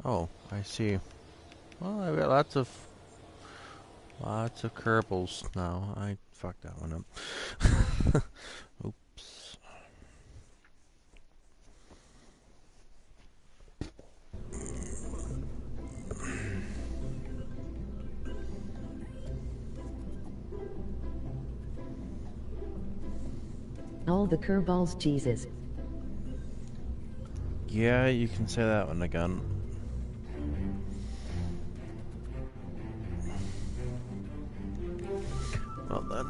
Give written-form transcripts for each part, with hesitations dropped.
Oh, I see. Well, I've got lots of Kerbals now. I fucked that one up. Oops. All the Kerbal's cheeses. Yeah, you can say that one again. Well then,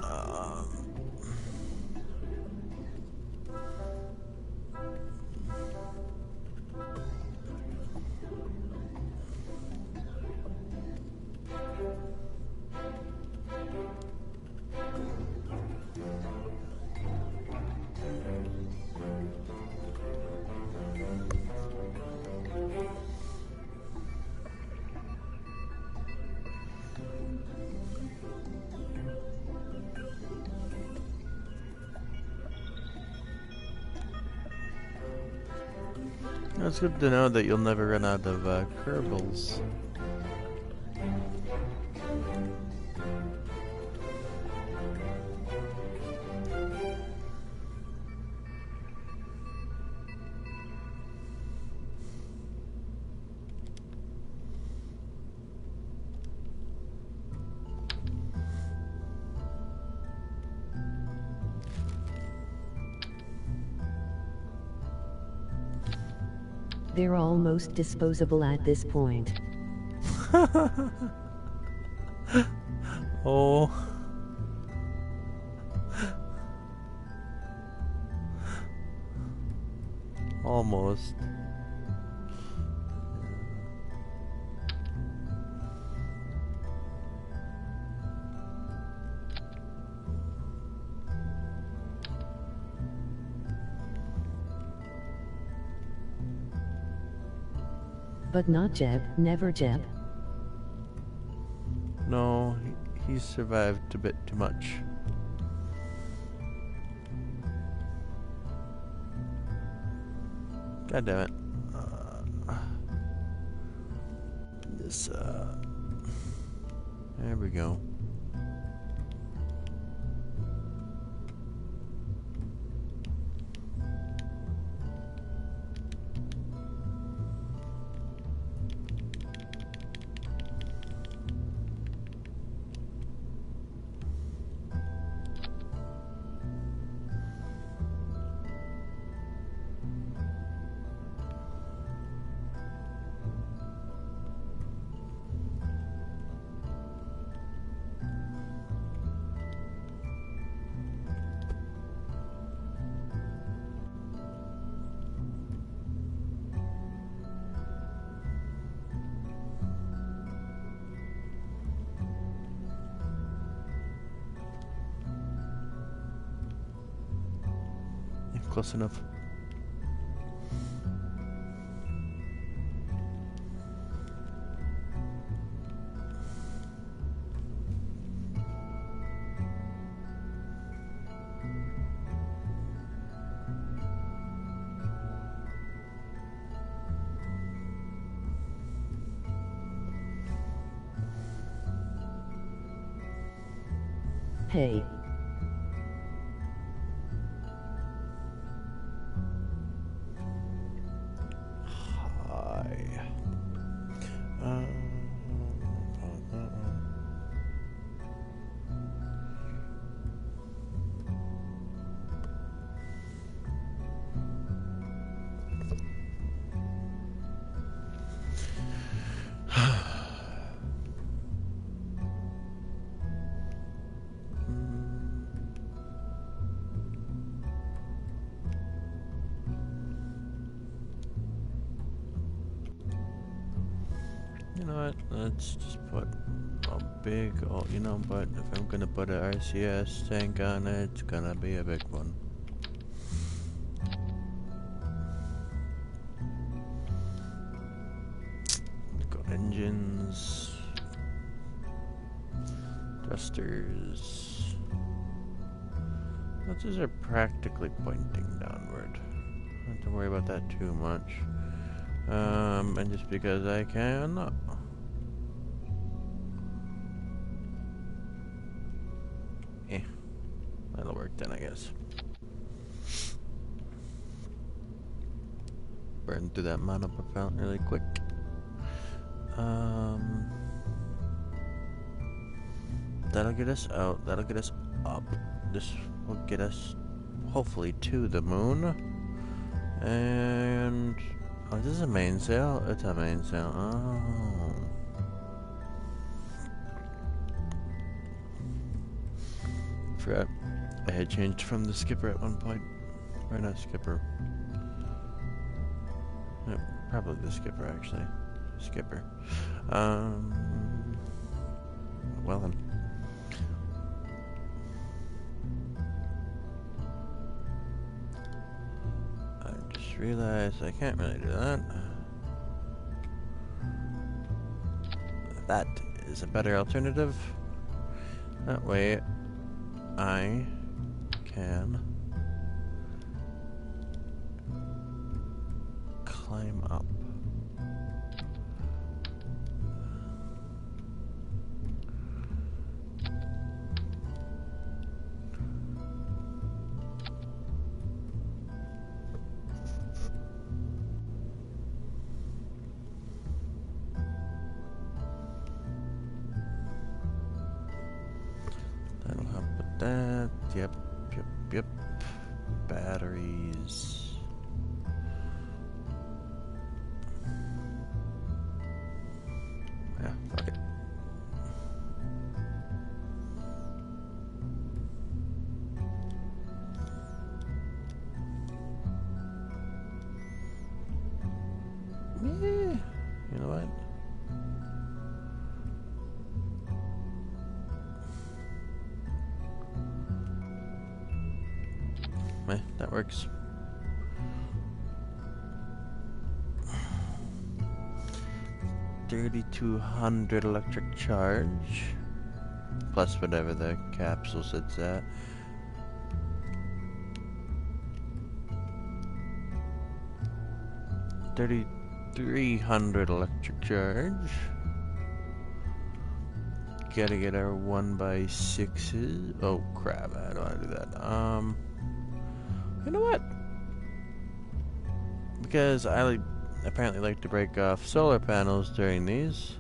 it's good to know that you'll never run out of Kerbals. They're almost disposable at this point. Oh. Almost. But not Jeb, never Jeb. No, he's survived a bit too much. God damn it. There we go. Close enough. Hey. Hi. Um, You know what? Let's just put a big, oh, you know, but if I'm gonna put an RCS tank on it, it's gonna be a big one. Go engines, thrusters. Those are practically pointing downward. Don't have to worry about that too much. And just because I can. Eh, that'll work then, I guess. Burn through that monopropellant really quick. That'll get us out. That'll get us up. This will get us, hopefully, to the moon. And oh, this is a mainsail. It's a mainsail. Oh. Forgot. I had changed from the skipper at one point. Or not skipper. No, probably the skipper, actually. Skipper. Well then. I just realized I can't really do that. That is a better alternative. That way I can climb up. That'll help with that. Yep. Batteries. Yeah, fuck it. Yeah. You know what? That works. $3,200 electric charge, plus whatever the capsule sits at. $3,300 electric charge. Gotta get our 1x6s. Oh crap! I don't want to do that. You know what? Because I apparently like to break off solar panels during these.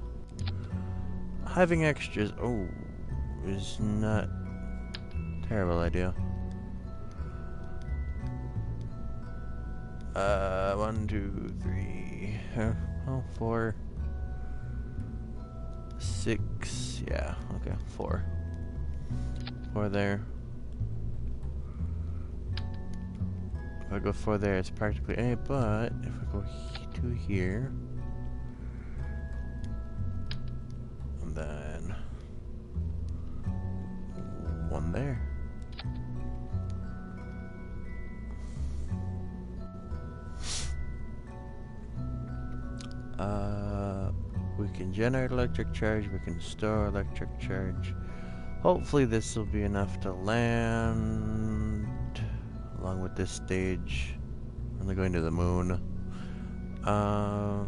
Having extras, is not a terrible idea. 1, 2, 3, 4, 6. Yeah, okay, 4. 4 there. If I go 4 there, it's practically A, but if I go to here, and then 1 there. We can generate electric charge, we can store electric charge. Hopefully this will be enough to land along with this stage. I'm going to the moon. I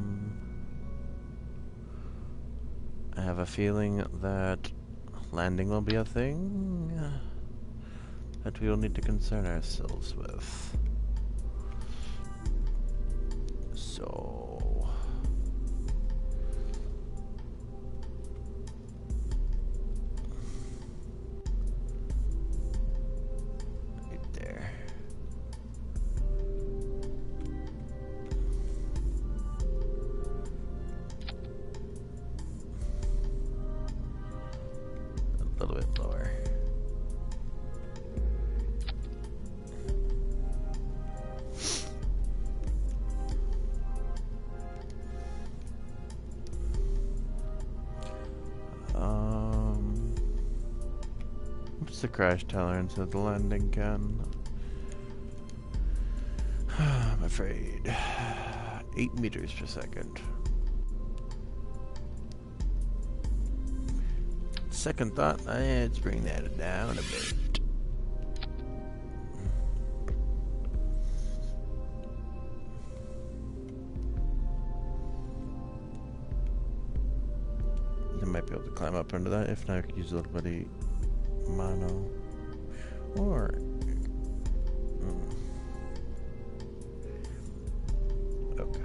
have a feeling that landing will be a thing that we will need to concern ourselves with. So... right there. A little bit lower. What's the crash tolerance of the landing can? I'm afraid 8 meters per second. Second thought, let's bring that down a bit. I might be able to climb up under that. If not, I could use a little bit of mono. Or... okay.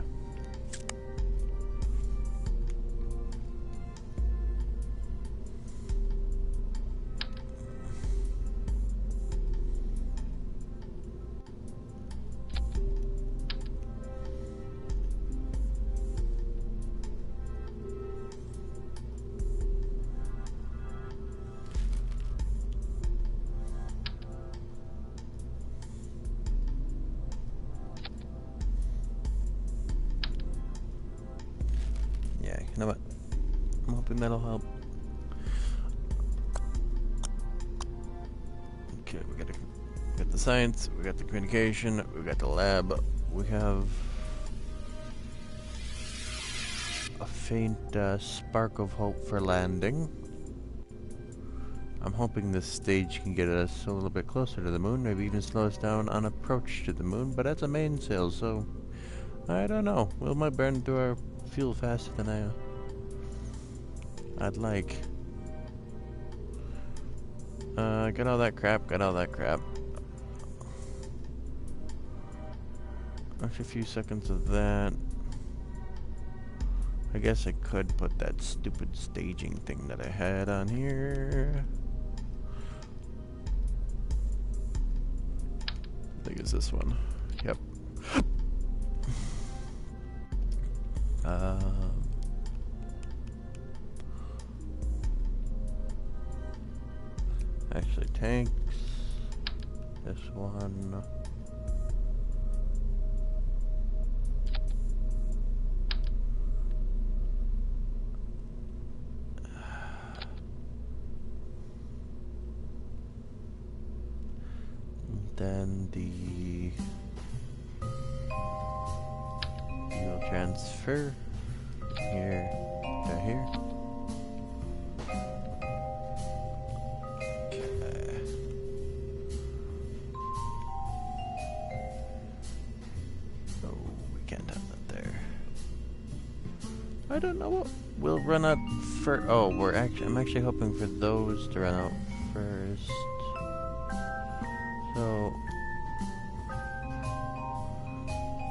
You know what? I'm hoping that'll help. Okay, we got the science, we got the communication, we got the lab, we have a faint spark of hope for landing. I'm hoping this stage can get us a little bit closer to the moon, maybe even slow us down on approach to the moon, but that's a mainsail, so I don't know. We might burn through our fuel faster than I'd like. Got all that crap, After a few seconds of that, I guess I could put that stupid staging thing that I had on here. I think it's this one. Yep. Actually, tanks. This one. Then the fuel transfer here to here. Okay. Oh, we can't have that there. I don't know what we'll run out for. Oh, I'm actually hoping for those to run out first. So,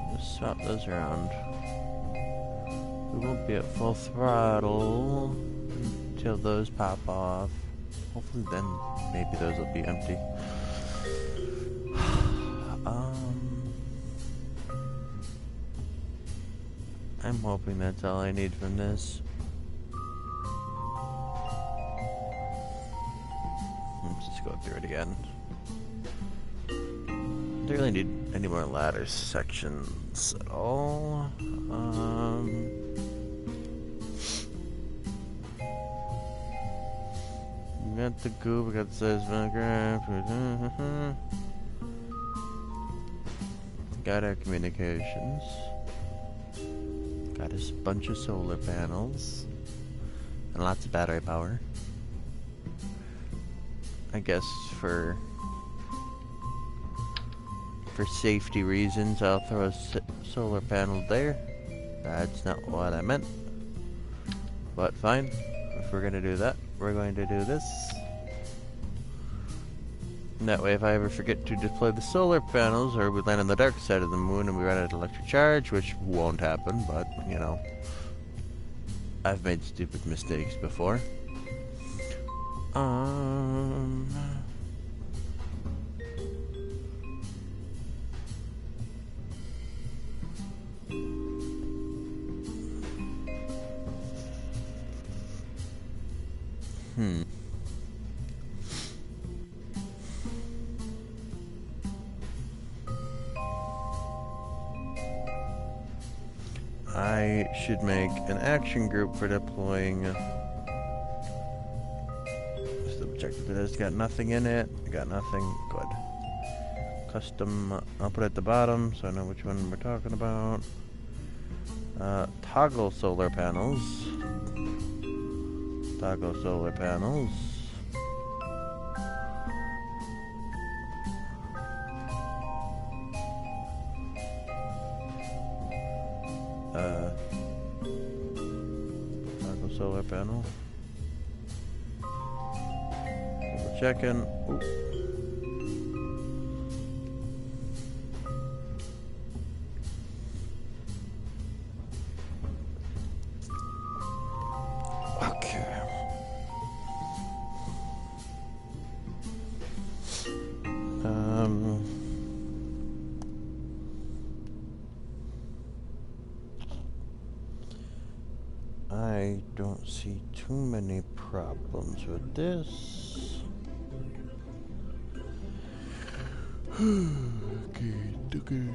we'll swap those around. We won't be at full throttle until those pop off. Hopefully then, maybe those will be empty. I'm hoping that's all I need from this. Let's just go through it again. Don't really need any more ladder sections at all. We got the goo, we got the seismograph, got our communications, got a bunch of solar panels, and lots of battery power. I guess for safety reasons, I'll throw a solar panel there. That's not what I meant, but fine. we're gonna do that, we're going to do this. And that way, if I ever forget to deploy the solar panels, or we land on the dark side of the moon and we run out of electric charge, which won't happen, but, you know, I've made stupid mistakes before. I should make an action group for deploying. Just double check if it has got nothing in it. Got nothing. Good. Custom. I'll put it at the bottom so I know which one we're talking about. Toggle solar panels. Toggle solar panels. Toggle solar panel. Double checking. Ooh. I don't see too many problems with this. Okay.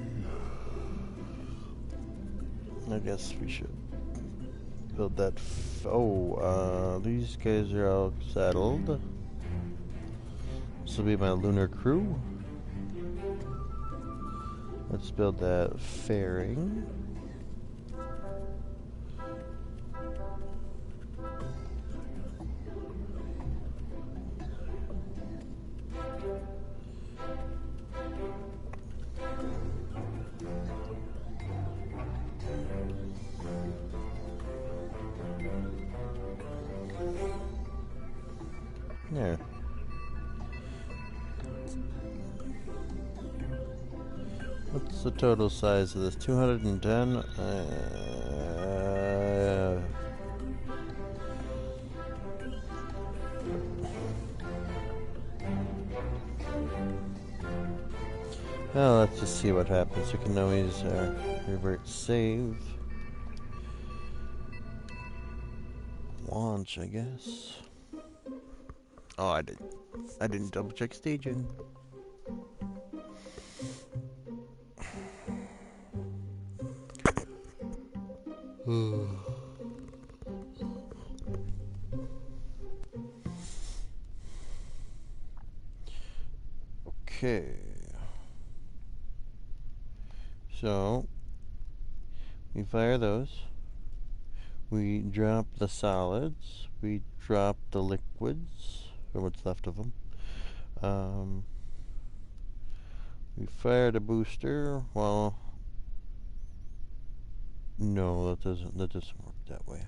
I guess we should build that. These guys are all settled. This will be my lunar crew. Let's build that fairing. There. What's the total size of this? 210? Well, let's just see what happens. We can always revert save. Launch, I guess. Oh, I didn't double check staging. Okay. So, we fire those. We drop the solids. We drop the liquids, or what's left of them. We fire the booster. Well, no, that doesn't work that way.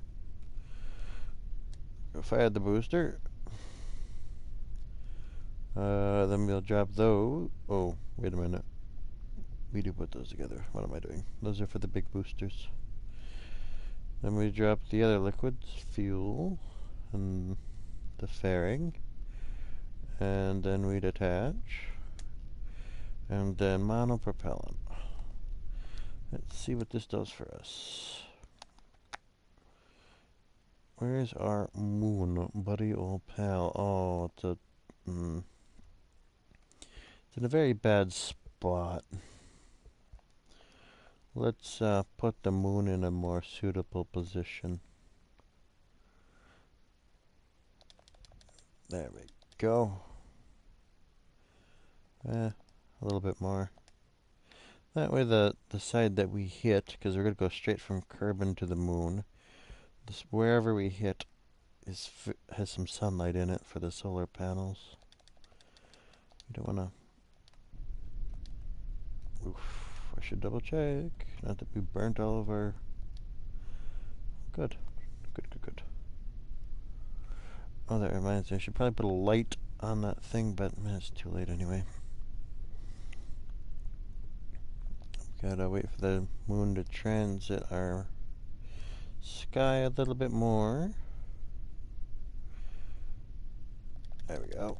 We fire the booster. Then we'll drop those. Oh, wait a minute. We do put those together. What am I doing? Those are for the big boosters. Then we drop the other liquids, fuel, and the fairing. And then we'd attach. And then monopropellant. Let's see what this does for us. Where's our moon, buddy old pal? Oh, it's in a very bad spot. Let's put the moon in a more suitable position. There we go. A little bit more. That way the side that we hit, because we're going to go straight from Kerbal to the moon, wherever we hit has some sunlight in it for the solar panels. You don't want to... Oof, I should double check. Not that we burnt all of our... Good. Oh, that reminds me. I should probably put a light on that thing, but man, it's too late anyway. Gotta wait for the moon to transit our sky a little bit more. There we go.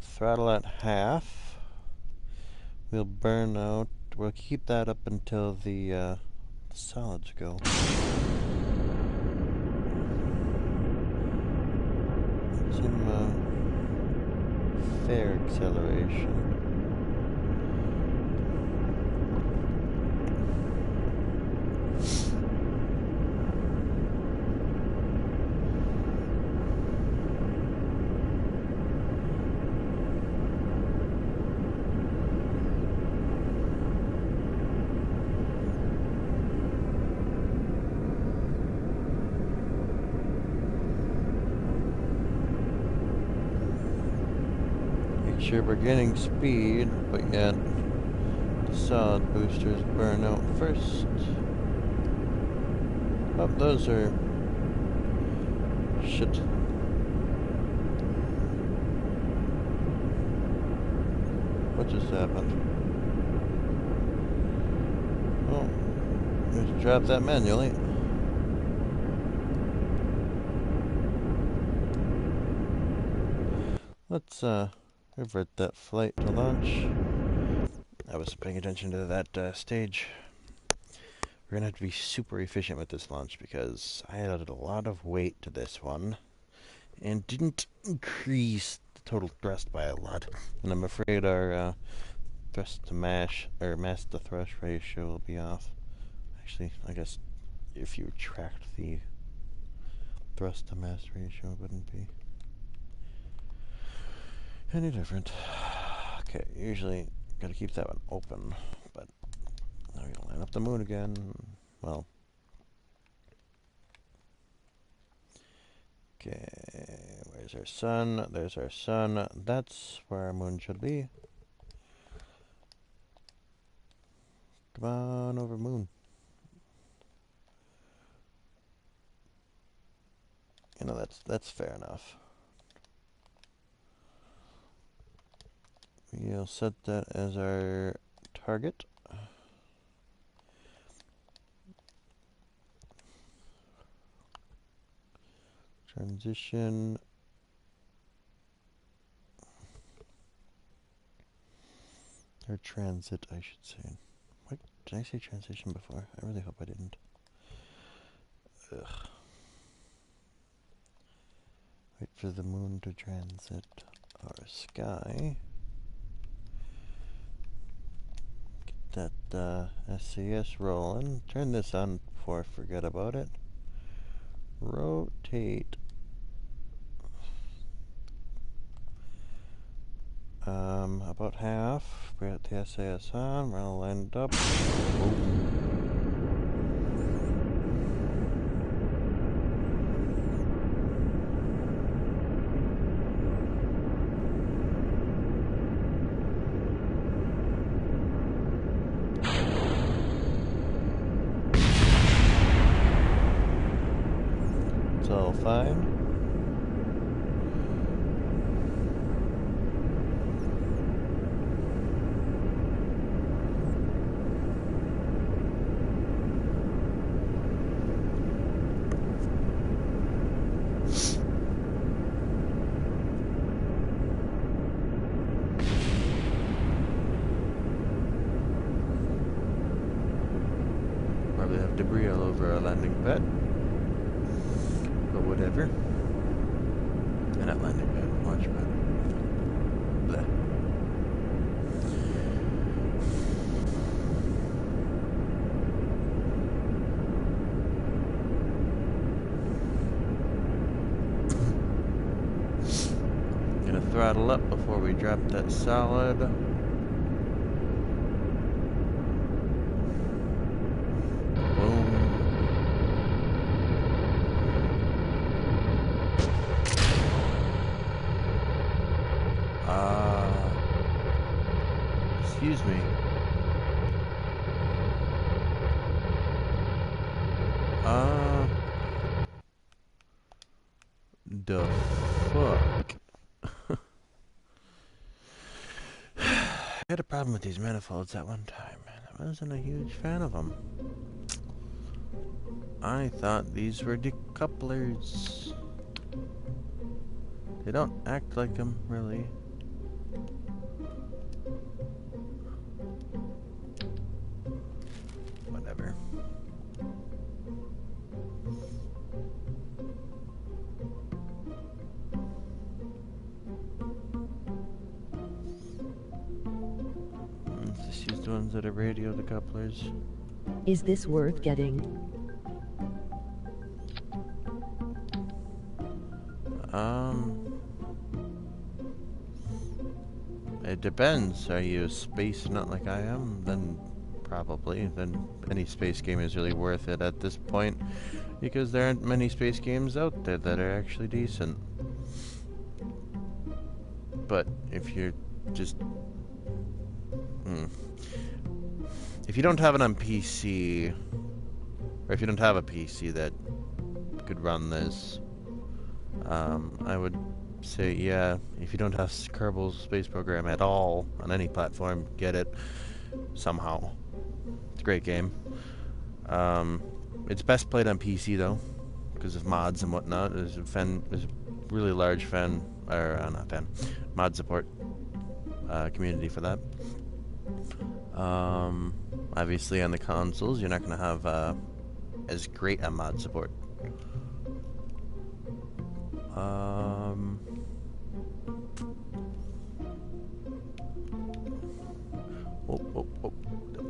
Throttle at half. We'll burn out. We'll keep that up until the solids go. Some fair acceleration. Sure, we're getting speed, but yet the solid boosters burn out first. Oh, those are shit. What just happened? Oh, just dropped that manually. Let's revert that flight to launch. I wasn't paying attention to that stage. We're gonna have to be super efficient with this launch because I added a lot of weight to this one and didn't increase the total thrust by a lot. And I'm afraid our thrust to mass to thrust ratio will be off. Actually, I guess if you retract the thrust to mass ratio, it wouldn't be any different. Okay, usually gotta keep that one open, but now we gotta line up the moon again. Well, okay, where's our sun? There's our sun. That's where our moon should be. Come on over, moon. You know, that's fair enough. We'll set that as our target. Transition. Or transit, I should say. What? Did I say transition before? I really hope I didn't. Ugh. Wait for the moon to transit our sky. Get that SAS rolling. Turn this on before I forget about it. Rotate. About half. We got the SAS on. We're all lined up. Boom. It's all fine. Probably have debris all over our landing pad. But whatever. Not landing pad, launch pad. Bleh. Gonna throttle up before we drop that solid. Excuse me. the fuck? I had a problem with these manifolds at one time, and I wasn't a huge fan of them. I thought these were decouplers. They don't act like them, really. Whatever. Let's just use the ones that are radio decouplers. Is this worth getting? It depends. Are you a space nut like I am? Then probably. Then any space game is really worth it at this point, because there aren't many space games out there that are actually decent. But if you're just... If you don't have it on PC, or if you don't have a PC that could run this, I would say, yeah, if you don't have Kerbal Space Program at all on any platform, get it somehow. It's a great game. It's best played on PC though, because of mods and whatnot. There's a really large mod support community for that. Obviously on the consoles, you're not going to have as great a mod support.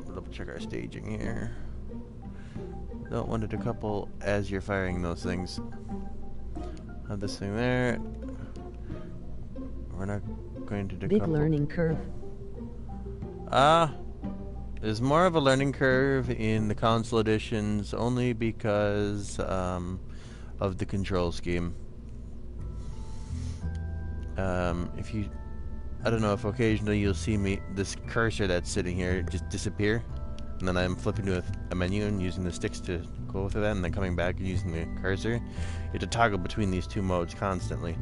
Double check our staging here. Don't want to decouple as you're firing those things. Have this thing there. We're not going to decouple. Big learning curve. There's more of a learning curve in the console editions only because of the control scheme. I don't know if occasionally you'll see this cursor that's sitting here just disappear, and then I'm flipping to a menu and using the sticks to go through that, and then coming back and using the cursor. You have to toggle between these two modes constantly.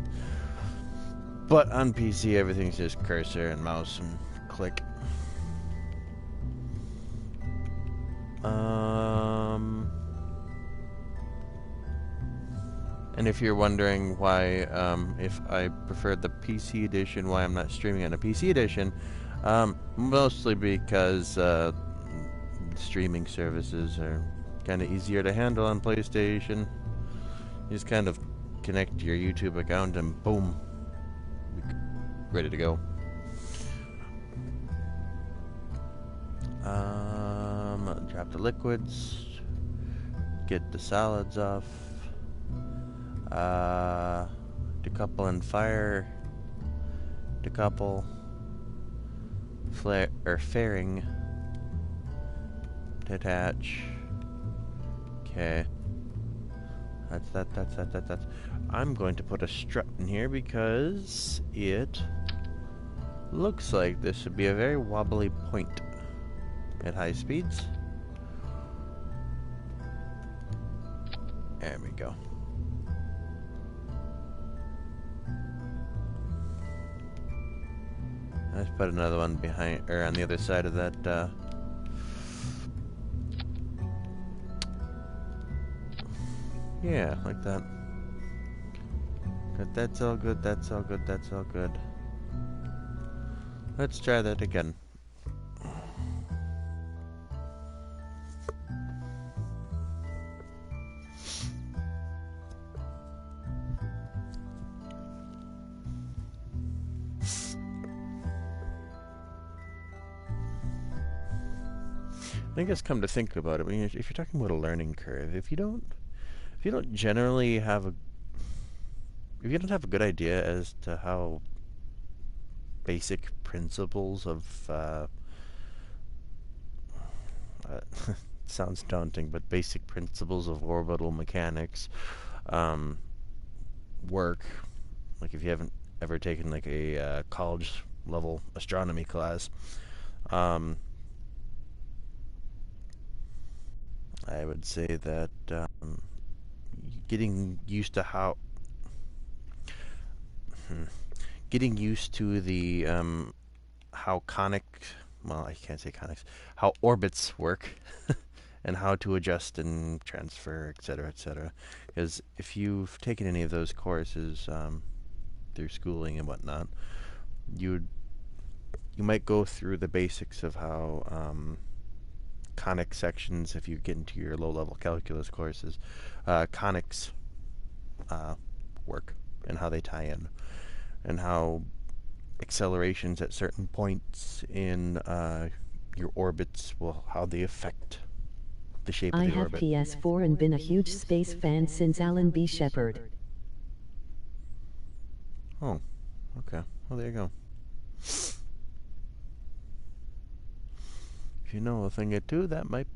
But on PC, everything's just cursor and mouse and click. And if you're wondering why, if I prefer the PC edition, why I'm not streaming on a PC edition, mostly because streaming services are kind of easier to handle on PlayStation. You just kind of connect your YouTube account and boom, ready to go. Drop the liquids, get the solids off. Decouple and fire. Decouple. Fairing. Detach. Okay. That's that. I'm going to put a strut in here because it looks like this would be a very wobbly point at high speeds. There we go. Let's put another one behind, or on the other side of that, yeah, like that. But that's all good, that's all good, that's all good. Let's try that again. I guess come to think about it, I mean, if you're talking about a learning curve, if you don't generally have if you don't have a good idea as to how basic principles of sounds daunting, but basic principles of orbital mechanics work, like if you haven't ever taken like a college level astronomy class, I would say that getting used to how getting used to the how conic, well, I can't say conics, how orbits work, and how to adjust and transfer, etc., etc. Because if you've taken any of those courses through schooling and whatnot, you might go through the basics of how conic sections, if you get into your low-level calculus courses, conics work and how they tie in, and how accelerations at certain points in your orbits will, how they affect the shape of I the have orbit. PS4 and been a huge space fan since Alan B. Shepard. Oh, okay. Well, there you go. If you know a thing or two, that might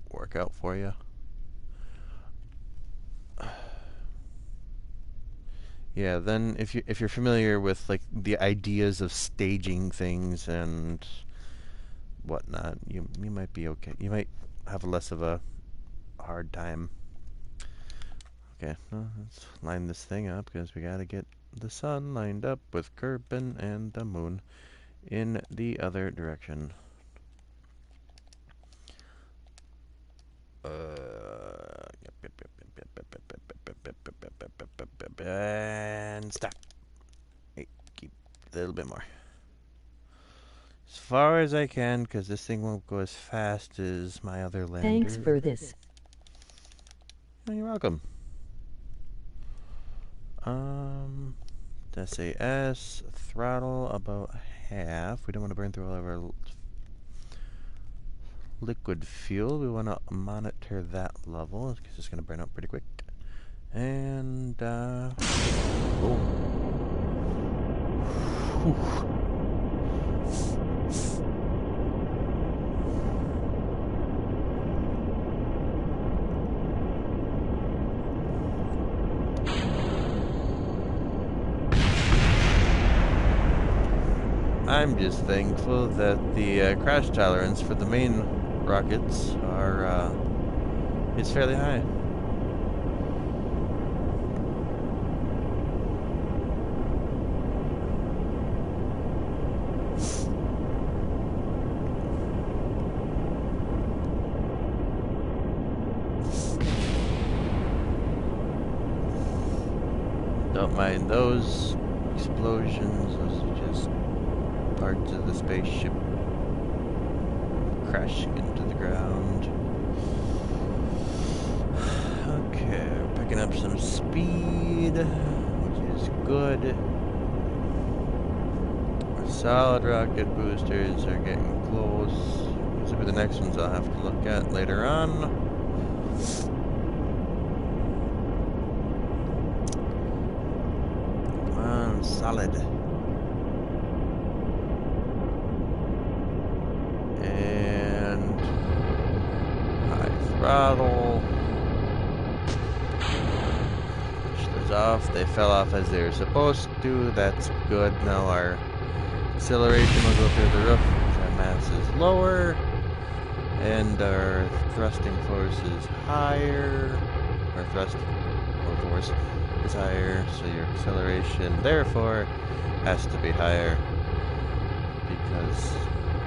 work out for you. Yeah, then if you're familiar with like the ideas of staging things and whatnot, you might be okay. You might have less of a hard time. Okay, well, let's line this thing up because we gotta get the sun lined up with Kerbal and the moon in the other direction. And stop. Hey, keep a little bit more. As far as I can, because this thing won't go as fast as my other lander. Thanks for this. Oh, you're welcome. SAS, throttle about half. We don't want to burn through all of our liquid fuel. We want to monitor that level because it's going to burn out pretty quick. And, oh. Whew. I'm just thankful that the crash tolerance for the main rockets are is fairly high. Don't mind those explosions, those are just parts of the spaceship crashing into the ground. Okay, we're picking up some speed, which is good. Our solid rocket boosters are getting close. These will be the next ones I'll have to look at later on. Come on, solid. Throttle. Push those off. They fell off as they were supposed to. That's good. Now our acceleration will go through the roof because our mass is lower. And our thrusting force is higher. Our thrust force is higher. So your acceleration, therefore, has to be higher. Because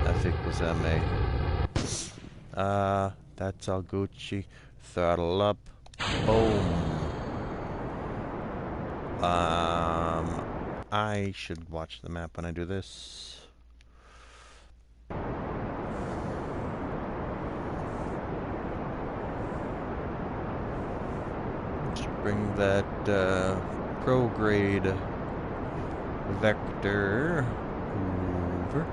efficacy MA. That's all Gucci. Throttle up. Boom. I should watch the map when I do this. Let's bring that prograde vector over.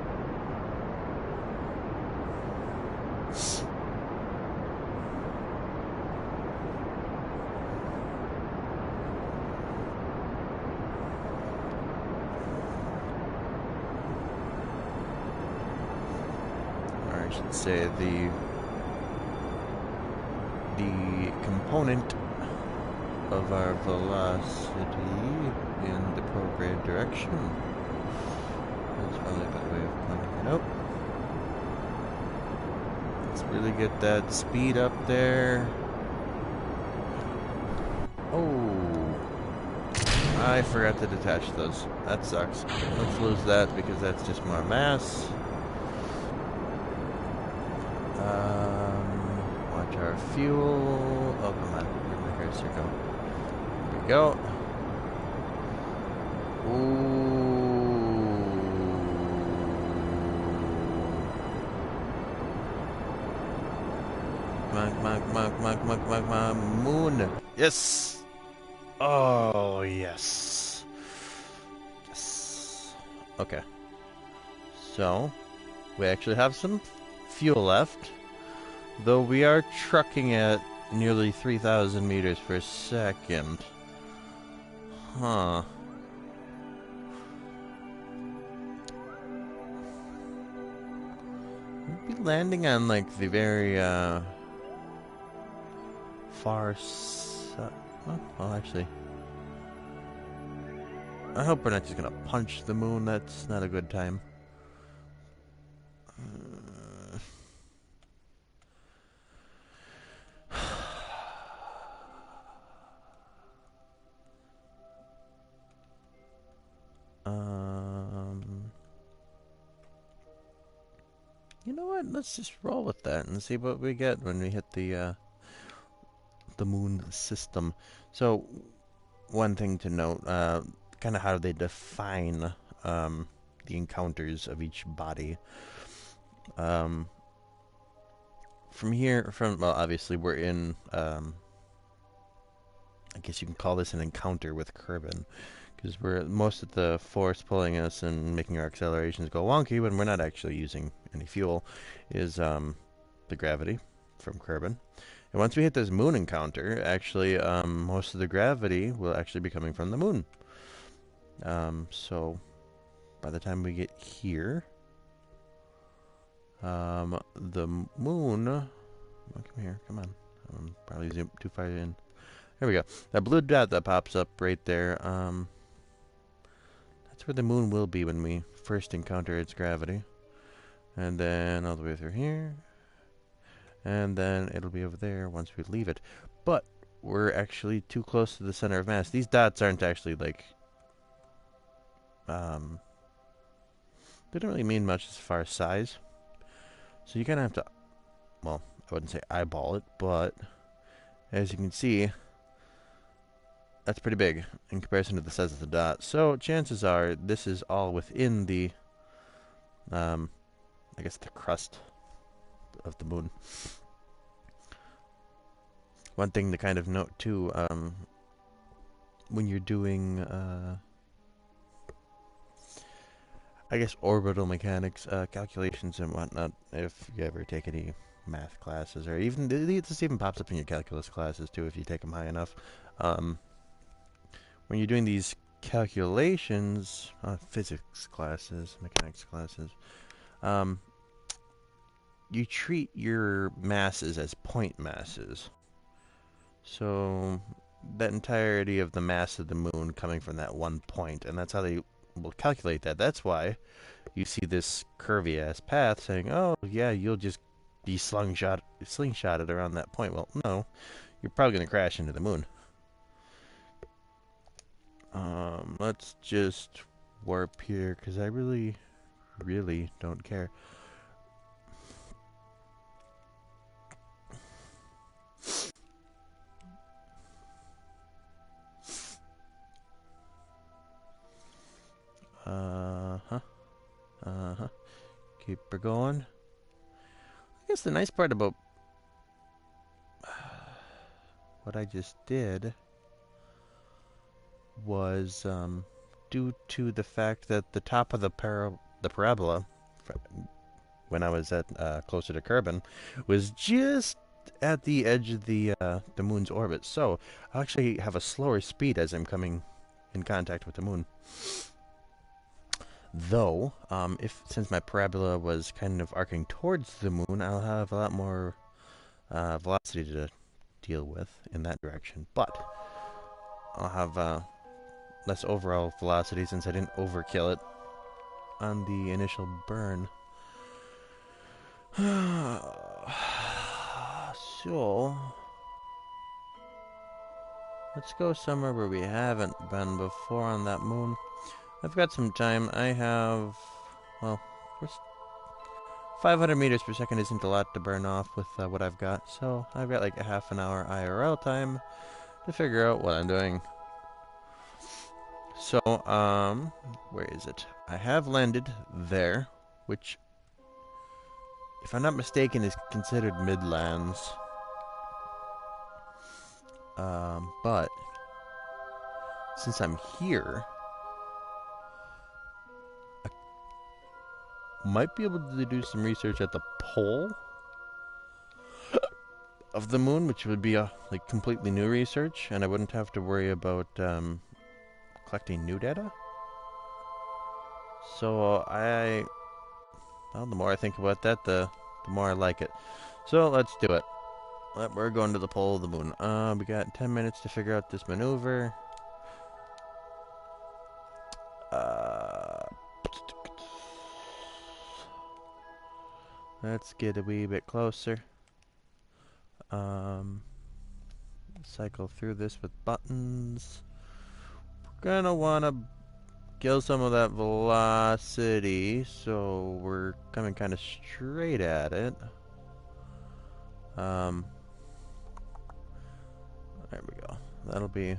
I should say the component of our velocity in the prograde direction. That's probably a better way of pointing it out. Let's really get that speed up there. Oh, I forgot to detach those. That sucks. Let's lose that because that's just more mass. Watch our fuel. Oh, come on. Where'd my cursor go? There we go. Ooh. Moon. Yes. Oh, yes. Yes. Okay. So, we actually have some fuel left, though we are trucking at nearly 3,000 meters per second. Huh. We'd be landing on, like, the very, far well, actually, I hope we're not just gonna punch the moon. That's not a good time. You know what? Let's just roll with that and see what we get when we hit the moon system. So, one thing to note, kind of how they define the encounters of each body. From here, well, obviously we're in. I guess you can call this an encounter with Kerbin, because we're most of the force pulling us and making our accelerations go wonky when we're not actually using any fuel is the gravity from Kerbin. And once we hit this moon encounter, actually, most of the gravity will actually be coming from the moon. So by the time we get here, the moon. Oh, come here, come on. I'm probably zoomed too far in. There we go. That blue dot that pops up right there. That's where the moon will be when we first encounter its gravity. And then all the way through here. And then it'll be over there once we leave it. But we're actually too close to the center of mass. These dots aren't actually like... they don't really mean much as far as size. So you kind of have to... Well, I wouldn't say eyeball it, but... As you can see... That's pretty big in comparison to the size of the dot. So chances are this is all within the, I guess the crust of the moon. One thing to kind of note too, when you're doing, I guess orbital mechanics, calculations and whatnot, if you ever take any math classes, or even, this even pops up in your calculus classes too if you take them high enough. When you're doing these calculations, physics classes, mechanics classes, you treat your masses as point masses. So that entirety of the mass of the moon coming from that one point, and that's how they will calculate that. That's why you see this curvy-ass path saying, oh, yeah, you'll just be slingshotted around that point. Well, no, you're probably going to crash into the moon. Let's just warp here, because I really, really don't care. Keep her going. I guess the nice part about what I just did was due to the fact that the top of the parabola, when I was at closer to Kerbin, was just at the edge of the moon's orbit. So I'll actually have a slower speed as I'm coming in contact with the moon. Though, since my parabola was kind of arcing towards the moon, I'll have a lot more velocity to deal with in that direction. But I'll have less overall velocity since I didn't overkill it on the initial burn. So, Let's go somewhere where we haven't been before on that moon. I've got some time. I have, well, 500 meters per second isn't a lot to burn off with what I've got, so I've got like a half an hour IRL time to figure out what I'm doing. So, where is it? I have landed there, which, if I'm not mistaken, is considered Midlands. But since I'm here, I might be able to do some research at the pole of the moon, which would be a like completely new research, and I wouldn't have to worry about collecting new data. So well, the more I think about that, the more I like it. So let's do it. We're going to the pole of the moon. We got 10 minutes to figure out this maneuver. Let's get a wee bit closer. Cycle through this with buttons. We're gonna wanna kill some of that velocity, so we're coming kind of straight at it. There we go. That'll be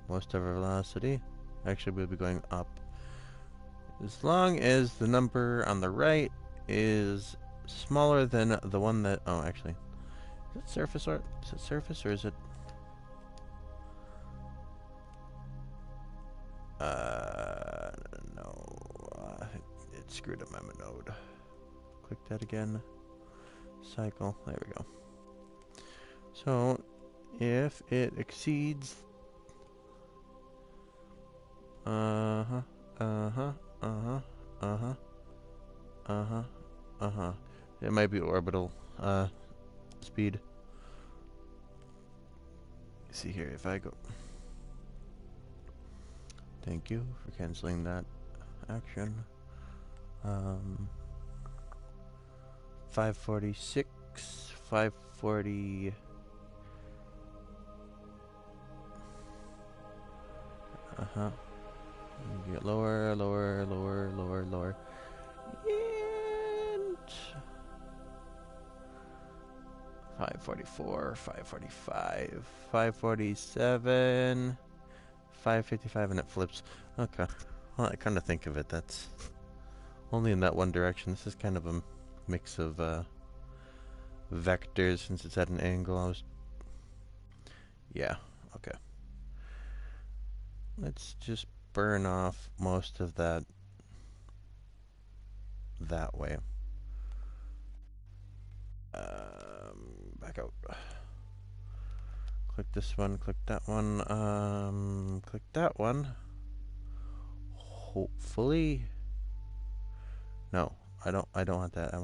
most of our velocity. Actually, we'll be going up. As long as the number on the right is smaller than the one that... Oh, actually. Is it surface or... Is it surface or is it... No. It screwed up my node. Click that again. Cycle. There we go. So, if it exceeds... Uh-huh. Uh-huh. Uh-huh. Uh-huh. Uh-huh. Uh-huh. It might be orbital, speed. See here, if I go... Thank you for canceling that action. 546, 540... Uh-huh. Get lower, lower, lower, lower, lower. And... 544, 545, 547, 555, and it flips. Okay. Well, I kind of think of it, that's only in that one direction. This is kind of a mix of vectors since it's at an angle. Yeah, okay. Let's just burn off most of that way. Back out. Click this one, click that one, click that one. Hopefully. No, I don't want that.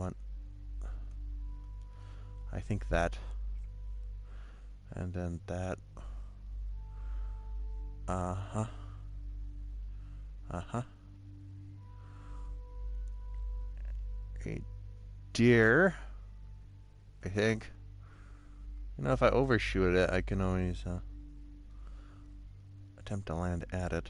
I think that. And then that. Uh-huh. Uh-huh. A deer, I think. You know, if I overshoot it, I can always attempt to land at it.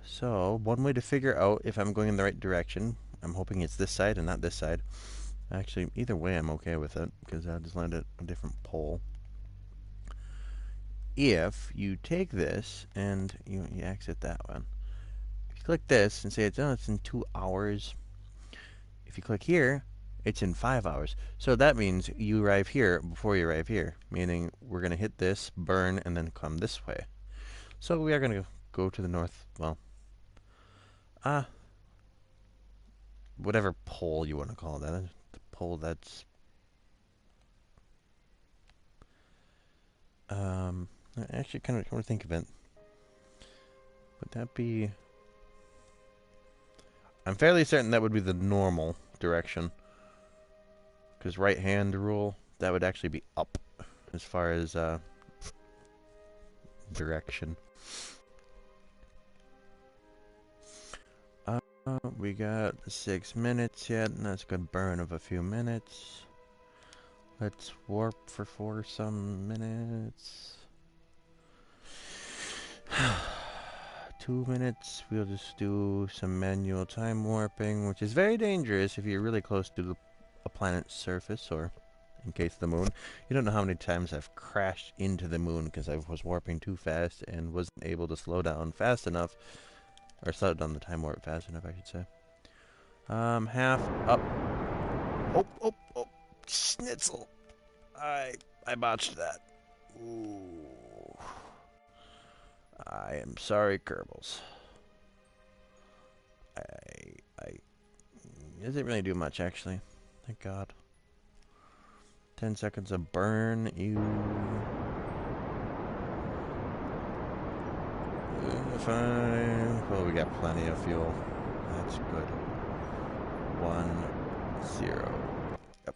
So, one way to figure out if I'm going in the right direction, I'm hoping it's this side and not this side. Actually, either way I'm okay with it, because I'll just land at a different pole. If you take this and you exit that one, if you click this and say it's in 2 hours, if you click here, it's in 5 hours. So that means you arrive here before you arrive here, meaning we're going to hit this, burn, and then come this way. So we are going to go to the north, well, whatever pole you want to call that. The pole that's... actually, kind of come to think of it, would that be... I'm fairly certain that would be the normal direction. Because right hand rule, that would actually be up as far as direction. We got 6 minutes yet, and that's a good burn of a few minutes. Let's warp for 4 some minutes. 2 minutes. We'll just do some manual time warping, which is very dangerous if you're really close to a planet's surface, or in case of the moon. You don't know how many times I've crashed into the moon because I was warping too fast and wasn't able to slow down fast enough, or slow down the time warp fast enough, I should say. Half up. Oh, oh, oh, schnitzel. I botched that. Ooh. I am sorry, Kerbals. It doesn't really do much, actually. Thank God. 10 seconds of burn. You. Fine. Well, we got plenty of fuel. That's good. 1, 0. Yep.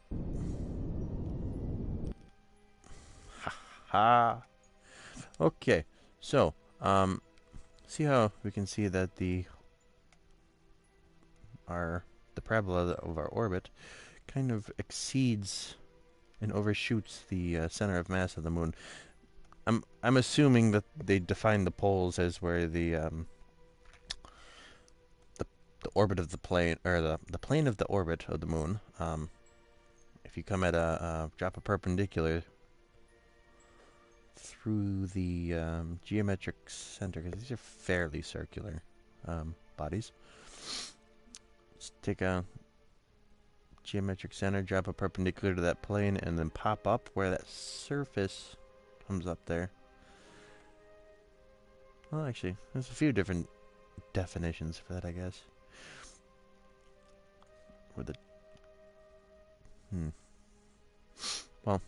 Ha ha. Okay. So, see how we can see that the parabola of our orbit kind of exceeds and overshoots the center of mass of the moon. I'm assuming that they define the poles as where the orbit of the plane, or the plane of the orbit of the moon. If you come at drop a perpendicular through the geometric center, because these are fairly circular bodies. Just take a geometric center, drop a perpendicular to that plane, and then pop up where that surface comes up there. Well, actually, there's a few different definitions for that, I guess. With the well,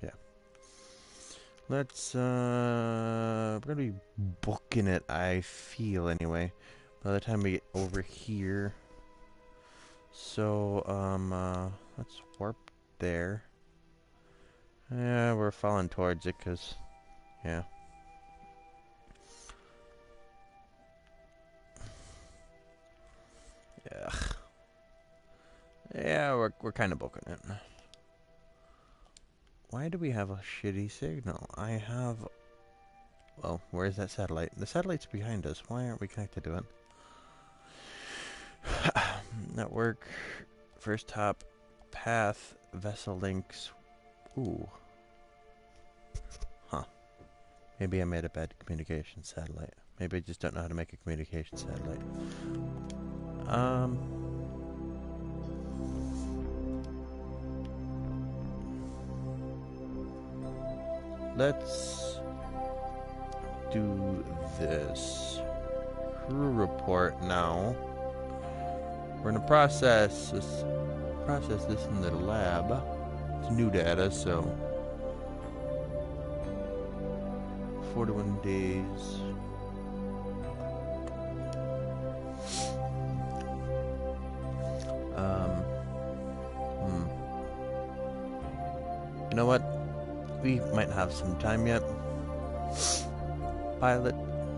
yeah. Let's we're gonna be booking it, I feel, anyway, by the time we get over here. So let's warp there. Yeah, we're falling towards it, cause yeah. Yeah. Yeah, we're kind of booking it. Why do we have a shitty signal? I have... Well, where's that satellite? The satellite's behind us. Why aren't we connected to it? Network. First hop. Path. Vessel links. Ooh. Huh. Maybe I made a bad communication satellite. Maybe I just don't know how to make a communication satellite. Let's do this. Crew report now. We're gonna process this in the lab. It's new data, so 41 days. You know what? We might have some time yet. Pilot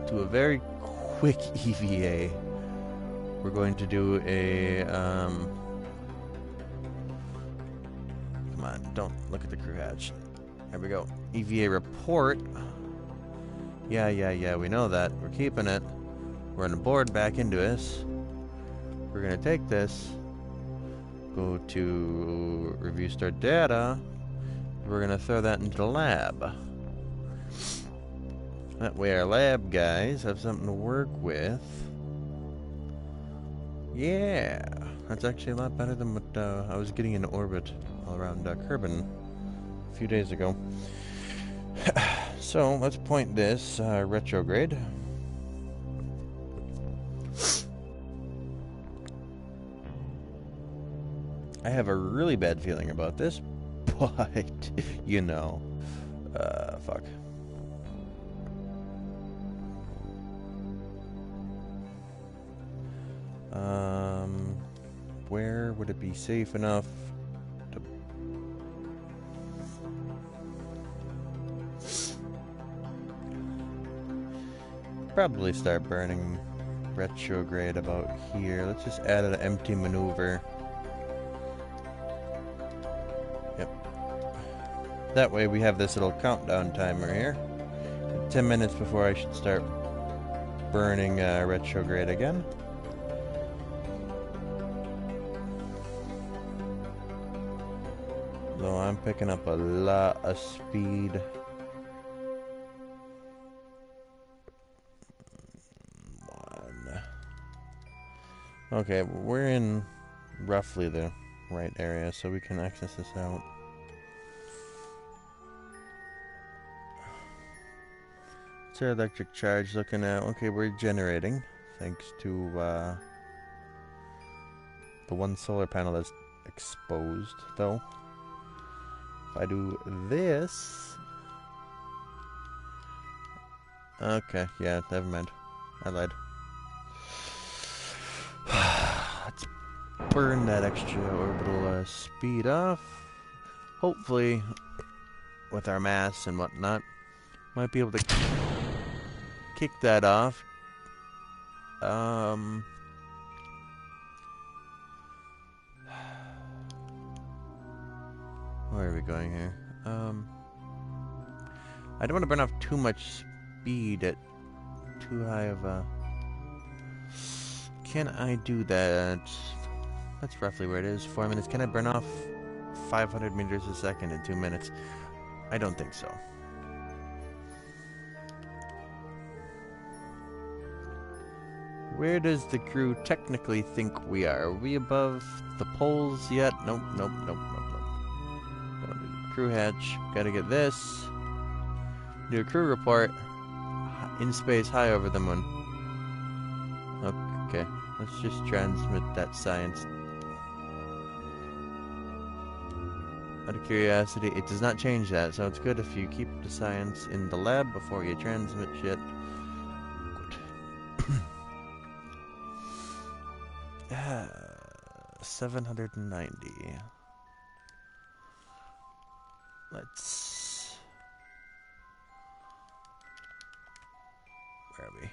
to a very quick EVA. We're going to do a come on, don't look at the crew hatch. There we go. EVA report. Yeah, we know that. We're keeping it. We're gonna board back into us. We're gonna take this, go to review start data. We're gonna throw that into the lab. That way our lab guys have something to work with. Yeah, that's actually a lot better than what I was getting in orbit all around Kerbal a few days ago. So let's point this retrograde. I have a really bad feeling about this, but you know, fuck. Where would it be safe enough to... Probably start burning retrograde about here. Let's just add an empty maneuver. That way we have this little countdown timer here. 10 minutes before I should start burning retrograde again. So I'm picking up a lot of speed. Okay, we're in roughly the right area, so we can access this out. What's our electric charge looking at? Okay, we're generating, thanks to the one solar panel that's exposed, though. If I do this... Okay, yeah, never mind. I lied. Let's burn that extra orbital speed off. Hopefully, with our mass and whatnot, might be able to kick that off. Where are we going here? I don't want to burn off too much speed at too high of a... Can I do that? That's roughly where it is. 4 minutes. Can I burn off 500 meters a second in 2 minutes? I don't think so. Where does the crew technically think we are? Are we above the poles yet? Nope, nope, nope, nope, nope. Going to crew hatch. Gotta get this. Do a crew report. In space, high over the moon. Okay, let's just transmit that science. Out of curiosity, it does not change that, so it's good if you keep the science in the lab before you transmit shit. Good. 790. Let's... Where are we?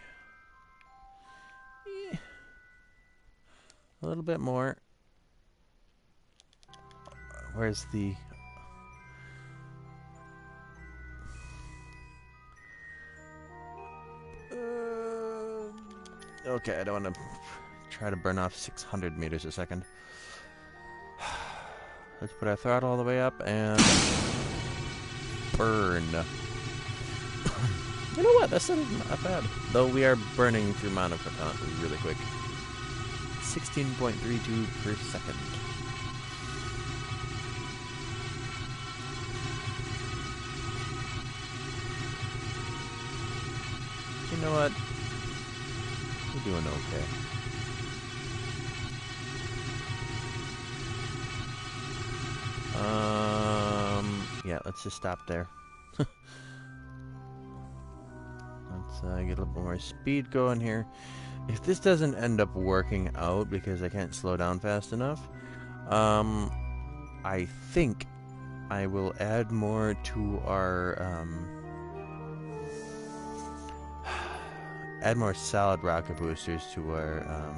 A little bit more. Where's the... Okay, I don't want to try to burn off 600 meters a second. Let's put our throttle all the way up and burn. You know what? That's not bad. Though we are burning through monophoton really quick. 16.32 per second. You know what? We're doing okay. Yeah, let's just stop there. Let's get a little bit more speed going here. If this doesn't end up working out because I can't slow down fast enough, I think I will add more to our, add more solid rocket boosters to our,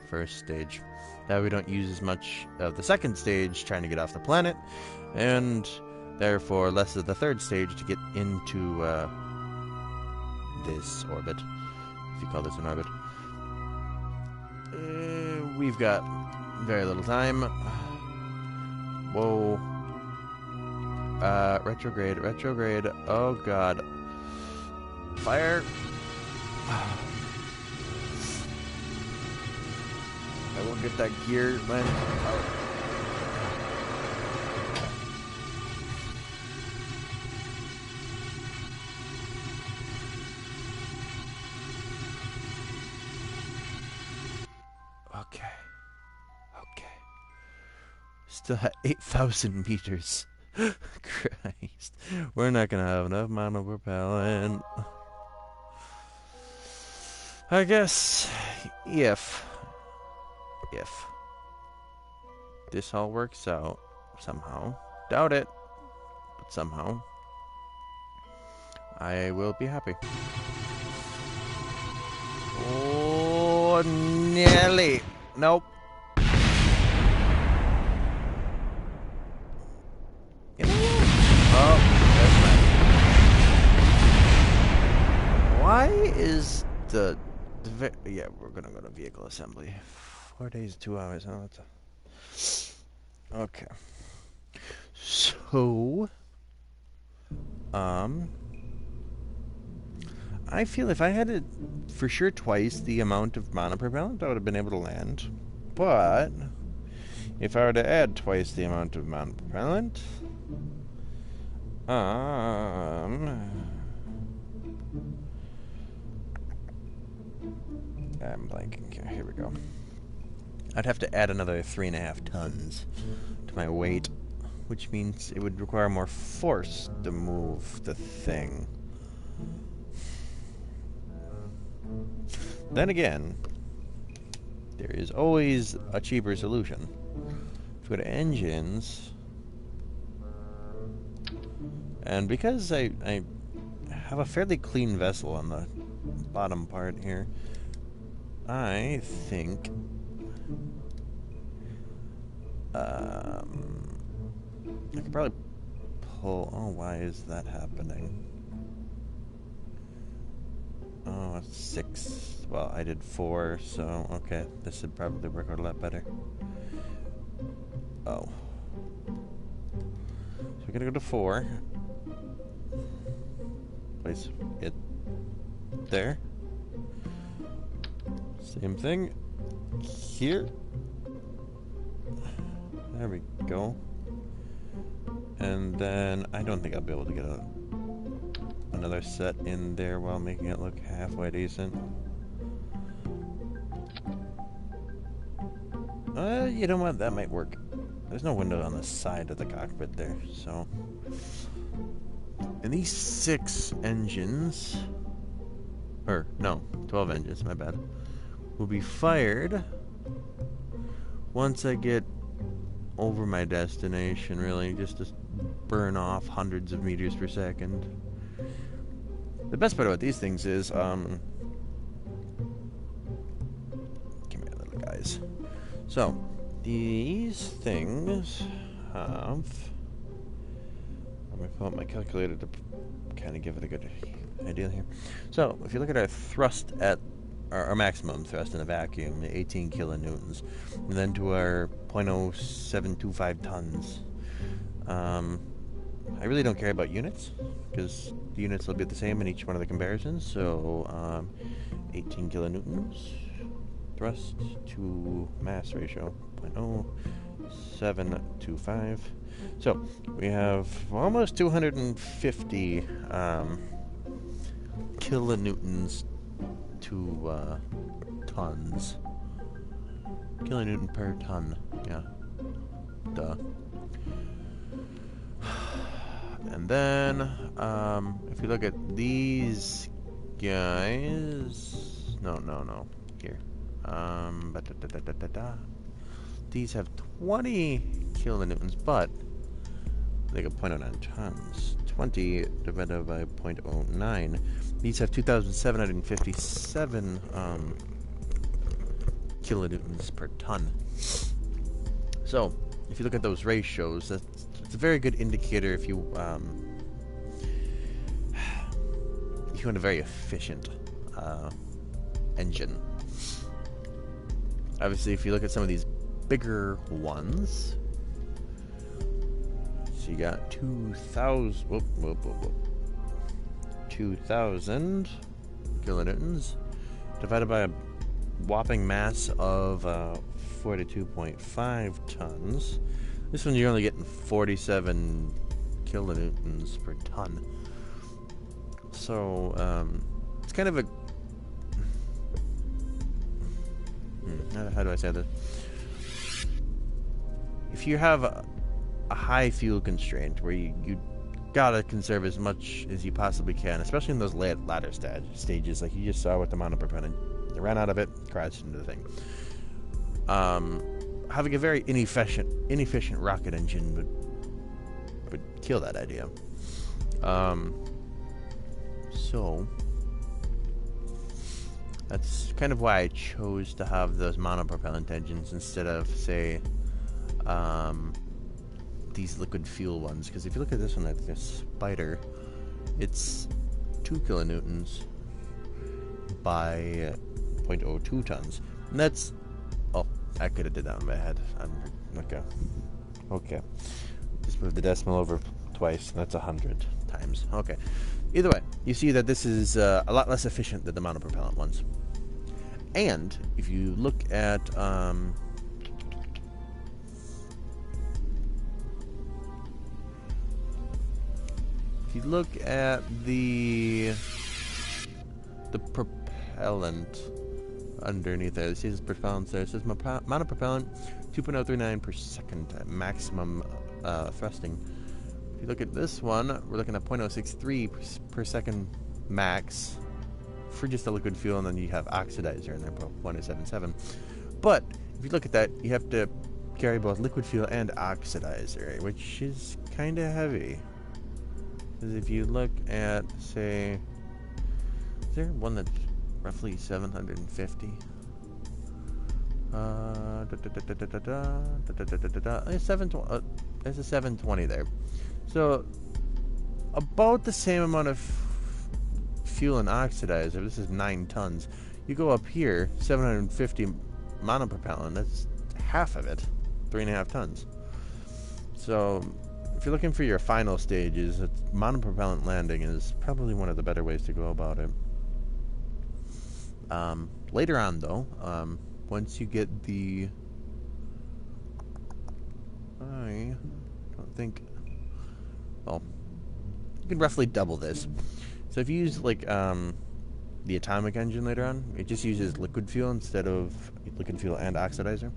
first stage. That we don't use as much of the second stage trying to get off the planet, and therefore less of the third stage to get into, this orbit, if you call this an orbit. We've got very little time. Whoa. Retrograde, retrograde. Oh god. Fire. I won't get that gear land. Oh. Okay. Okay. Still at 8,000 meters. Christ. We're not gonna have enough monopropellant. I guess if this all works out somehow, doubt it, but somehow, I will be happy. Oh, nearly. Nope. You know what? Oh. is the yeah, we're gonna go to vehicle assembly. 4 days, 2 hours. Oh, okay. So, um, I feel if I had it for sure twice the amount of monopropellant, I would have been able to land. But if I were to add twice the amount of monopropellant, I'm blanking here. Here we go. I'd have to add another 3.5 tons to my weight, which means it would require more force to move the thing. Then again, there is always a cheaper solution. If we go to engines, and because I have a fairly clean vessel on the bottom part here, I think I could probably pull. Oh, why is that happening? Oh, it's 6. Well, I did 4, so okay, this would probably work out a lot better. Oh. So we're gonna go to 4. Place it there. Same thing here. There we go. And then I don't think I'll be able to get another set in there while making it look halfway decent. You know what? That might work. There's no window on the side of the cockpit there, so. And these 6 engines, or no, 12 engines, my bad, will be fired once I get over my destination, really, just to burn off hundreds of meters per second. The best part about these things is, come here, little guys. So, these things have, let me pull up my calculator to kind of give it a good idea here. So, if you look at our thrust at our maximum thrust in a vacuum, 18 kilonewtons, and then to our 0.0725 tons. I really don't care about units, because the units will be the same in each one of the comparisons. So, 18 kilonewtons, thrust to mass ratio, 0.0725. So, we have almost 250 kilonewtons to tons. Kilonewton per ton. Yeah. Duh. And then, if you look at these guys, no, here. These have 20 kilonewtons, but they got 0.09 tons. 20 divided by 0.09. These have 2,757 kilonewtons per ton. So, if you look at those ratios, it's a very good indicator if you want a very efficient engine. Obviously, if you look at some of these bigger ones, so you got 2,000 kilonewtons divided by a whopping mass of 42.5 tons. This one you're only getting 47 kilonewtons per ton. So, it's kind of a... how do I say this? If you have a high fuel constraint where you gotta conserve as much as you possibly can, especially in those latter stages, like you just saw with the monopropellant. You ran out of it, crashed into the thing. Having a very inefficient rocket engine would kill that idea. So that's kind of why I chose to have those monopropellant engines instead of, say, these liquid fuel ones. Because if you look at this one, this Spider, it's 2 kilonewtons, by 0.02 tons. And that's... Oh, I could have did that in my head. Okay. Just move the decimal over twice, and that's 100 times. Okay. Either way, you see that this is a lot less efficient than the monopropellant ones. And if you look at... if you look at the propellant underneath there, it says propellant there. It says monopropellant 2.039 per second at maximum thrusting. If you look at this one, we're looking at 0.063 per second max for just a liquid fuel, and then you have oxidizer in there, 0.077. But if you look at that, you have to carry both liquid fuel and oxidizer, which is kind of heavy. Because if you look at, say, is there one that's roughly 750? There's a 720 there. So about the same amount of fuel and oxidizer. This is 9 tons. You go up here, 750 monopropellant. That's half of it, 3.5 tons. So if you're looking for your final stages, monopropellant landing is probably one of the better ways to go about it. Later on, though, once you get the... I don't think... Well, you can roughly double this. So if you use, like, the atomic engine later on, it just uses liquid fuel instead of liquid fuel and oxidizer.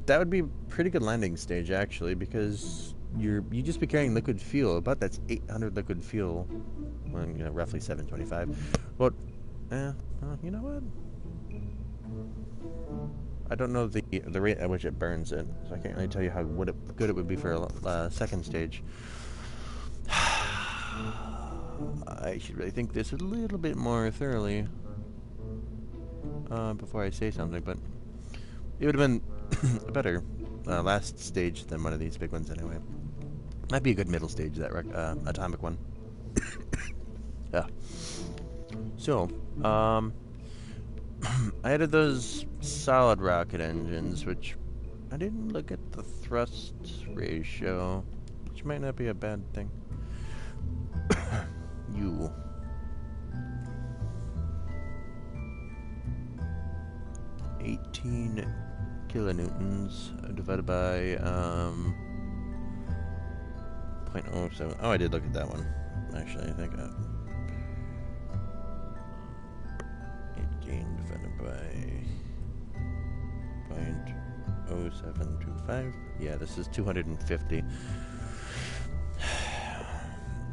That would be a pretty good landing stage, actually, because you just be carrying liquid fuel. About that's 800 liquid fuel, well, roughly 725. But you know what? I don't know the rate at which it burns it, so I can't really tell you how good it would be for a second stage. I should really think this a little bit more thoroughly before I say something, but it would have been a better last stage than one of these big ones anyway. Might be a good middle stage, that atomic one. Yeah. So, I added those solid rocket engines, which I didn't look at the thrust ratio, which might not be a bad thing. 18 kilonewtons divided by 0.07. Oh, I did look at that one. Actually, I think 18 divided by 0.0725. Yeah, this is 250.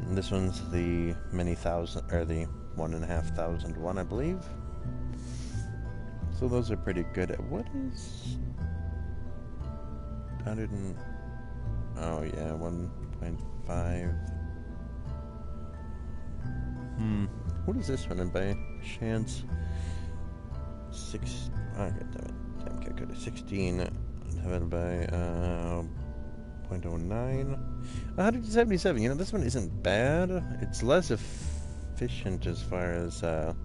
And this one's the many thousand, or the 1,500 one, I believe. So those are pretty good. What is 100 and... Oh yeah, 1.5. What is this one by chance? 6... Oh, damn calculator. 16 divided by 0.09. 177. This one isn't bad. It's less efficient as far as that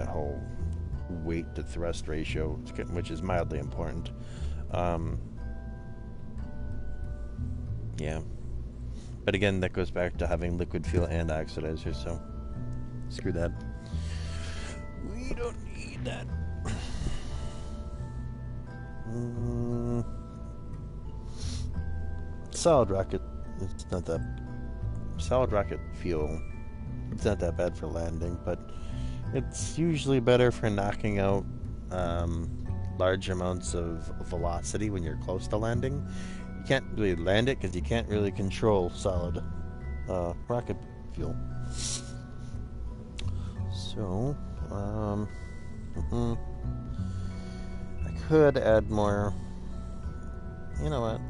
whole weight to thrust ratio, which is mildly important. Yeah. But again, that goes back to having liquid fuel and oxidizer, so screw that. We don't need that. Solid rocket, it's not that... Solid rocket fuel, it's not that bad for landing, but it's usually better for knocking out large amounts of velocity when you're close to landing. You can't really land it because you can't really control solid rocket fuel. So, I could add more. You know what?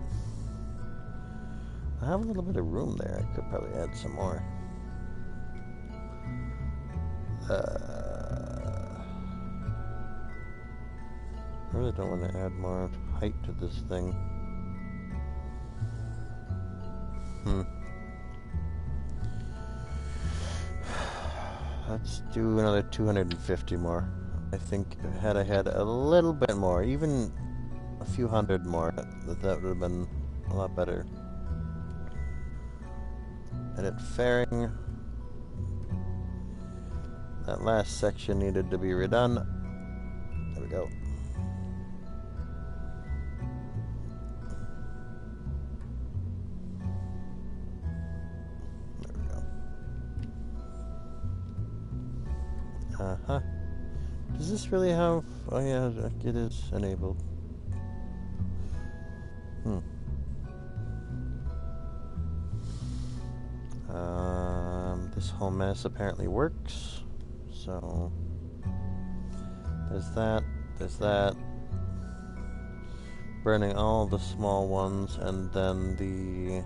I have a little bit of room there. I could probably add some more. I really don't want to add more height to this thing. Let's do another 250 more. I think had I had a little bit more, even a few hundred more, that would have been a lot better. Edit fairing. That last section needed to be redone. There we go. There we go. Uh-huh. Does this really have... Oh yeah, it is enabled. This whole mess apparently works. So... There's that. Burning all the small ones, and then the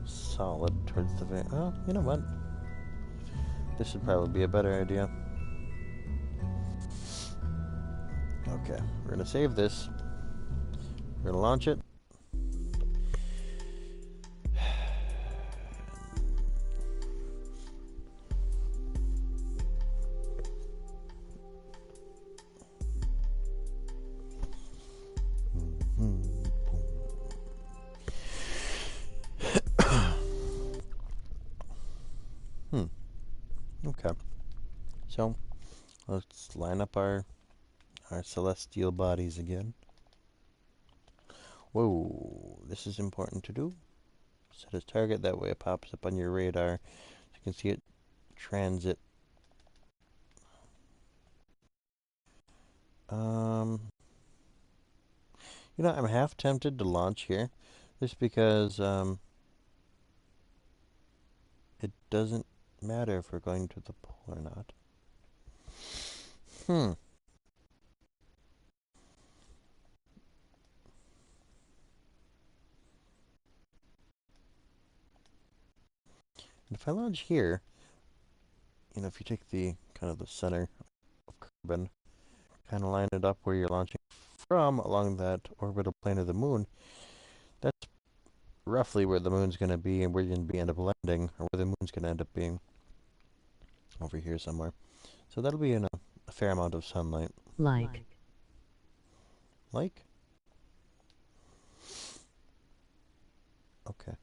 solid towards the vein. Oh, you know what? This would probably be a better idea. Okay, we're gonna save this. We're gonna launch it. Okay. So, let's line up our celestial bodies again. Whoa, this is important to do. Set a target, that way it pops up on your radar. So you can see it transit. You know, I'm half tempted to launch here, just because it doesn't matter if we're going to the pole or not. And if I launch here, you know, if you take the kind of the center of Kerbal, kind of line it up where you're launching from along that orbital plane of the moon, that's roughly where the moon's going to be and where you're going to end up landing, or where the moon's going to end up being. Over here somewhere. So that'll be in a fair amount of sunlight. Like. Okay.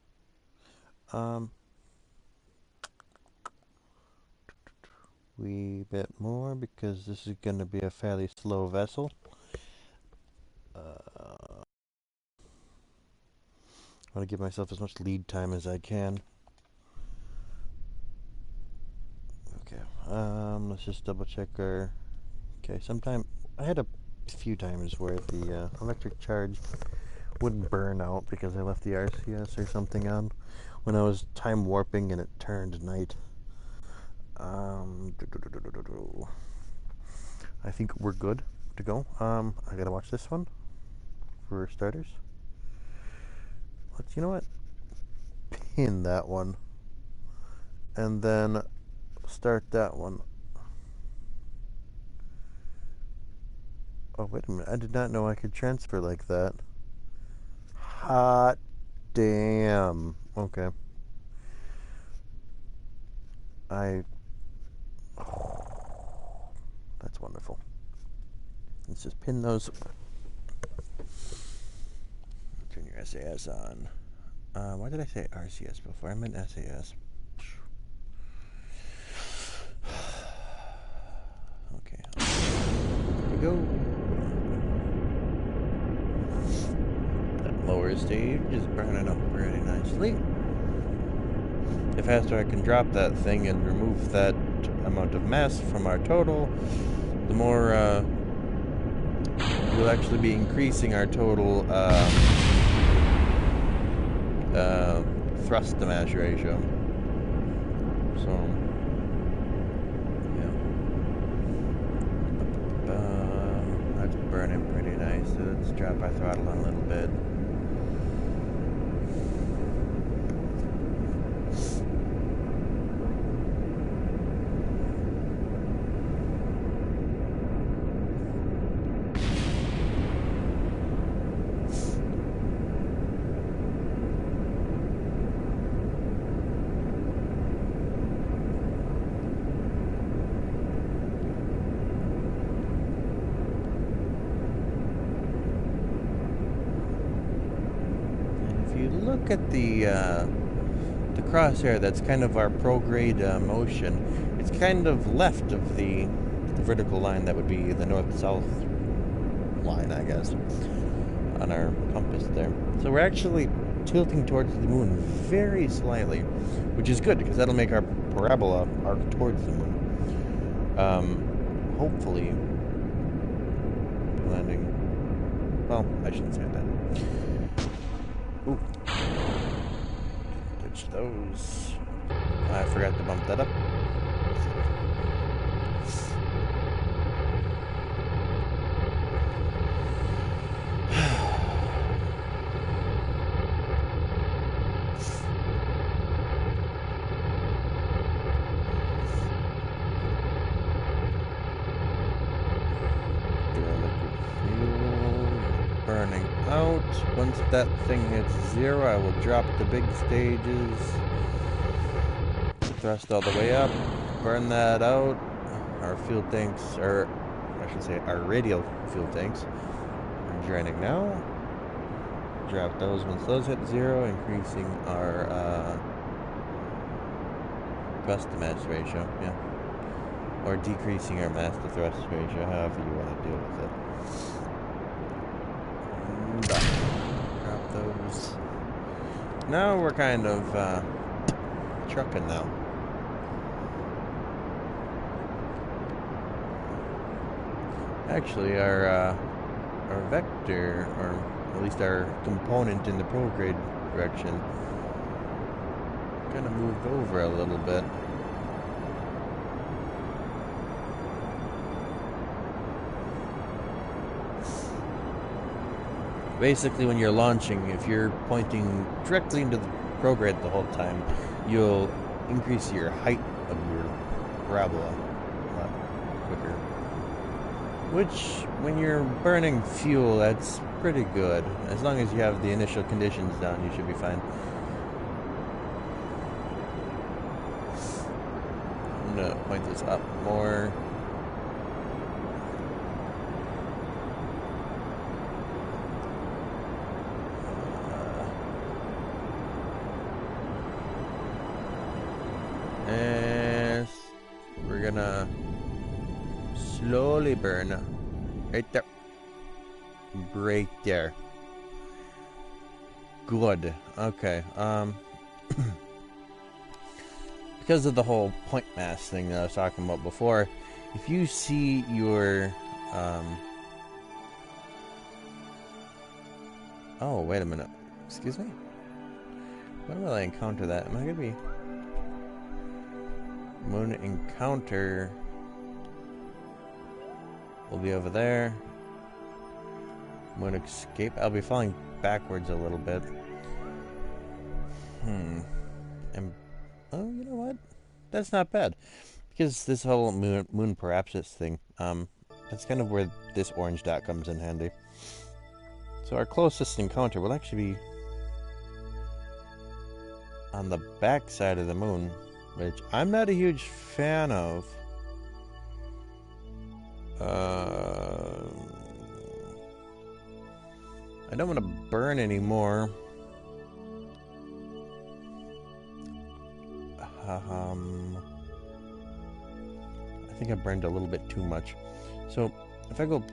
Wee bit more, because this is going to be a fairly slow vessel. I want to give myself as much lead time as I can. Okay. Let's just double check our... Okay, I had a few times where the electric charge wouldn't burn out because I left the RCS or something on when I was time warping and it turned night. I think we're good to go. I gotta watch this one for starters. You know what? Pin that one. And then start that one. Oh, wait a minute. I did not know I could transfer like that. Hot damn. Okay. That's wonderful. Let's just pin those. Turn your SAS on. Why did I say RCS before? I meant SAS. Okay. Here we go. That lower stage is burning up really nicely. The faster I can drop that thing and remove that amount of mass from our total, the more we'll actually be increasing our total thrust to mass ratio. So, yeah. That's burning pretty nice. So let's drop our throttle on a little bit. at the crosshair, that's kind of our prograde motion. It's kind of left of the vertical line that would be the north-south line, I guess, on our compass there. So we're actually tilting towards the moon very slightly, which is good because that'll make our parabola arc towards the moon. Hopefully landing. Well, I shouldn't say that. Ooh. Ditch those. I forgot to bump that up. Burning out. Once that thing hits 0, I will drop the big stages. Thrust all the way up. Burn that out. Our fuel tanks, or I should say our radial fuel tanks, are draining now. Drop those once those hit 0, increasing our thrust to mass ratio. Yeah. Or decreasing our mass to thrust ratio, however you want to deal with it. Drop those. Now we're kind of trucking now. Actually, our vector, or at least our component in the prograde direction, kind of moved over a little bit. Basically, when you're launching, if you're pointing directly into the prograde the whole time, you'll increase your height of your parabola a lot quicker. Which, when you're burning fuel, that's pretty good. As long as you have the initial conditions down, you should be fine. I'm gonna point this up more. And we're gonna slowly burn. Right there. Right there. Good. Okay. Because of the whole point mass thing that I was talking about before, if you see your oh, wait a minute. Excuse me? When will I encounter that? Am I gonna be moon encounter? We'll be over there. Moon escape. I'll be falling backwards a little bit. And oh, you know what? That's not bad, because this whole moon parapsis thing. That's kind of where this orange dot comes in handy. So our closest encounter will actually be on the back side of the moon, which I'm not a huge fan of. I don't want to burn anymore. I think I burned a little bit too much. So if I go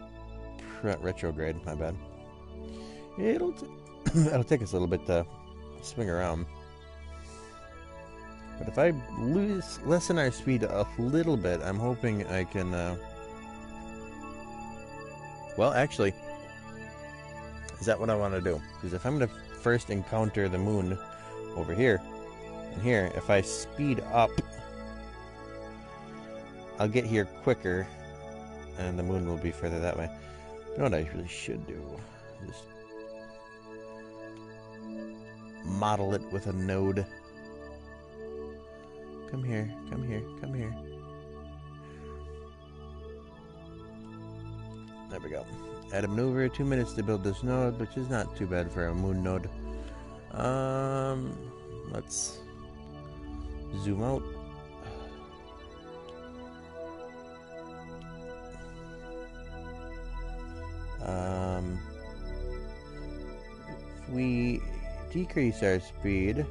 retrograde, my bad. It'll take us a little bit to swing around. But if I lessen our speed a little bit, I'm hoping I can. Well, actually, is that what I want to do? Because if I'm going to first encounter the moon over here and here, if I speed up, I'll get here quicker, and the moon will be further that way. You know what I really should do? Just model it with a node. Come here, come here, come here. There we go. Add a maneuver, 2 minutes to build this node, which is not too bad for a moon node. Let's zoom out. If we decrease our speed.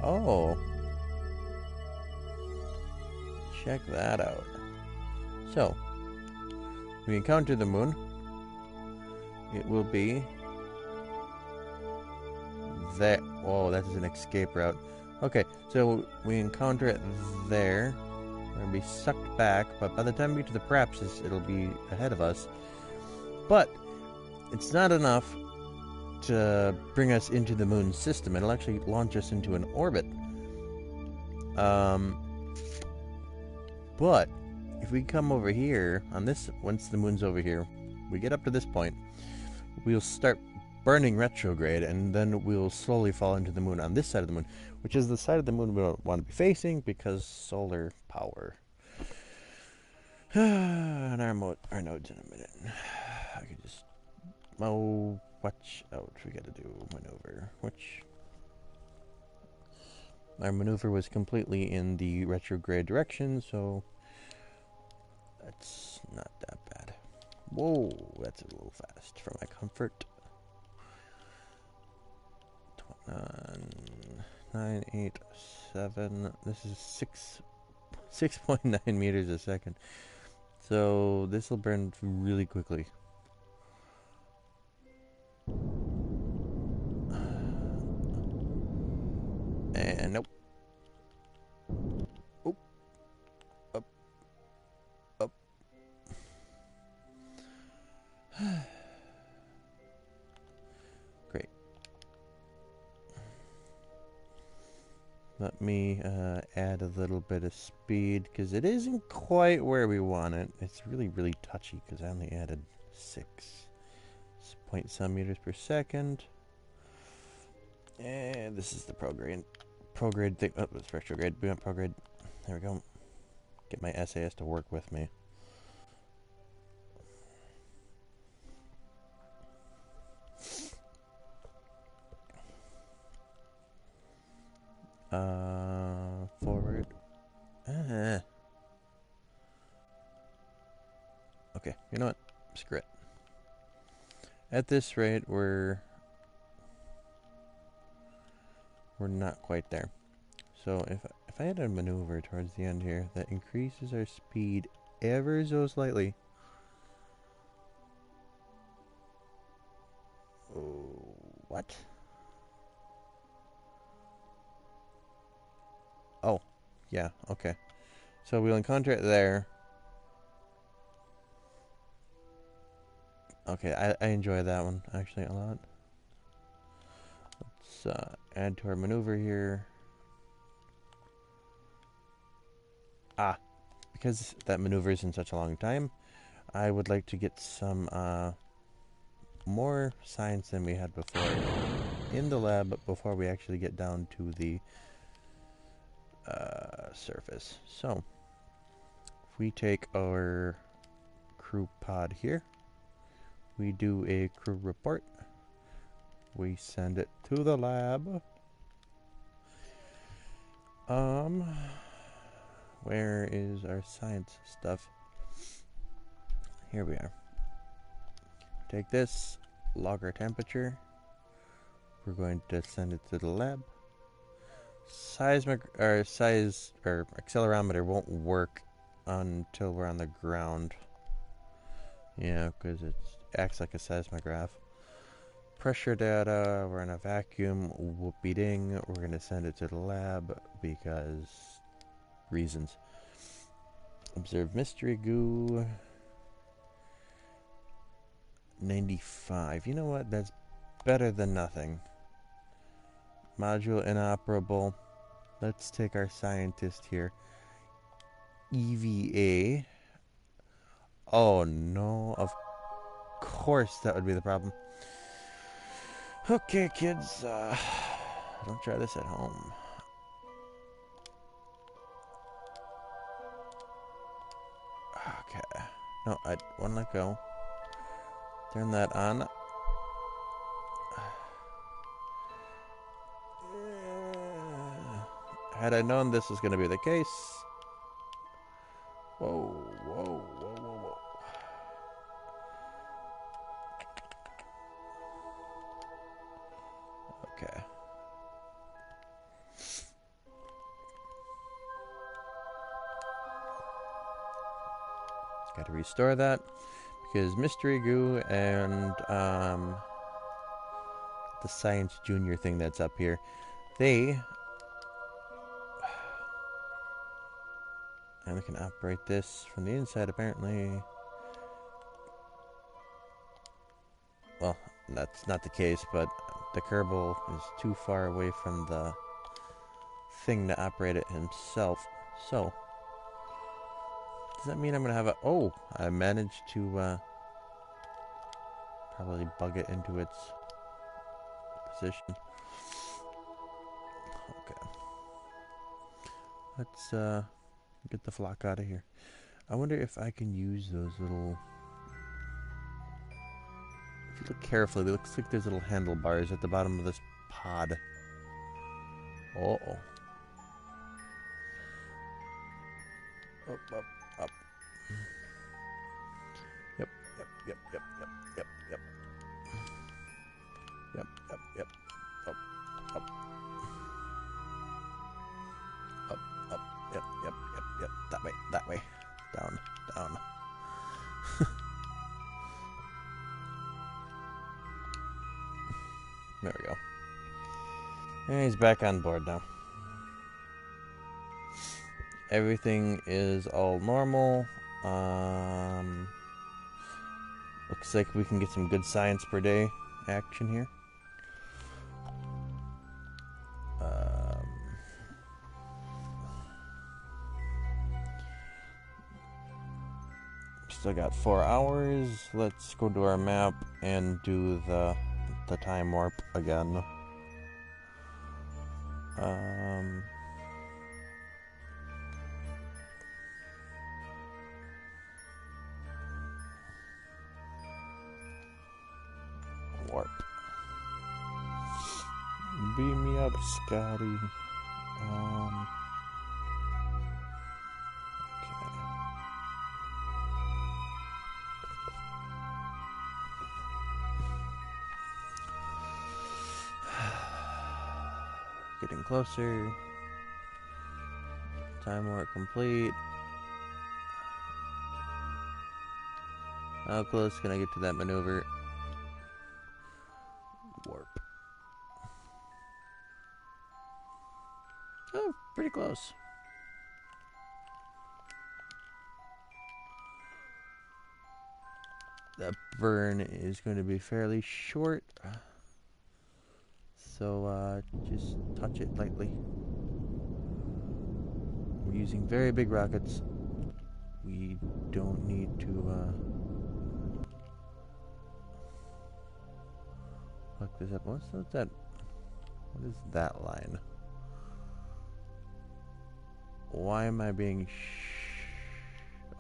Oh. Check that out. So, we encounter the moon. It will be that. Oh, that is an escape route. Okay, so we encounter it there. We're gonna be sucked back, but by the time we get to the Prapses, it'll be ahead of us. But it's not enough to bring us into the moon's system. It'll actually launch us into an orbit. But if we come over here on this, once the moon's over here, we get up to this point, we'll start burning retrograde, and then we'll slowly fall into the moon on this side of the moon, which is the side of the moon we don't want to be facing because solar power. And our nodes in a minute. I could just... Oh, watch out. We gotta do maneuver. Which... Our maneuver was completely in the retrograde direction, so... That's not that bad. Whoa, that's a little fast for my comfort. 9, 8, 7. This is 6.9 meters a second. So this will burn really quickly. And nope. Oop. Up. Up. Great. Let me add a little bit of speed, because it isn't quite where we want it. It's really, really touchy, because I only added 6 point some meters per second. And this is the prograde thing. Oh, it's retrograde. We want prograde. There we go. Get my SAS to work with me. Forward. Okay, you know what? Screw it. At this rate, we're not quite there. So if I had a maneuver towards the end here that increases our speed ever so slightly. Oh, what? Oh, yeah, okay. So we'll encounter it there. Okay, I enjoy that one actually a lot. Let's add to our maneuver here. Ah, because that maneuver is in such a long time, I would like to get some more science than we had before in the lab before we actually get down to the surface. So, if we take our crew pod here, we do a crew report, we send it to the lab. Where is our science stuff? Here we are. Take this, log our temperature. We're going to send it to the lab. Accelerometer won't work until we're on the ground. Yeah, because it acts like a seismograph. Pressure data, we're in a vacuum. Whoopie ding. We're going to send it to the lab because reasons. Observe mystery goo. 95. You know what? That's better than nothing. Module inoperable. Let's take our scientist here. EVA. Oh no, of course that would be the problem. Okay, kids, don't try this at home. Okay. No, I want to let go. Turn that on. Had I known this was going to be the case... Whoa, to restore that because Mystery Goo and the Science Junior thing that's up here, they and we can operate this from the inside apparently. Well, that's not the case, but the Kerbal is too far away from the thing to operate it himself. So, does that mean I'm going to have a... Oh, I managed to probably bug it into its position. Okay. Let's get the flock out of here. I wonder if I can use those little... If you look carefully, it looks like there's little handlebars at the bottom of this pod. Uh-oh. Up, up, up. Yep, yep, yep, yep, yep, yep, yep. Yep, yep, yep. Up, up. Up, up, yep, yep, yep, yep. That way, that way. Down, down. There we go. And he's back on board now. Everything is all normal. Looks like we can get some good science per day action here. Still got 4 hours. Let's go to our map and do the time warp again. Warp. Beam me up, Scotty. Okay. Getting closer. Time warp complete. How close can I get to that maneuver? Warp. Oh, pretty close. The burn is going to be fairly short. So, just touch it lightly. We're using very big rockets. We don't need to, fuck this up. What's that? What is that line? Why am I being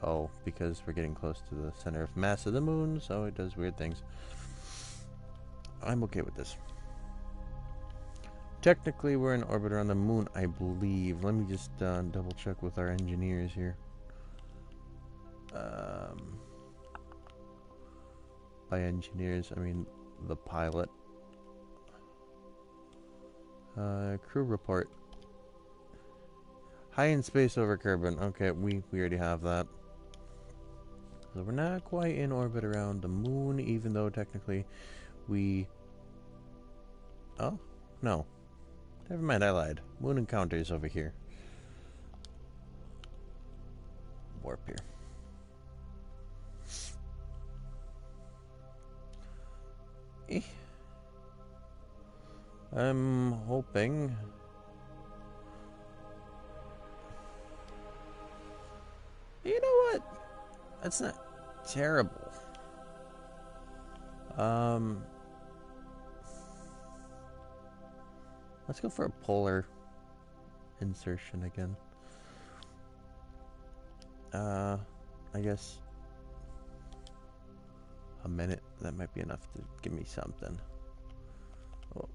Oh, because we're getting close to the center of mass of the moon, so it does weird things. I'm okay with this. Technically, we're in orbit around the moon, I believe. Let me just double check with our engineers here. By engineers, I mean the pilot. Crew report. High in space over Kerbal. Okay, we already have that. So we're not quite in orbit around the moon, even though technically we... Oh, no. Never mind, I lied. Moon encounters over here. Warp here. I'm hoping... You know what? That's not terrible. Let's go for a polar insertion again. I guess a minute, that might be enough to give me something. Oh.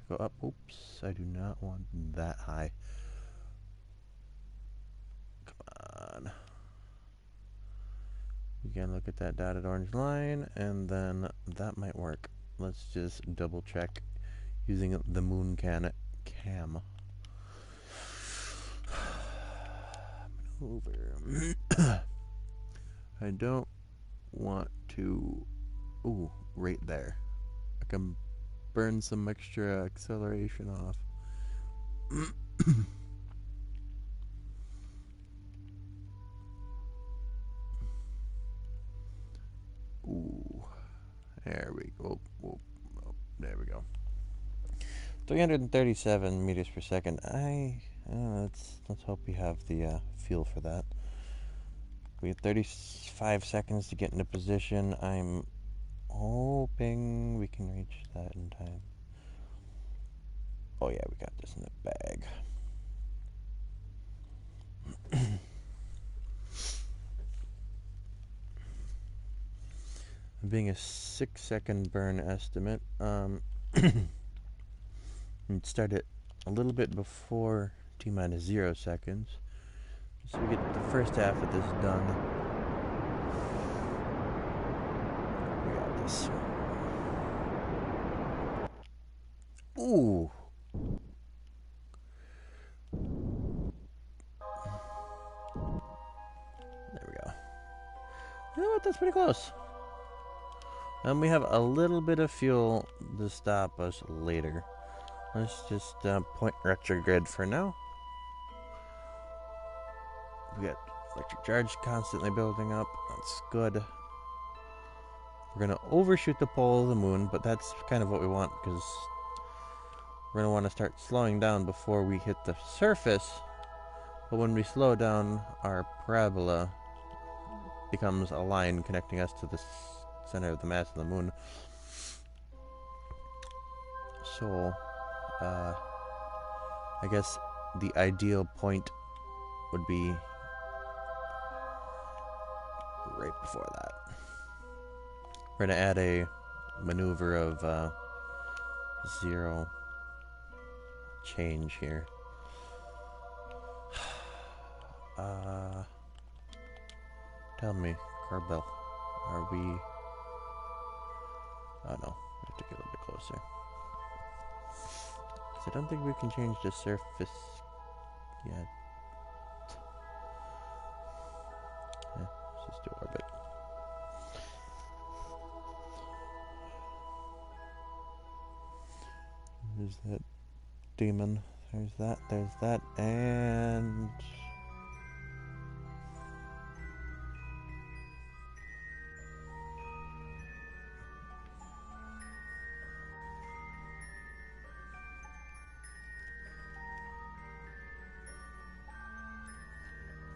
Go up. Oops, I do not want that high. Come on. We can look at that dotted orange line, and then that might work. Let's just double check using the moon cam. Over. I don't want to... Ooh, right there. I can burn some extra acceleration off. Ooh, there we go. Oh, there we go. 337 meters per second. Let's hope we have the feel for that. We have 35 seconds to get into position. I'm hoping we can reach that in time. Oh yeah, we got this in the bag. Being a 6-second burn estimate, we'd start it a little bit before T-minus 0 seconds, so we get the first half of this done. We got this. Ooh! There we go. You know what, that's pretty close. And we have a little bit of fuel to stop us later. Let's just point retrograde for now. We got electric charge constantly building up. That's good. We're going to overshoot the pole of the moon, but that's kind of what we want because we're going to want to start slowing down before we hit the surface. But when we slow down, our parabola becomes a line connecting us to the center of the mass of the moon. So, I guess the ideal point would be right before that. We're going to add a maneuver of 0 change here. Tell me, Kerbal, are we... Oh no, we have to get a little bit closer. So I don't think we can change the surface yet. Yeah, let's just do orbit. There's that demon. There's that, and...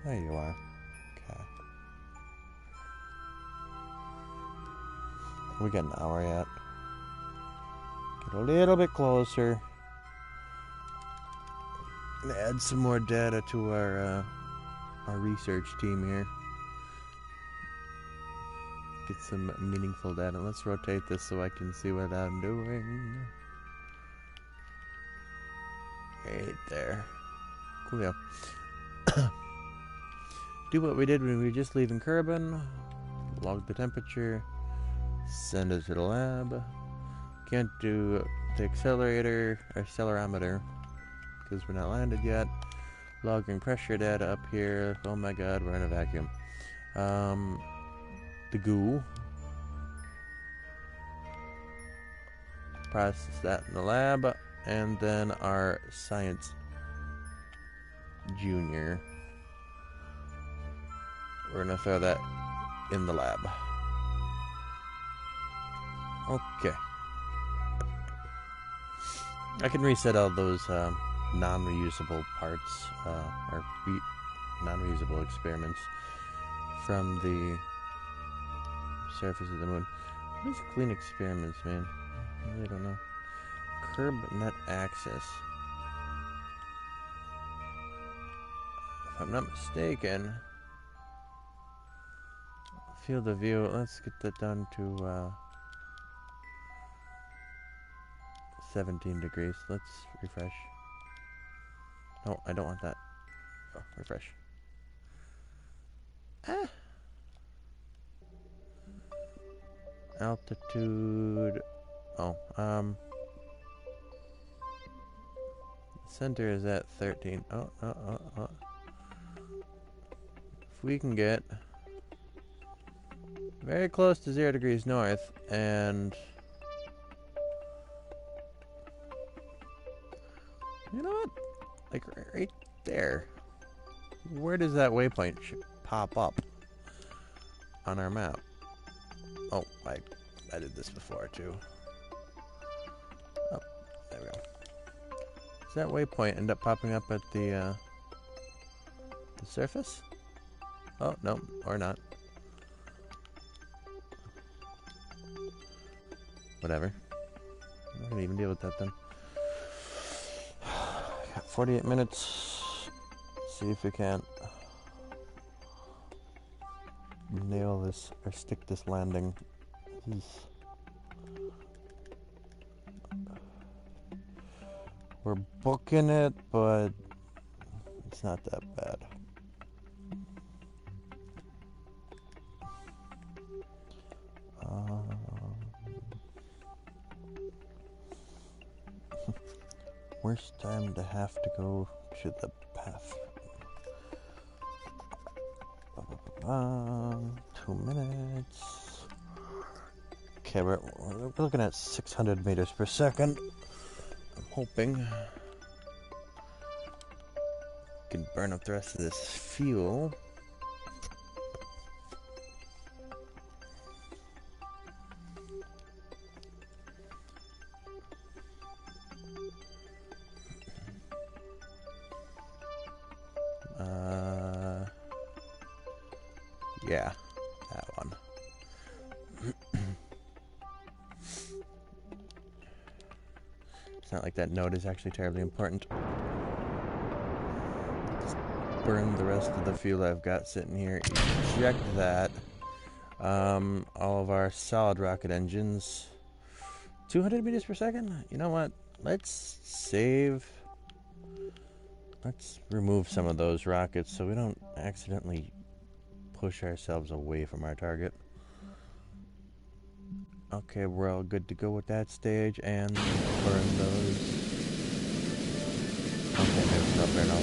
There you are. Okay. We got an hour yet. Get a little bit closer. And add some more data to our research team here. Get some meaningful data. Let's rotate this so I can see what I'm doing. Right there. Coolio. Do what we did when we were just leaving Kerbal. Log the temperature. Send it to the lab. Can't do the accelerator or accelerometer because we're not landed yet. Logging pressure data up here. Oh my god, we're in a vacuum. The goo. Process that in the lab. And then our science junior. We're gonna throw that in the lab. Okay. I can reset all those non-reusable parts, or non-reusable experiments from the surface of the moon. What is clean experiments, man? I really don't know. Curb net axis. If I'm not mistaken, field of view, let's get that down to 17 degrees. Let's refresh. No, I don't want that. Oh, refresh. Ah! Altitude. Oh, center is at 13. Oh. If we can get Very close to 0 degrees north, and you know what? Like right there. Where does that waypoint pop up on our map? Oh, I did this before too. Oh, there we go. Does that waypoint end up popping up at the surface? Oh, no, or not. Whatever. I'm not gonna even deal with that then. Got 48 minutes. See if we can't nail this or stick this landing. We're booking it, but it's not that bad. Worst time to have to go to the path. 2 minutes. Okay, we're looking at 600 meters per second. I'm hoping we can burn up the rest of this fuel. Yeah, that one. It's not like that node is actually terribly important. Just burn the rest of the fuel I've got sitting here. Eject that. All of our solid rocket engines. 200 meters per second? You know what? Let's save. Let's remove some of those rockets so we don't accidentally push ourselves away from our target. Okay, we're all good to go with that stage and burn those. Okay, maybe stop there now.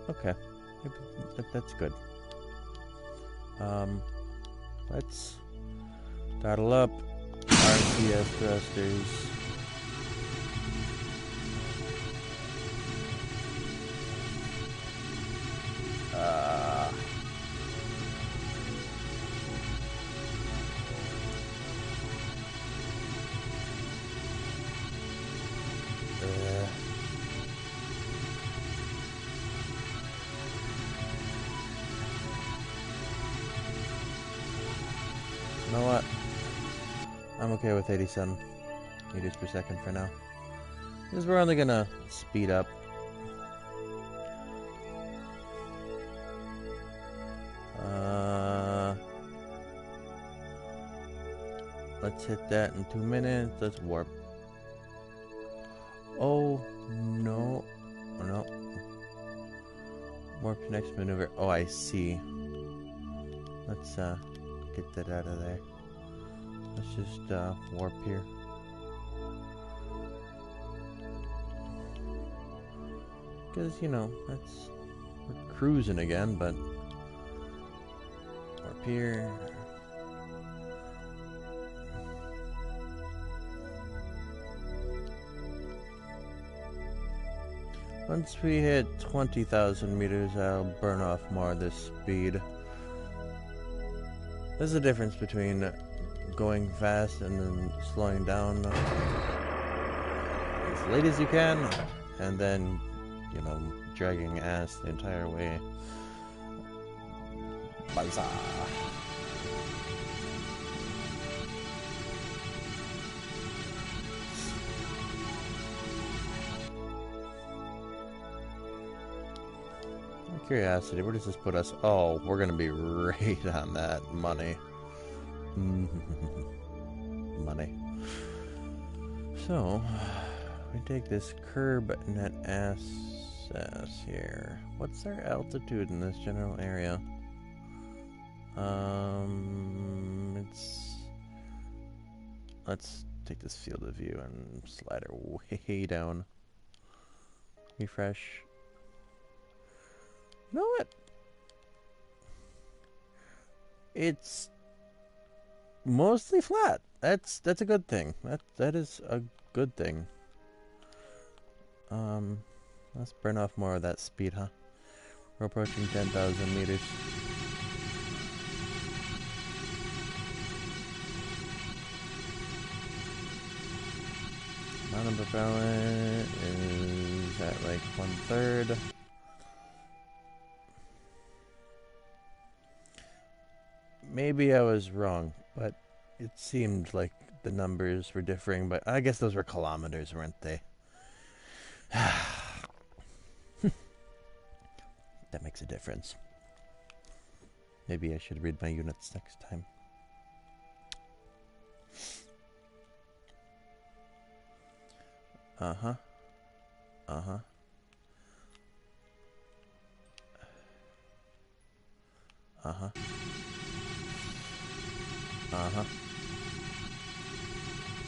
Okay, that's good. Let's throttle up RCS thrusters. You know what? I'm okay with 87 meters per second for now. Because we're only gonna speed up. Let's hit that in 2 minutes. Let's warp. Oh, no. Oh, no. Warp to next maneuver. Oh, I see. Let's get that out of there. Let's just warp here. Because, you know, we're cruising again, but warp here. Once we hit 20,000 meters, I'll burn off more of this speed. There's a difference between going fast and then slowing down as late as you can, and then, you know, dragging ass the entire way. Buzzer. Curiosity, where does this put us? Oh, we're gonna be right on that money. Money. So, we take this curb net access here. What's our altitude in this general area? Let's take this field of view and slide our way down. Refresh. You know what? It's mostly flat. That's a good thing. That is a good thing. Let's burn off more of that speed, huh? We're approaching 10,000 meters. Amount of propellant is at like 1/3. Maybe I was wrong, but it seemed like the numbers were differing, but I guess those were kilometers, weren't they? That makes a difference. Maybe I should read my units next time. Uh-huh. Uh-huh. Uh-huh. Uh-huh.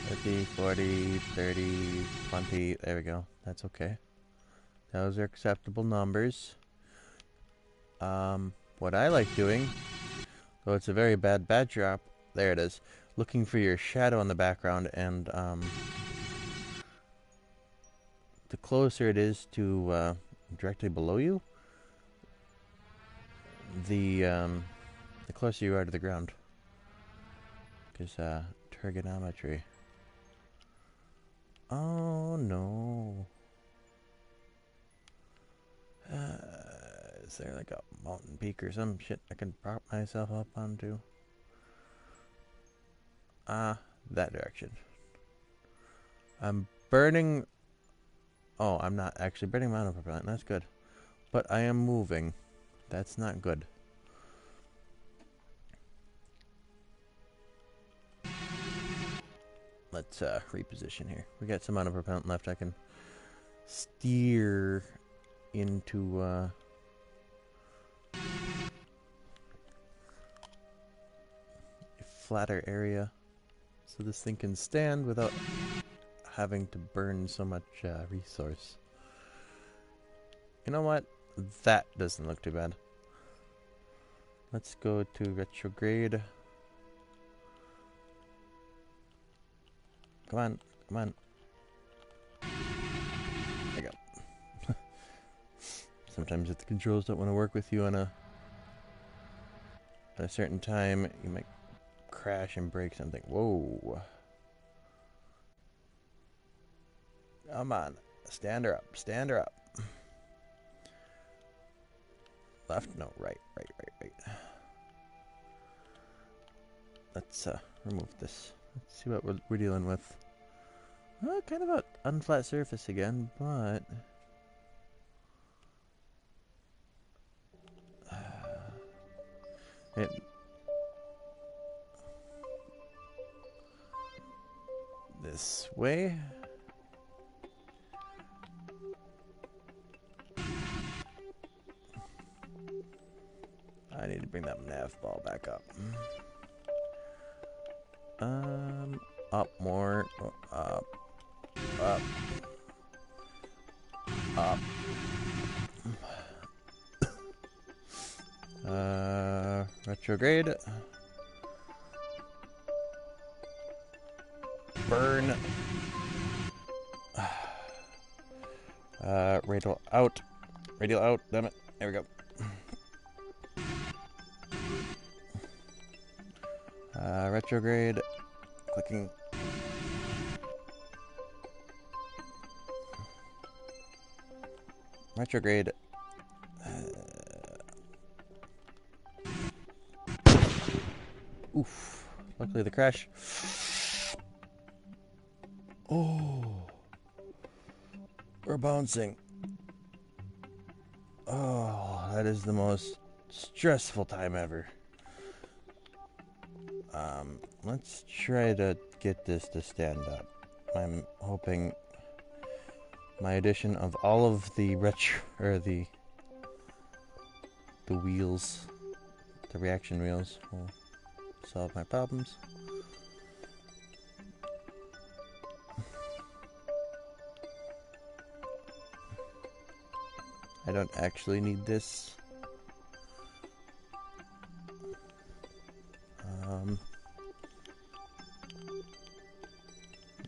50, 40, 30, 20. There we go. That's okay. Those are acceptable numbers. What I like doing, though it's a very bad drop, there it is, looking for your shadow in the background, and the closer it is to directly below you, the closer you are to the ground. Because trigonometry. Oh no. Is there like a mountain peak or some shit I can prop myself up onto? That direction. I'm burning... Oh, I'm not actually burning mountain propellant. That's good. But I am moving. That's not good. Let's reposition here. We got some mountain propellant left. I can steer into a flatter area so this thing can stand without having to burn so much resource. You know what? That doesn't look too bad. Let's go to retrograde. Come on, come on. There you go. Sometimes if the controls don't want to work with you on a certain time, you might crash and break something. Whoa. Come on. Stand her up. Stand her up. Left? No, right. Let's remove this. Let's see what we're dealing with. Kind of an unflat surface again, but... this way. I need to bring that nav ball back up. Up more. Up. Up. Retrograde. Burn. Radial out. Radial out. Damn it. There we go. Retrograde. Clicking. Retrograde. Oof. Luckily the crash. Oh. We're bouncing. Oh, that is the most stressful time ever. Let's try to get this to stand up. I'm hoping my addition of all of the the wheels, the reaction wheels, will solve my problems. I don't actually need this.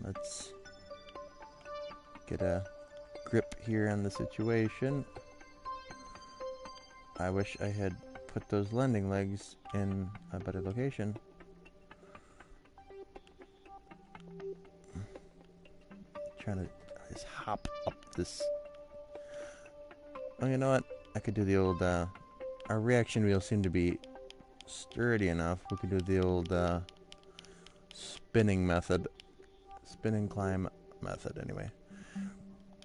Let's get a grip here on the situation. I wish I had put those landing legs in a better location. Trying to just hop up this. Oh, you know what? I could do the old, our reaction wheels seem to be sturdy enough. We could do the old, spinning method. Spin and climb method, anyway.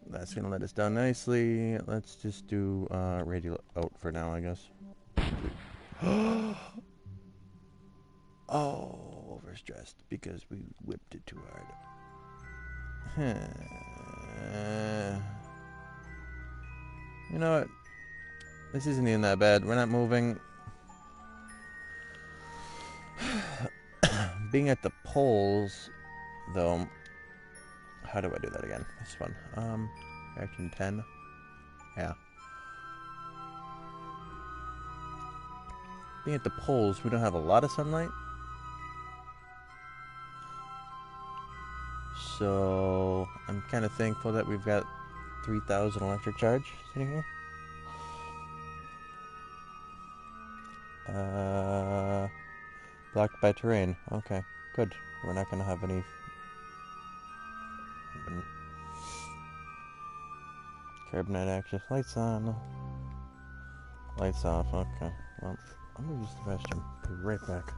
That's gonna let us down nicely. Let's just do, radial out for now, I guess. Oh, overstressed because we whipped it too hard. You know what? This isn't even that bad. We're not moving. Being at the poles, though. How do I do that again? This one. Action 10. Yeah. Being at the poles, we don't have a lot of sunlight. So I'm kind of thankful that we've got 3,000 electric charge sitting here. Blocked by terrain. Okay, good. We're not going to have any... Carbonite access. Lights on. Lights off. Okay. Well, I'm going to use the restroom. Be right back.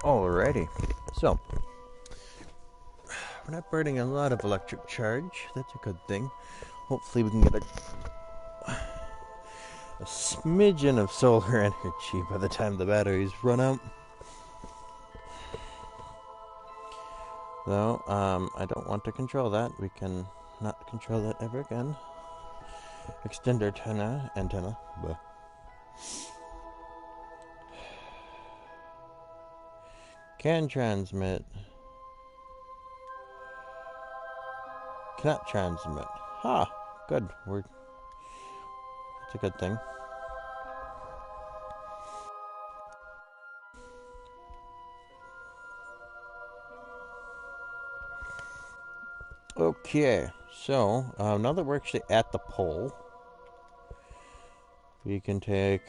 Alrighty, so we're not burning a lot of electric charge. That's a good thing. Hopefully we can get a smidgen of solar energy by the time the batteries run out. Though, I don't want to control that. We can not control that ever again. Extend our antenna. Blah. Can transmit. Cannot transmit. Ha! Good. That's a good thing. Okay, so now that we're actually at the pole, we can take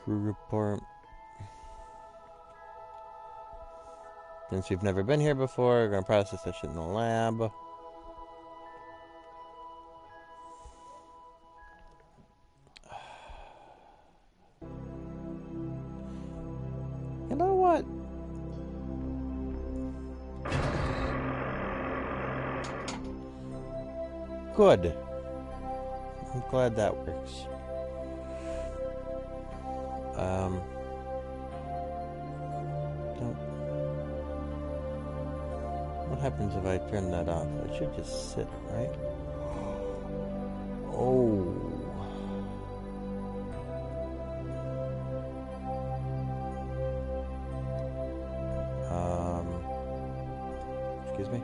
crew report. Since we've never been here before, we're going to process this shit in the lab. You know what? Good. I'm glad that works. What happens if I turn that off? It should just sit, right? Oh. Excuse me?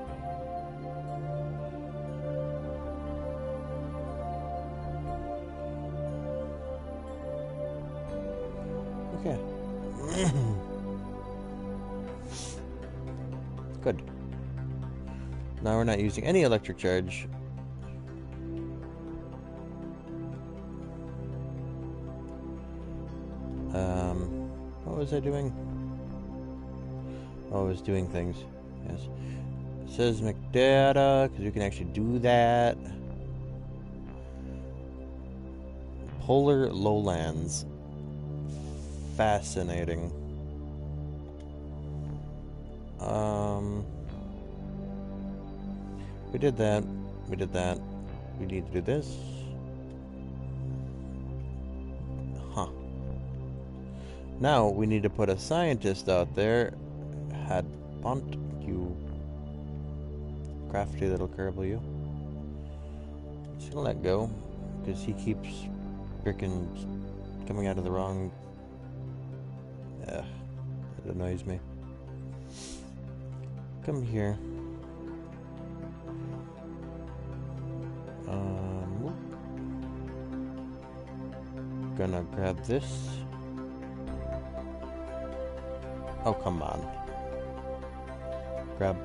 Good. Now we're not using any electric charge. What was I doing? Oh, I was doing things. Yes. Seismic data, because we can actually do that. Polar lowlands. Fascinating. We did that. We did that. We need to do this. Huh. Now we need to put a scientist out there. Had Punt, you crafty little Kerbal, you. Just gonna let go, because he keeps freaking coming out of the wrong. It annoys me. Come here. Gonna grab this. Oh, come on. Grab.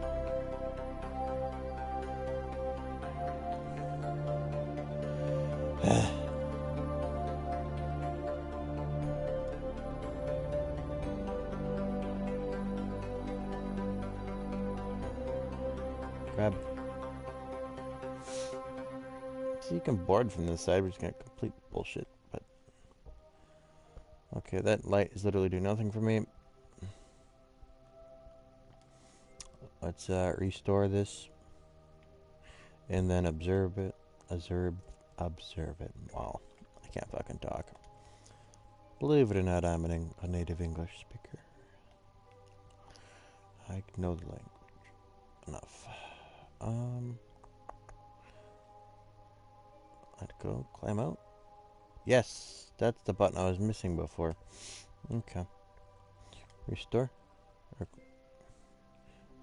Grab. So you can board from this side, we're just gonna complete bullshit, but. Okay, that light is literally doing nothing for me. Let's restore this. And then observe it. Observe it. Wow. I can't fucking talk. Believe it or not, I'm a native English speaker. I know the language. Enough. Let go. Climb out. Yes, that's the button I was missing before. Okay. Restore.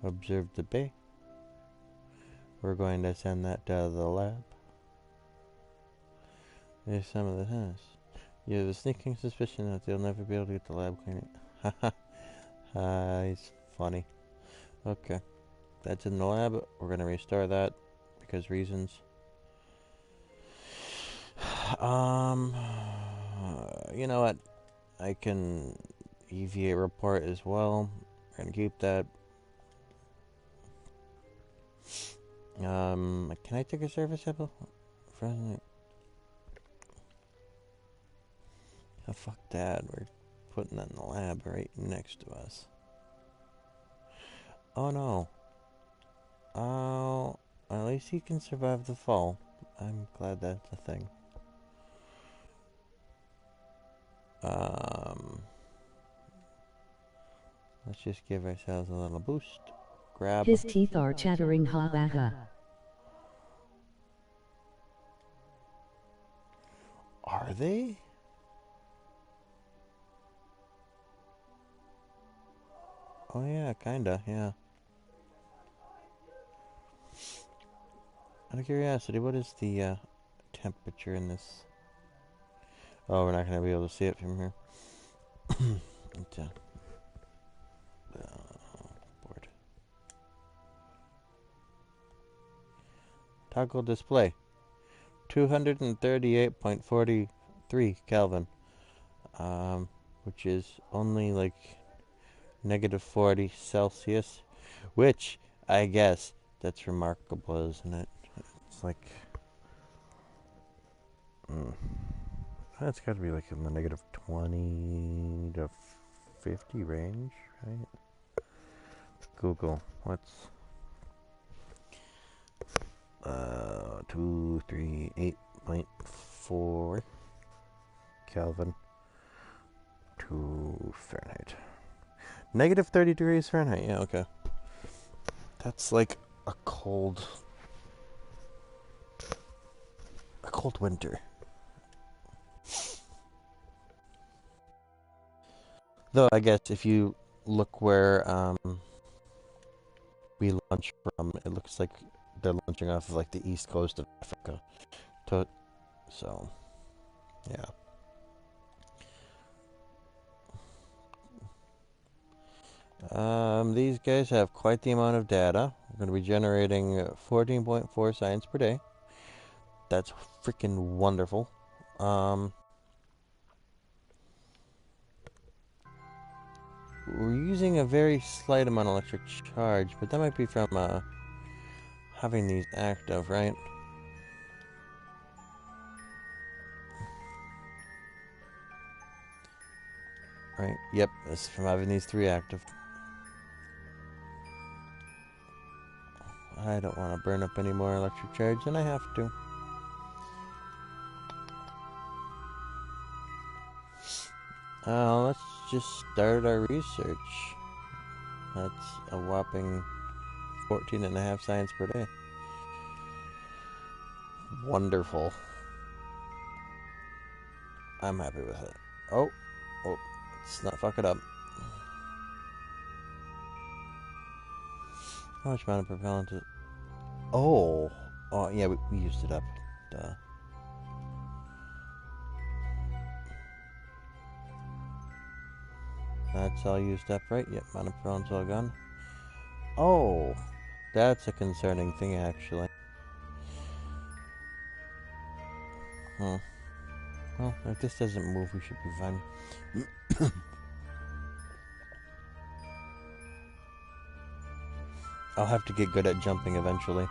Observe the bay. We're going to send that to the lab. There's some of the house. You have a sneaking suspicion that they'll never be able to get the lab cleaning. Haha. He's funny. Okay. That's in the lab. We're going to restore that because reasons. You know what? I can EVA report as well. We're going to keep that. Can I take a service sample? Oh, fuck that. We're putting that in the lab right next to us. Oh, no. Oh, at least he can survive the fall. I'm glad that's a thing. Let's just give ourselves a little boost. Grab. His teeth are chattering, ha ha ha. Are they? Oh yeah, kinda, yeah. Out of curiosity, what is the temperature in this? Oh, we're not gonna be able to see it from here. Board. Toggle display. 238.43 Kelvin. Which is only like -40 Celsius. Which, I guess, that's remarkable, isn't it? It's like... That's got to be like in the -20 to 50 range, right? Google, what's 238.4 Kelvin to Fahrenheit. -30 degrees Fahrenheit, yeah, okay. That's like a cold winter. Though I guess if you look where we launch from, it looks like they're launching off of like the east coast of Africa. So, yeah. These guys have quite the amount of data. We're going to be generating 14.4 science per day. That's freaking wonderful. We're using a very slight amount of electric charge, but that might be from having these active, right? Right, yep, this is from having these 3 active. I don't want to burn up any more electric charge than I have to. Let's just start our research. That's a whopping 14.5 science per day. Wonderful. I'm happy with it. Oh, let's not fuck it up. How much mana propellant is... Oh, yeah, we used it up. Duh. That's all used up, right? Yep, mana propellant's all gone. Oh, that's a concerning thing, actually. Well, if this doesn't move, we should be fine. I'll have to get good at jumping eventually.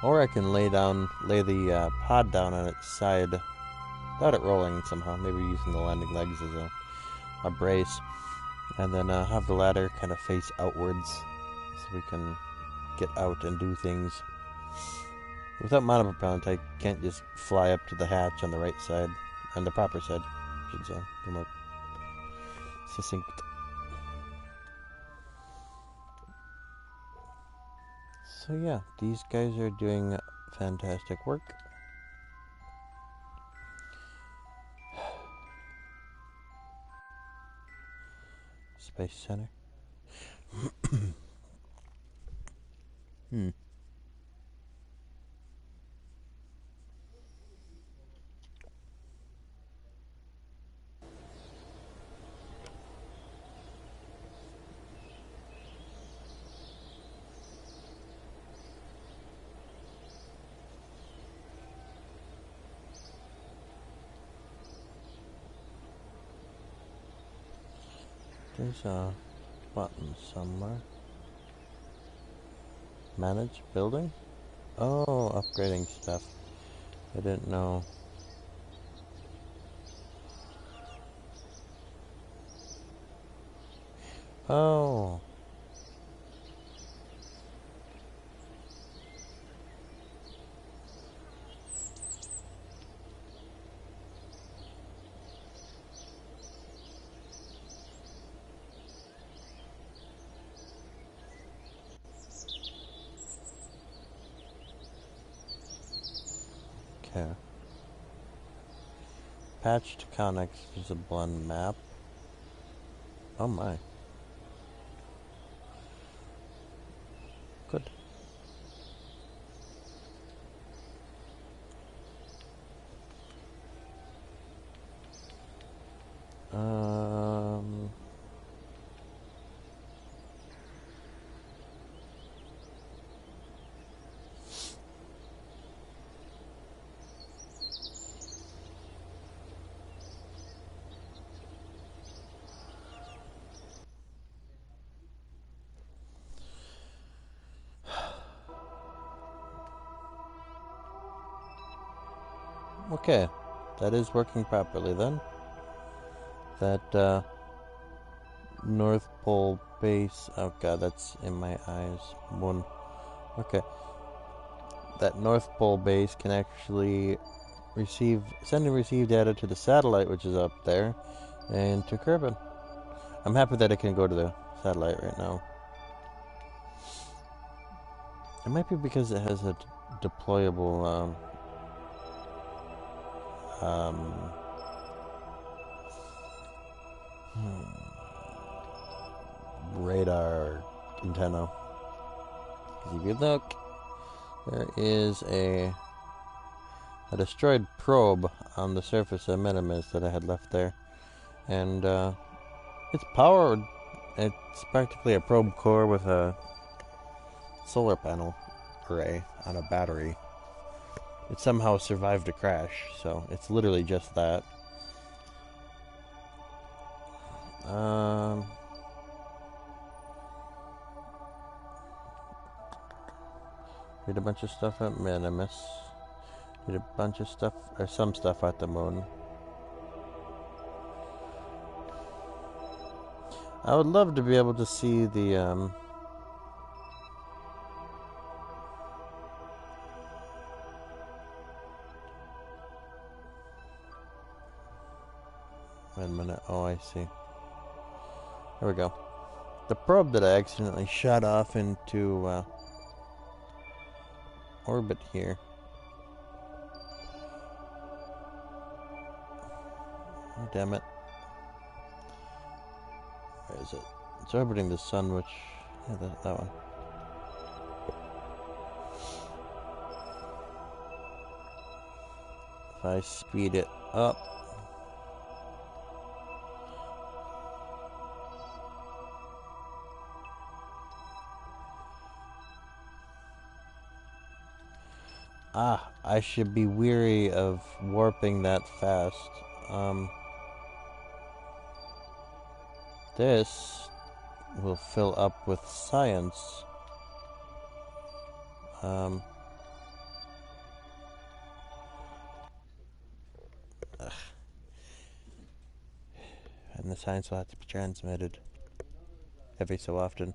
Or I can lay the pod down on its side without it rolling somehow. Maybe using the landing legs as a brace. And then have the ladder kind of face outwards so we can get out and do things. Without mana propellant, I can't just fly up to the hatch on the right side. On the proper side, I should say. Be more succinct. So yeah, these guys are doing fantastic work. Space Center. There's a button somewhere. Manage building? Oh, upgrading stuff. I didn't know. Oh. Okay. Patched Connex is a blend map. Oh my. Good. Okay, that is working properly then. That North Pole base, oh god, that's in my eyes. Okay. That North Pole base can actually send and receive data to the satellite, which is up there, and to Kerbal. I'm happy that it can go to the satellite right now. It might be because it has a deployable radar antenna. Because if you look, there is a destroyed probe on the surface of Minimus that I had left there, and its power It's practically a probe core with a solar panel array on a battery. It somehow survived a crash, so it's literally just that. Did a bunch of stuff at Minimus. Did a bunch of stuff, or some stuff at the moon. I would love to be able to see the, wait a minute. Oh, I see. There we go. The probe that I accidentally shot off into, orbit here. Oh, damn it. Where is it? It's orbiting the sun, which... yeah, that one. If I speed it up... Ah, I should be weary of warping that fast. This will fill up with science. Ugh. And the science will have to be transmitted every so often.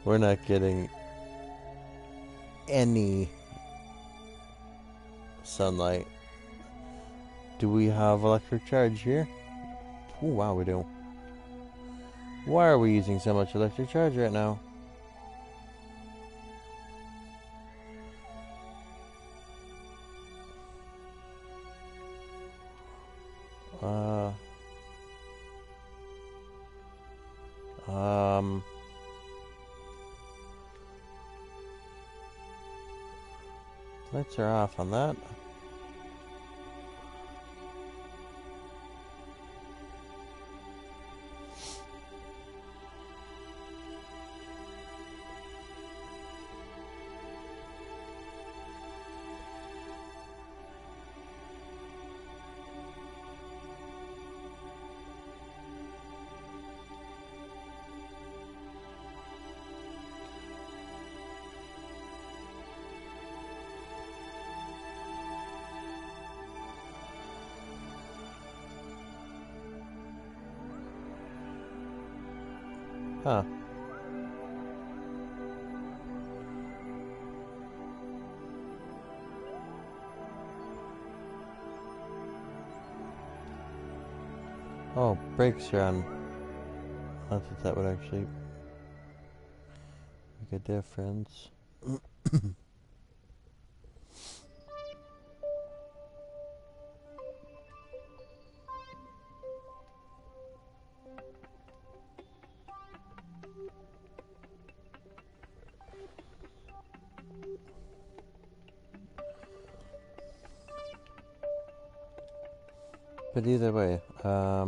We're not getting any sunlight. Do we have electric charge here? Oh, wow, we do. Why are we using so much electric charge right now? Lights are off on that. Huh. Oh, brakes are on. I thought that would actually make a difference. But either way, they're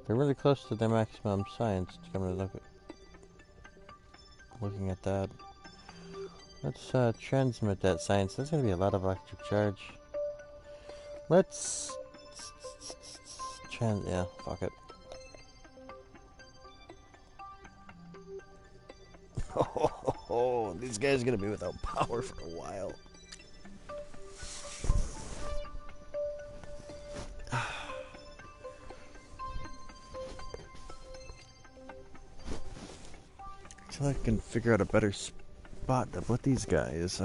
really close to their maximum science. I'm gonna looking at that. Let's transmit that science. There's gonna be a lot of electric charge. Let's yeah, fuck it. Oh, these guys are gonna be without power for a while. Until I can figure out a better spot to put these guys,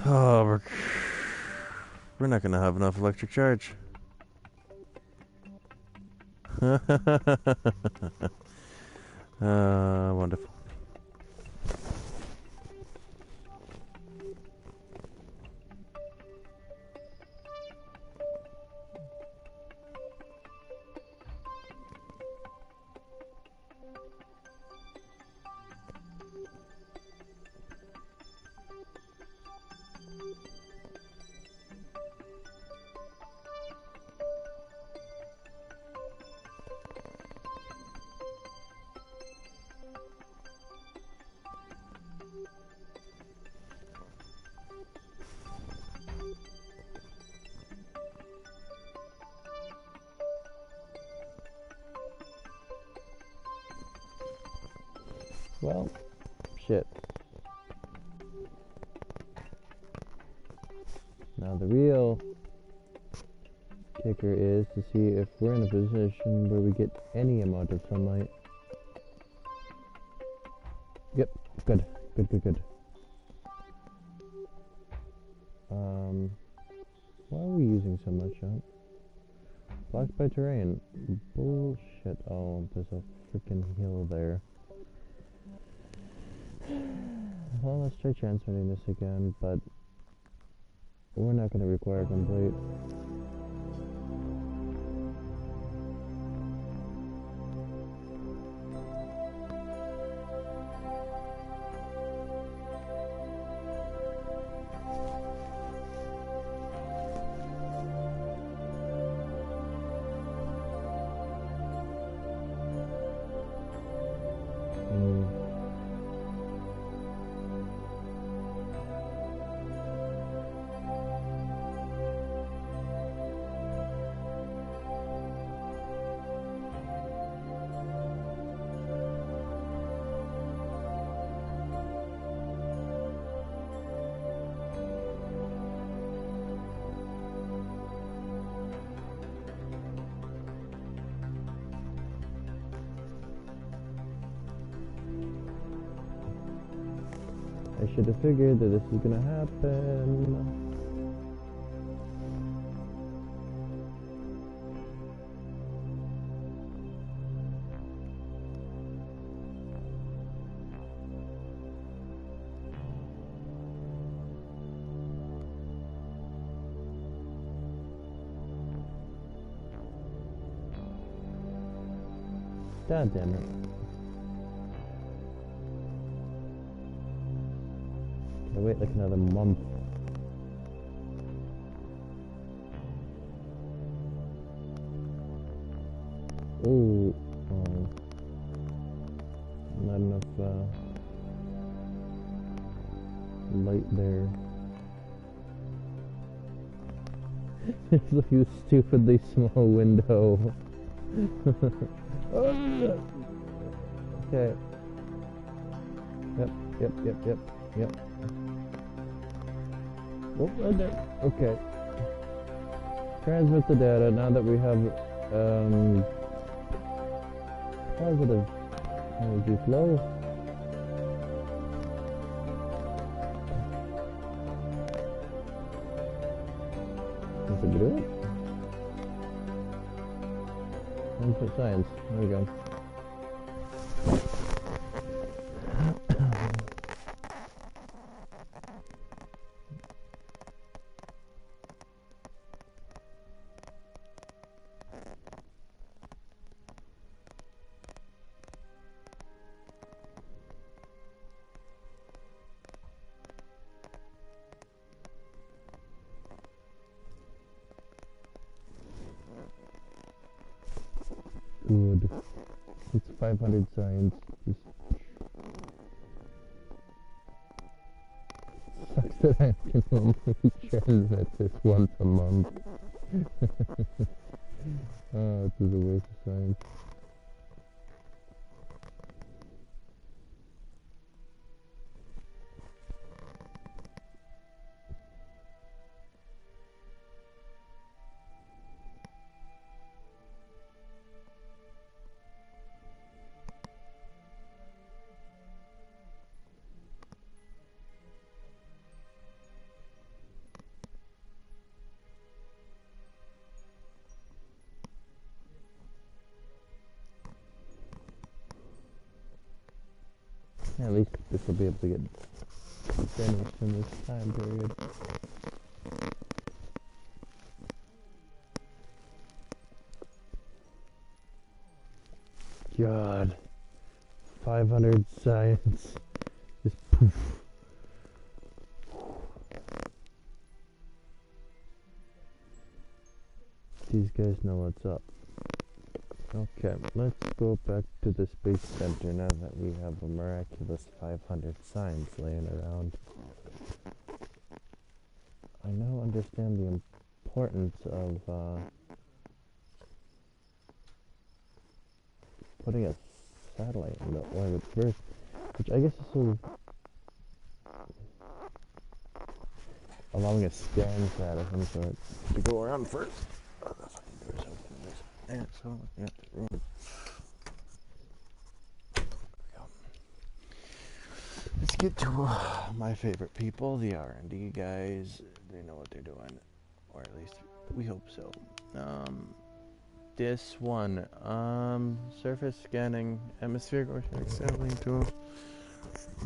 oh, we're not gonna have enough electric charge. Wonderful. Well, shit. Now the real kicker is to see if we're in a position where we get any amount of sunlight. Yep, good. Good. Why are we using so much, huh? Blocked by terrain. Bullshit. Oh, there's a freaking hill there. Well, let's try transmitting this again, but we're not going to require complete. I should have figured that this was gonna happen. God damn it. Gotta wait like another month. Oh, not enough light there. It's like a stupidly small window. Okay. Yep. Oh, right there. Okay. Transmit the data now that we have positive energy flow. Does it do it? Input science. There we go. Good. It's 500 science. Just sucks that I can only transmit this once a month. Oh, this is a waste of science. At least this will be able to get finished in this time period. God. 500 science. Just poof. These guys know what's up. Okay, let's go back to the Space Center now that we have a miraculous 500 signs laying around. I now understand the importance of putting a satellite in the orbit first. Which I guess is sort of allowing a scan pad of some sort to go around first. Oh, the fucking door's open. And so, yeah, there we go. Let's get to my favorite people, the R&D guys. They know what they're doing, or at least we hope so. This one, surface scanning, atmospheric oceanic sampling tool.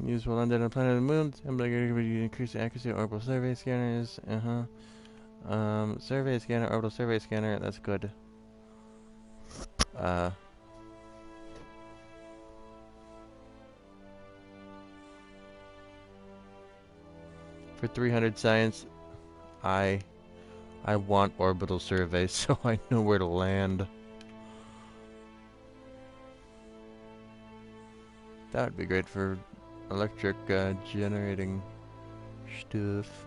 Used while under the planet and moon. I'm like increase the accuracy of orbital survey scanners. Survey scanner, orbital survey scanner. That's good. For 300 science, I want orbital survey so I know where to land. That would be great for electric generating stuff.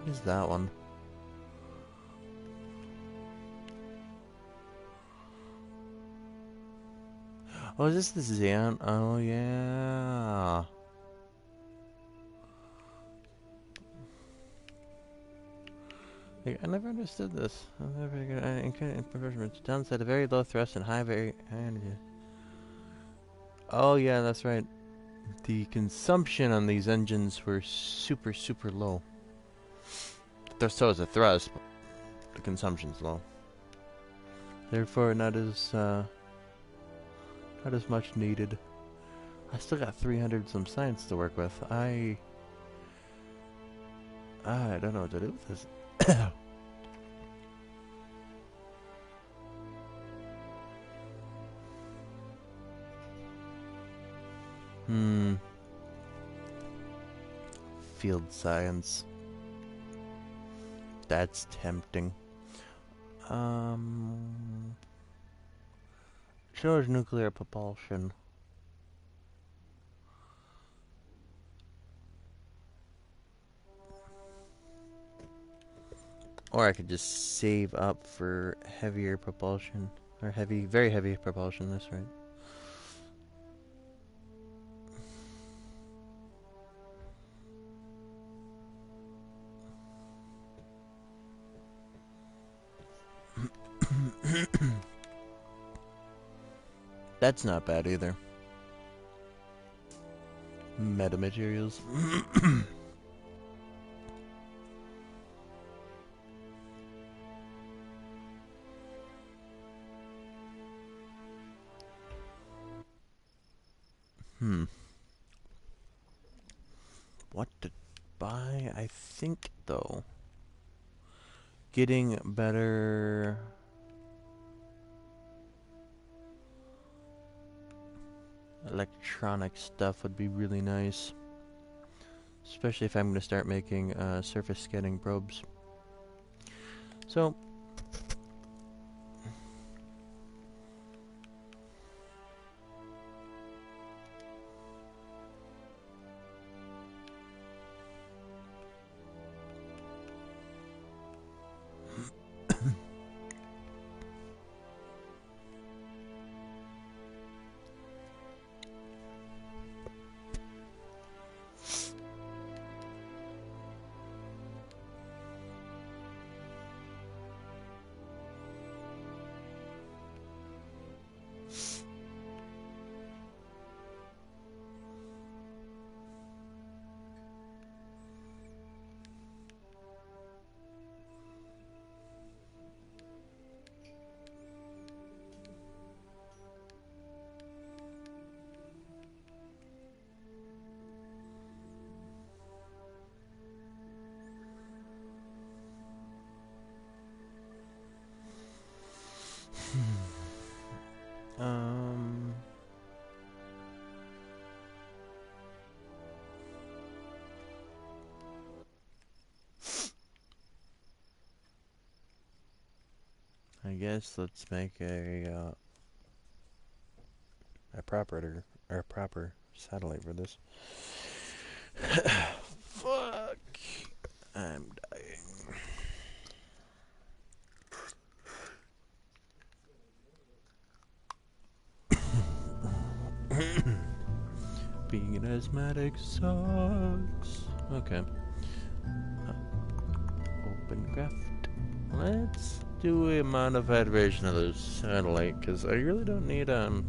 What is that one? Oh, is this the Xan? Oh, yeah. Like, I never understood this. I'm never good. Downside, a very low thrust and high energy. Oh, yeah, that's right. The consumption on these engines were super, super low. So is the thrust, but the consumption's low. Therefore, not as much needed. I still got 300 some science to work with. I don't know what to do with this. Field science. That's tempting. Charge nuclear propulsion. Or I could just save up for heavier propulsion. Or very heavy propulsion, that's right. That's not bad either. Metamaterials. What to buy? I think, though, getting better electronic stuff would be really nice. Especially if I'm going to start making surface scanning probes. So, I guess let's make a proper satellite for this. Fuck, I'm dying. Being asthmatic sucks. Okay. Open craft. Let's do a modified version of the satellite, because I really don't need a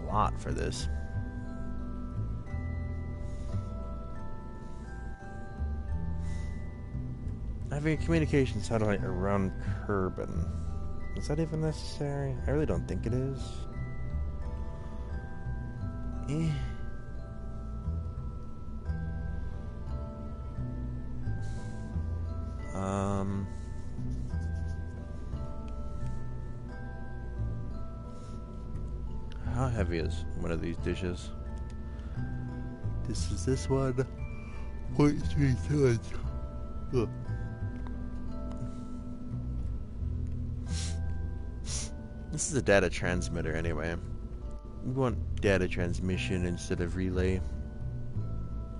lot for this. Having a communication satellite around Kerbal. Is that even necessary? I really don't think it is. Eh. How heavy is one of these dishes? This is this one. 0.3 tons. Ugh. This is a data transmitter anyway. We want data transmission instead of relay.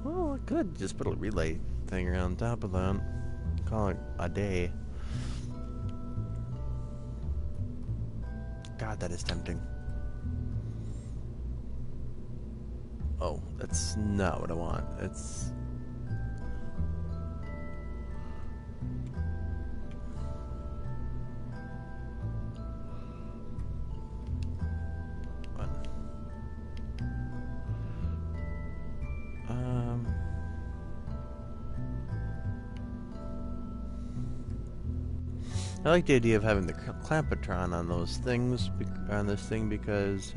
Well, I could just put a relay thing around top of that. Call it a day. God, that is tempting. Oh, that's not what I want. It's... I like the idea of having the clampatron on those things, on this thing, because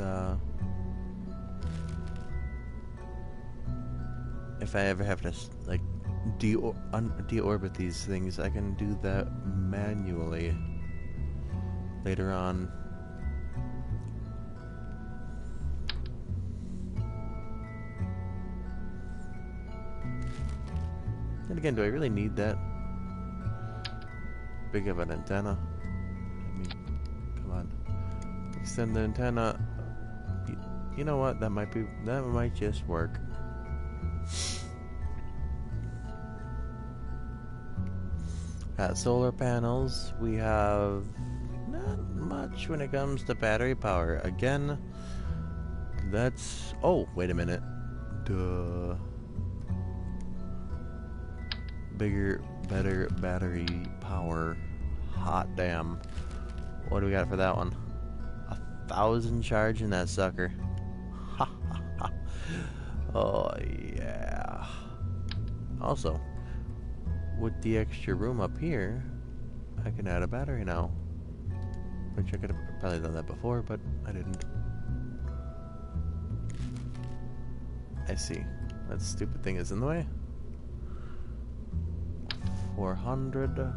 if I ever have to like deorbit these things, I can do that manually later on. And again, do I really need that big of an antenna? I mean, come on. Extend the antenna. You know what? That might just work. Solar panels. We have not much when it comes to battery power. Again, that's... Oh, wait a minute. Duh. Bigger, better battery power. Hot damn. What do we got for that one? 1,000 charge in that sucker. Ha ha ha. Oh yeah. Also, with the extra room up here, I can add a battery now. Which I could have probably done that before, but I didn't. I see. That stupid thing is in the way. 400.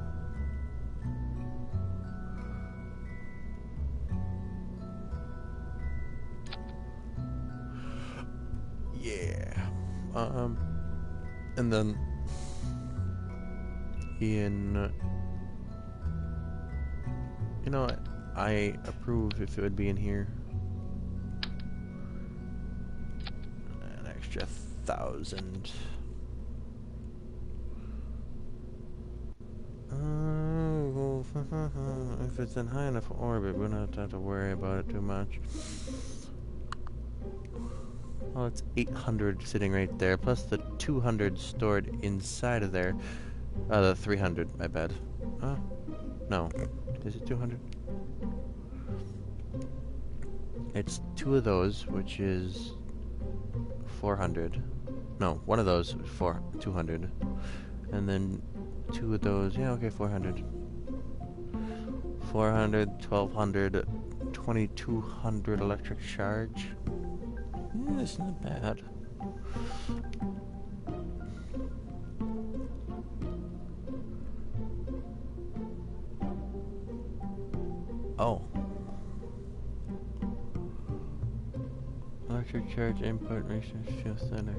Yeah. And then in, you know what? I approve if it would be in here. An extra 1,000. If it's in high enough orbit, we don't have to worry about it too much. Well, it's 800 sitting right there, plus the 200 stored inside of there. The 300, my bad. No. Is it 200? It's 2 of those, which is 400. No, one of those, 200. And then 2 of those, yeah, okay, 400. 400, 1,200, 2,200 electric charge. That's not bad. Oh. Electric charge input research field center.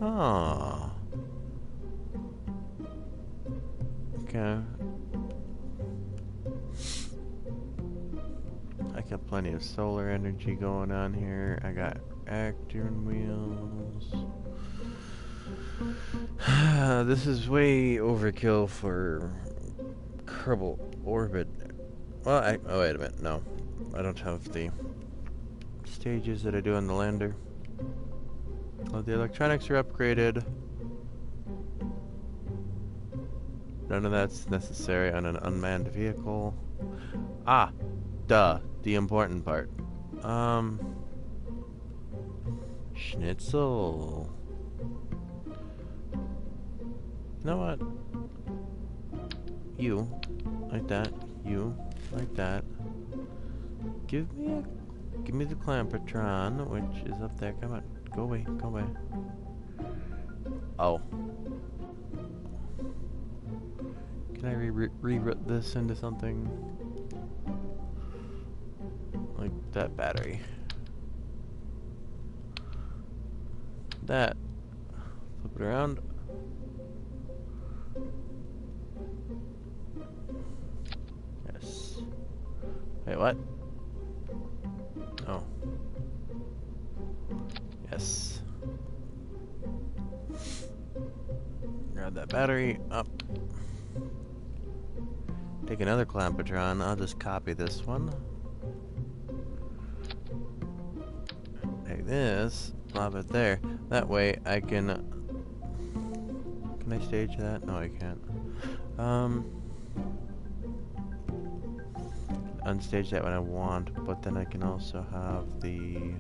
Oh. Okay. I got plenty of solar energy going on here. I got acting wheels. This is way overkill for Kerbal orbit. Well, oh wait a minute, no. I don't have the stages that I do on the lander. Well, the electronics are upgraded. None of that's necessary on an unmanned vehicle. Ah, duh, the important part. Schnitzel. You know what? You, like that. You, like that. Give me the Clampatron, which is up there. Come on, go away, go away. Oh. Can I reroute this into something? Like that battery. That. Flip it around. Yes. Wait, what? Oh. Yes. Grab that battery up. Take another Clampatron. I'll just copy this one. Take this. Plop it there. That way I can... Can I stage that? No, I can't. Unstage that when I want, but then I can also have the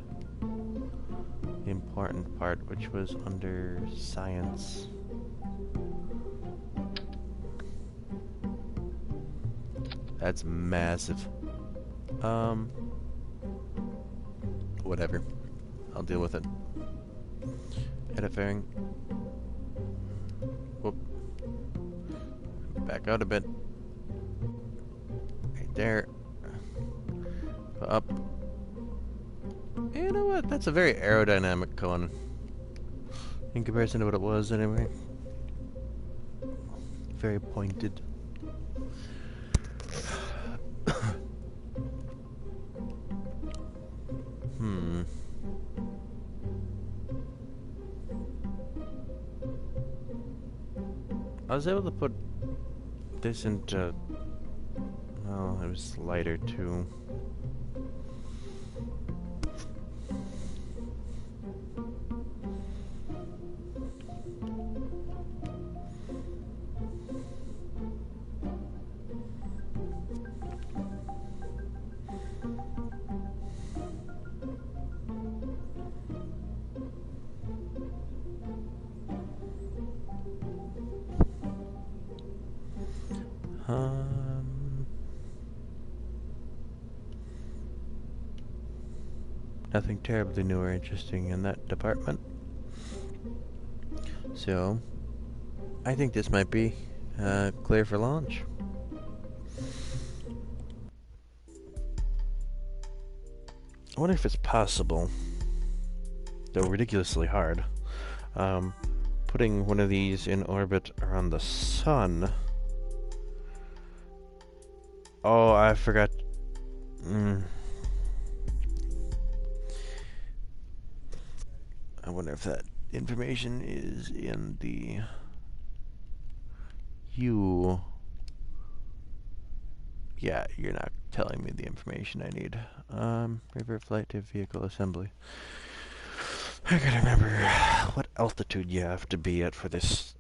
important part, which was under science. That's massive. Whatever. I'll deal with it. Edit fairing. Whoop. Back out a bit. Right there. Up. You know what? That's a very aerodynamic cone. In comparison to what it was, anyway. Very pointed. I was able to put this into... Well, it was lighter too. Nothing terribly new or interesting in that department. So, I think this might be clear for launch. I wonder if it's possible, though ridiculously hard, putting one of these in orbit around the sun. Oh, I forgot. I wonder if that information is in the U. Yeah, you're not telling me the information I need. Revert flight to vehicle assembly. I gotta remember what altitude you have to be at for this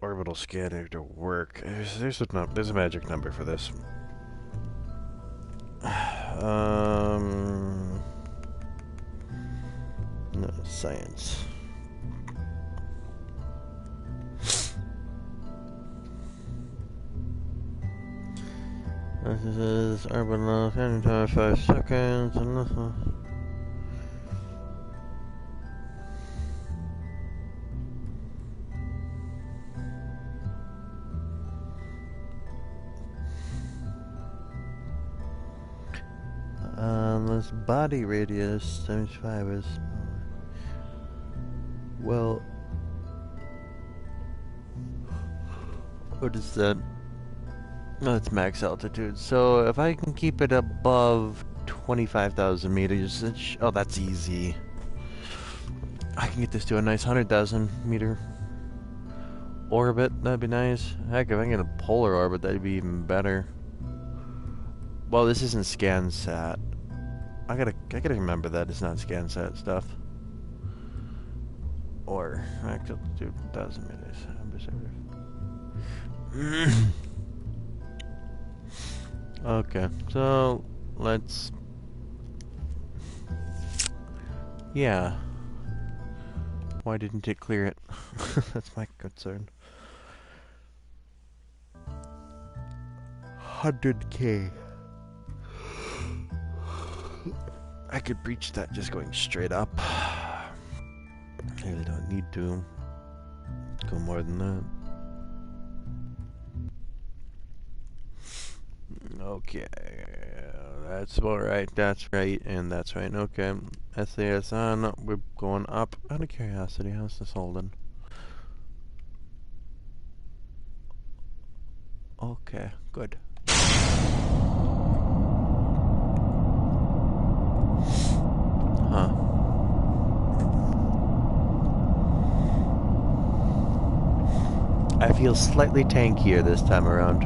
orbital scanner to work. There's a magic number for this. No, science. This is orbital anytime 5 seconds and nothing. This body radius 75 is well. What is that? No, it's max altitude. So if I can keep it above 25,000 meters, oh, that's easy. I can get this to a nice 100,000 meter orbit. That'd be nice. Heck, if I can get a polar orbit, that'd be even better. Well, this isn't ScanSat. I gotta remember that it's not scan set stuff. Or actual 2,000 meters. Okay, so let's. Yeah. Why didn't it clear it? That's my concern. 100K. I could breach that just going straight up. I really don't need to go more than that. Okay, that's alright, that's right, and that's right. Okay, SAS on, we're going up. Out of curiosity, how's this holding? Okay, good. Huh. I feel slightly tankier this time around.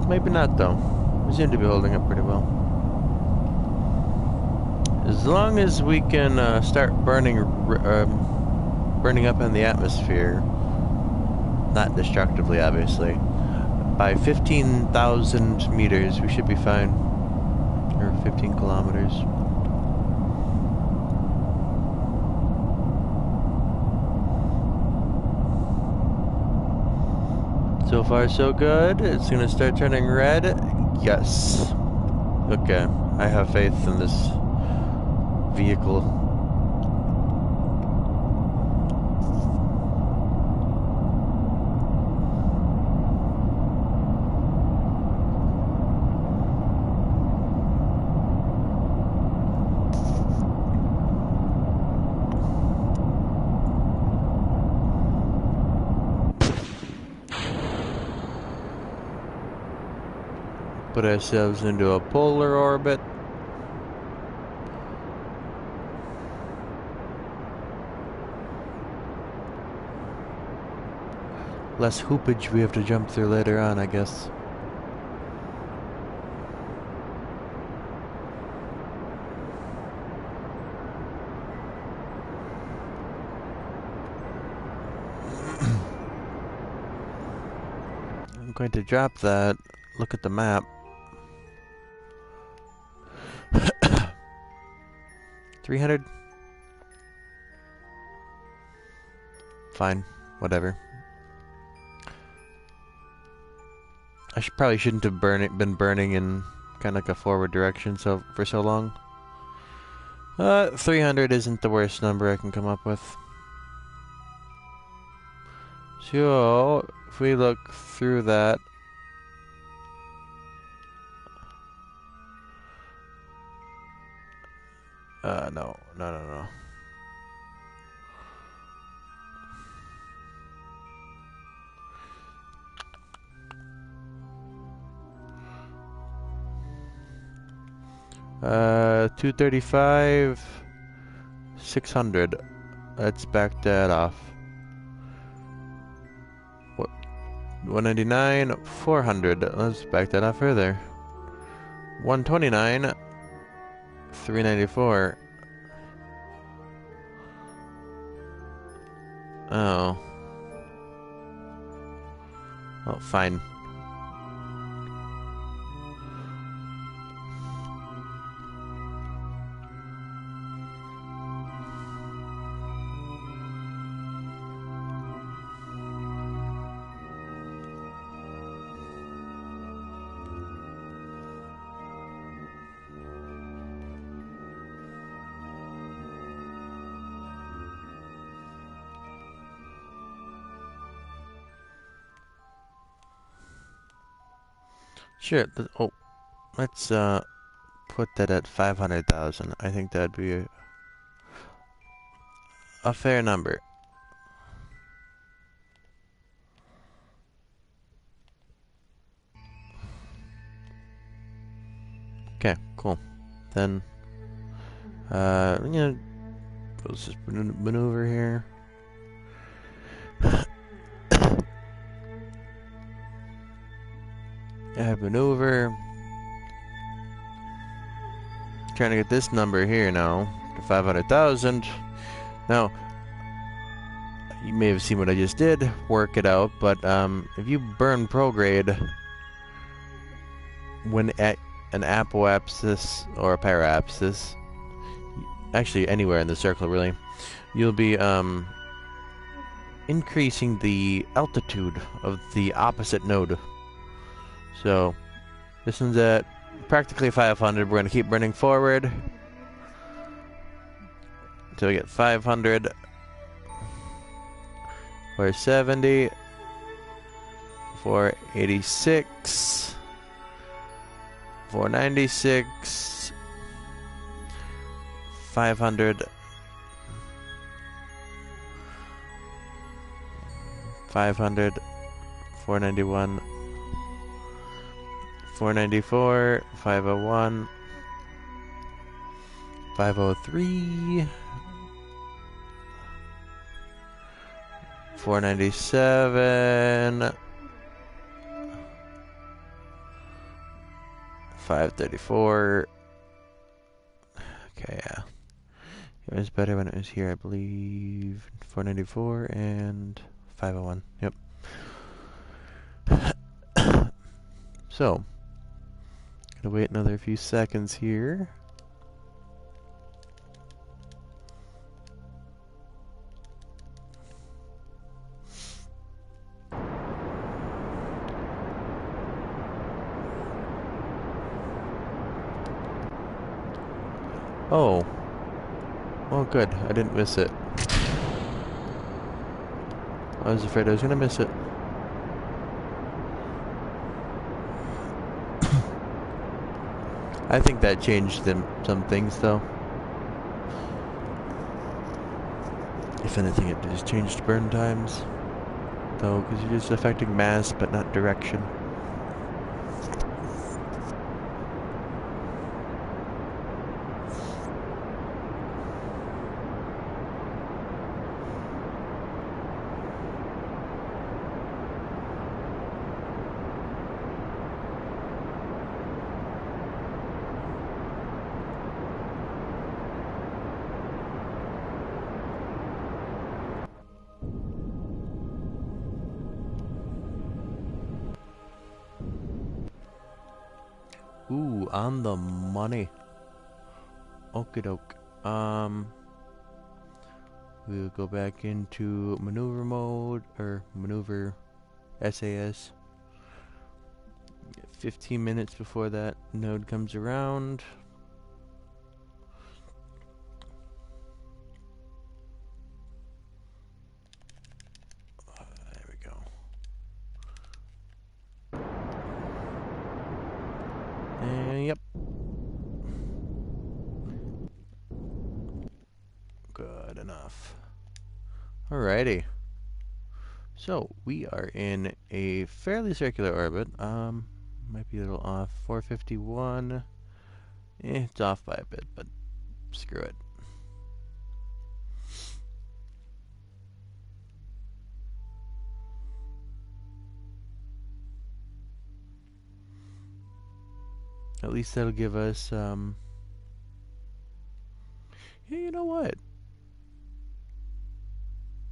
Maybe not though. We seem to be holding up pretty well. As long as we can start burning up in the atmosphere, not destructively obviously, by 15,000 meters we should be fine. Or 15 kilometers. So far so good. It's gonna start turning red. Yes. Okay. I have faith in this vehicle. Put ourselves into a polar orbit. Less hoopage we have to jump through later on, I guess. I'm going to drop that. Look at the map. 300? Fine. Whatever. I probably shouldn't have been burning in kind of like a forward direction for so long. 300 isn't the worst number I can come up with. So, if we look through that... no. 235, 600. Let's back that off. What? 199, 400. Let's back that off further. 129, 394. Oh. Oh, fine. Sure. Oh, let's put that at 500,000. I think that'd be a fair number. Okay, cool. Then, let's just maneuver here. Add maneuver. Trying to get this number here now to 500,000. Now, you may have seen what I just did. Work it out, but if you burn prograde when at an apoapsis or a paraapsis, actually anywhere in the circle really, you'll be increasing the altitude of the opposite node. So this one's at practically 500. We're going to keep burning forward until we get 500, 470, 486, 496, 500, 500, 491, 494, 501, 503, 497, 534. Okay, yeah. It was better when it was here, I believe. 494 and 501. Yep. So, gonna wait another few seconds here. Oh. Oh, good. I didn't miss it. I was afraid I was gonna miss it. I think that changed some things, though. If anything, it just changed burn times. Though, because you're just affecting mass, but not direction. Ooh, on the money. Okie doke. We'll go back into maneuver mode, or maneuver SAS. 15 minutes before that node comes around. There we go. And yep. Good enough. Alrighty. So, we are in a fairly circular orbit. Might be a little off. 451. It's off by a bit, but screw it. At least that'll give us, yeah, you know what?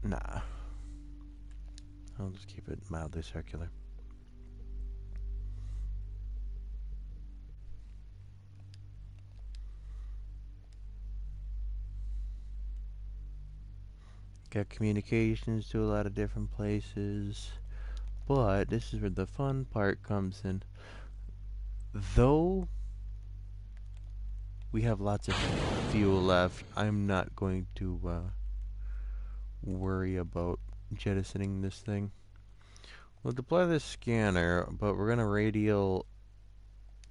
Nah. I'll just keep it mildly circular. Got communications to a lot of different places. But this is where the fun part comes in. Though we have lots of fuel left, I'm not going to worry about jettisoning this thing. We'll deploy the scanner, but we're going to radial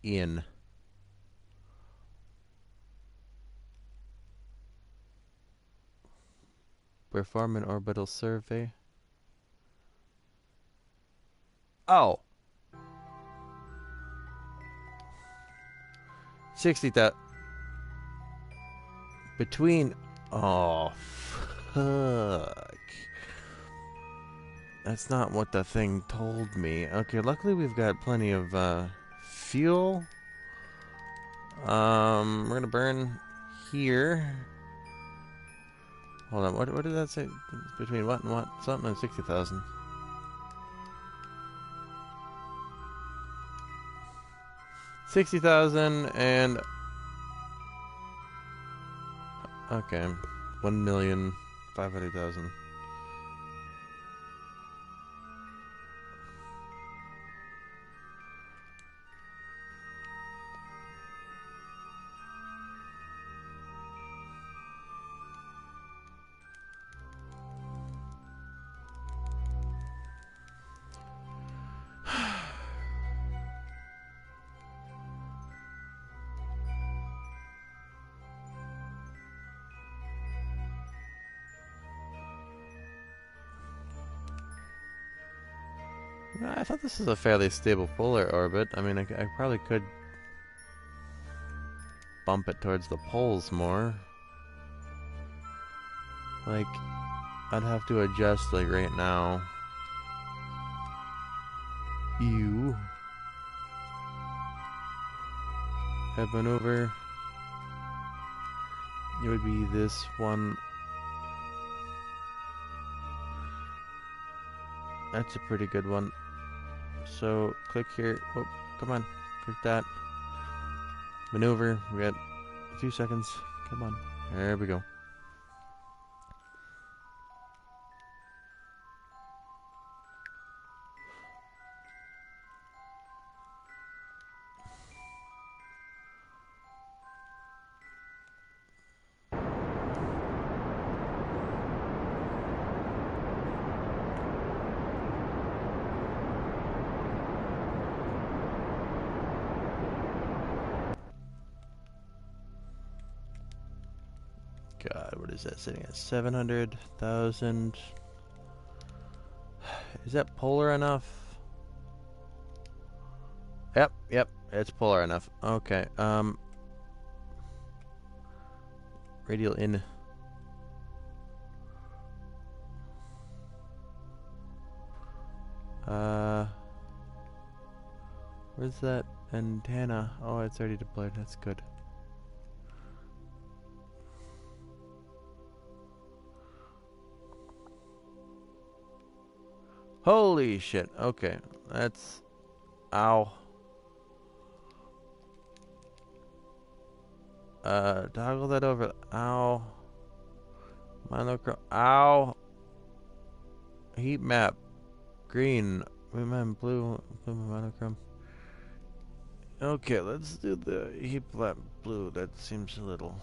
in. Perform an orbital survey. Oh! 60,000. Between Oh, fuck. That's not what the thing told me. Okay, luckily we've got plenty of fuel. We're gonna burn here. Hold on, what did that say? Between what and what? Something and 60,000. 60,000 and okay, 1,500,000. I thought this was a fairly stable polar orbit. I mean, I probably could bump it towards the poles more. Like, I'd have to adjust, like, right now. Ew. Head maneuver. It would be this one. That's a pretty good one. So, click here. Oh, come on. Click that. Maneuver. We got a few seconds. Come on. There we go. God, what is that sitting at? 700,000. Is that polar enough? Yep, it's polar enough. Okay, radial in. Where's that antenna? Oh, it's already deployed. That's good. Holy shit. Okay, that's... Ow. Toggle that over. Ow. Monochrome. Ow. Heat map. Green. Remember blue. Blue monochrome. Okay, let's do the heat map blue. That seems a little...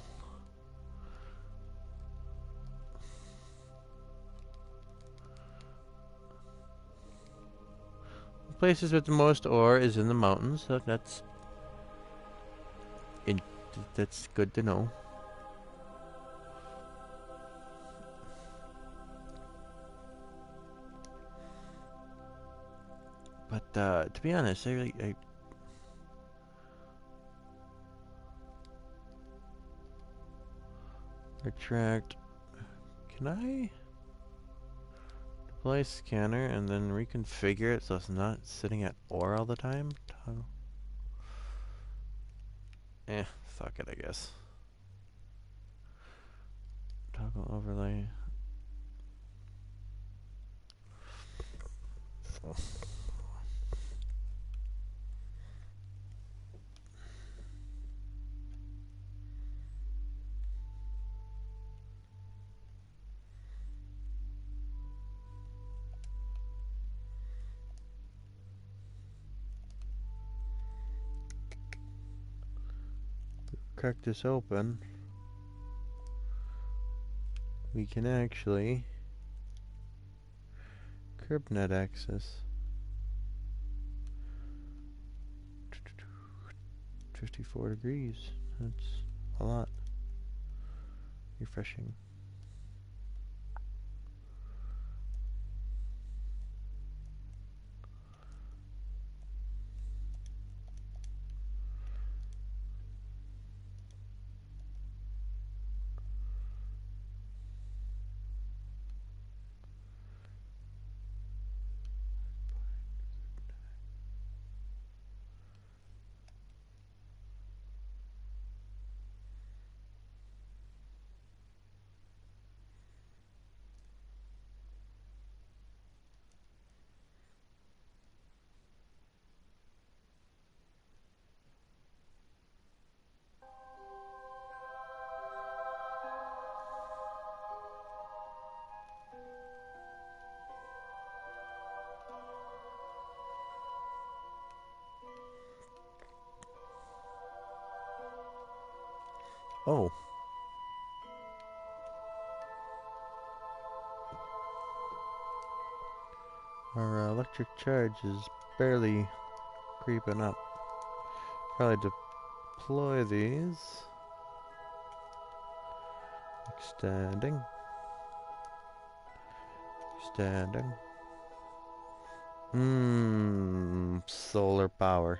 Places with the most ore is in the mountains, so that's good to know. But to be honest, I retract. Can I deploy scanner and then reconfigure it so it's not sitting at ore all the time? Toggle. Fuck it, I guess. Toggle overlay. Oh. Crack this open. We can actually curb net access. 54 degrees. That's a lot. Refreshing. Oh. Our electric charge is barely creeping up. Probably deploy these. Extending. Extending. Solar power.